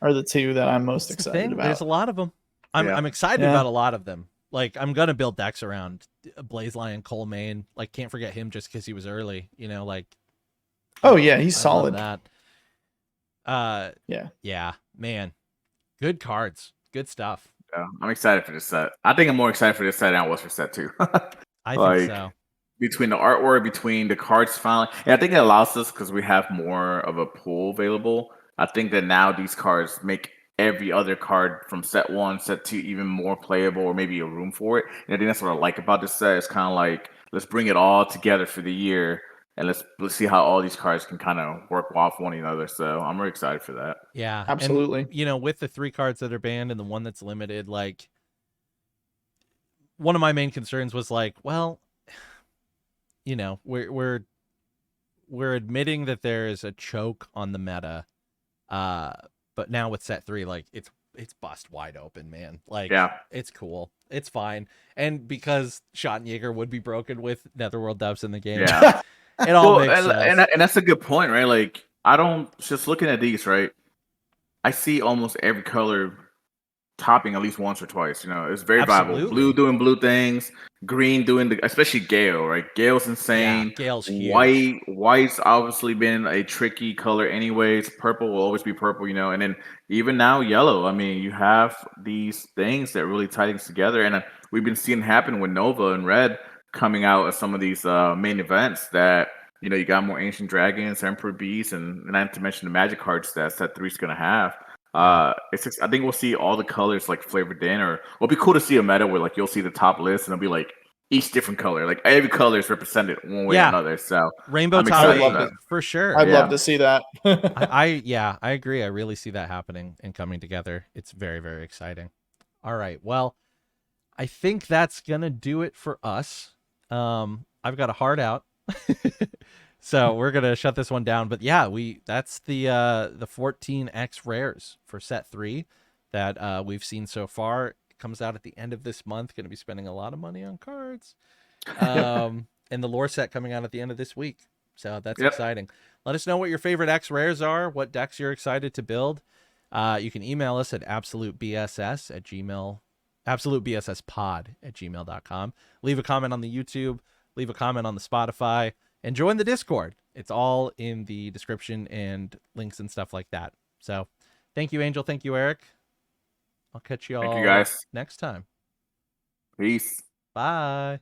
Speaker 3: Are the 2 that I'm most excited about.
Speaker 1: There's a lot of them. I'm excited about a lot of them. Like, I'm going to build decks around Blaze Lion, Cole Main. Like, can't forget him just because he was early. You know, like,
Speaker 3: Oh yeah, he's
Speaker 1: I
Speaker 3: solid.
Speaker 1: love that. Yeah, man. Good cards. Good stuff.
Speaker 2: Yeah, I'm excited for this set. I think I'm more excited for this set than I was for set 2.
Speaker 1: I think
Speaker 2: Like
Speaker 1: so.
Speaker 2: between the artwork, between the cards finally, and I think it allows us because we have more of a pool available. I think that now these cards make every other card from set 1, set 2 even more playable, or maybe a room for it. And I think that's what I like about this set. It's kind of like let's bring it all together for the year, and let's see how all these cards can kind of work off one another. So I'm really excited for that.
Speaker 1: Yeah.
Speaker 3: Absolutely.
Speaker 1: And, you know, with the 3 cards that are banned and the one that's limited, like, one of my main concerns was like, well, you know, we're admitting that there is a choke on the meta, but now with set 3, like it's bust wide open, man. Like,
Speaker 2: Yeah.
Speaker 1: it's cool, it's fine, and because Schottenjäger would be broken with Netherworld dubs in the game,
Speaker 2: Yeah.
Speaker 1: it all
Speaker 2: Well,
Speaker 1: makes sense.
Speaker 2: and that's a good point, right? Like I don't just looking at these, right? I see almost every color topping at least once or twice. You know, it's very viable.
Speaker 1: Absolutely.
Speaker 2: Blue doing blue things, green doing the, especially Gale, right? Gale's insane.
Speaker 1: Yeah, Gale's huge.
Speaker 2: White's obviously been a tricky color anyways. Purple will always be purple, you know. And then even now yellow. I mean, you have these things that really tie things together, and we've been seeing happen with Nova and Red coming out of some of these main events that. You know, you got more Ancient Dragons, Emperor Beast, and not to mention the Magic cards that Set 3 is going to have. It's just, I think we'll see all the colors like flavored in, or it'll be cool to see a meta where like you'll see the top list and it'll be like each different color, like every color is represented one way or another. So
Speaker 1: Rainbow
Speaker 2: I'm
Speaker 1: top
Speaker 2: excited for
Speaker 1: 8
Speaker 2: that.
Speaker 1: for sure.
Speaker 3: I'd
Speaker 2: Yeah.
Speaker 3: love to see that.
Speaker 1: I agree. I really see that happening and coming together. It's very, very exciting. All right. Well, I think that's gonna do it for us. I've got a heart out. So we're gonna shut this one down. But yeah, that's the 14x rares for set 3 that we've seen so far. It comes out at the end of this month. Gonna be spending a lot of money on cards. And the lore set coming out at the end of this week. So that's exciting. Let us know what your favorite X rares are, what decks you're excited to build. You can email us at absolutebsspod@gmail.com. Leave a comment on the YouTube, leave a comment on the Spotify, and join the Discord. It's all in the description and links and stuff like that. So thank you, Angel. Thank you, Eric. I'll catch you all
Speaker 2: Thank you guys.
Speaker 1: next time.
Speaker 2: Peace.
Speaker 1: Bye.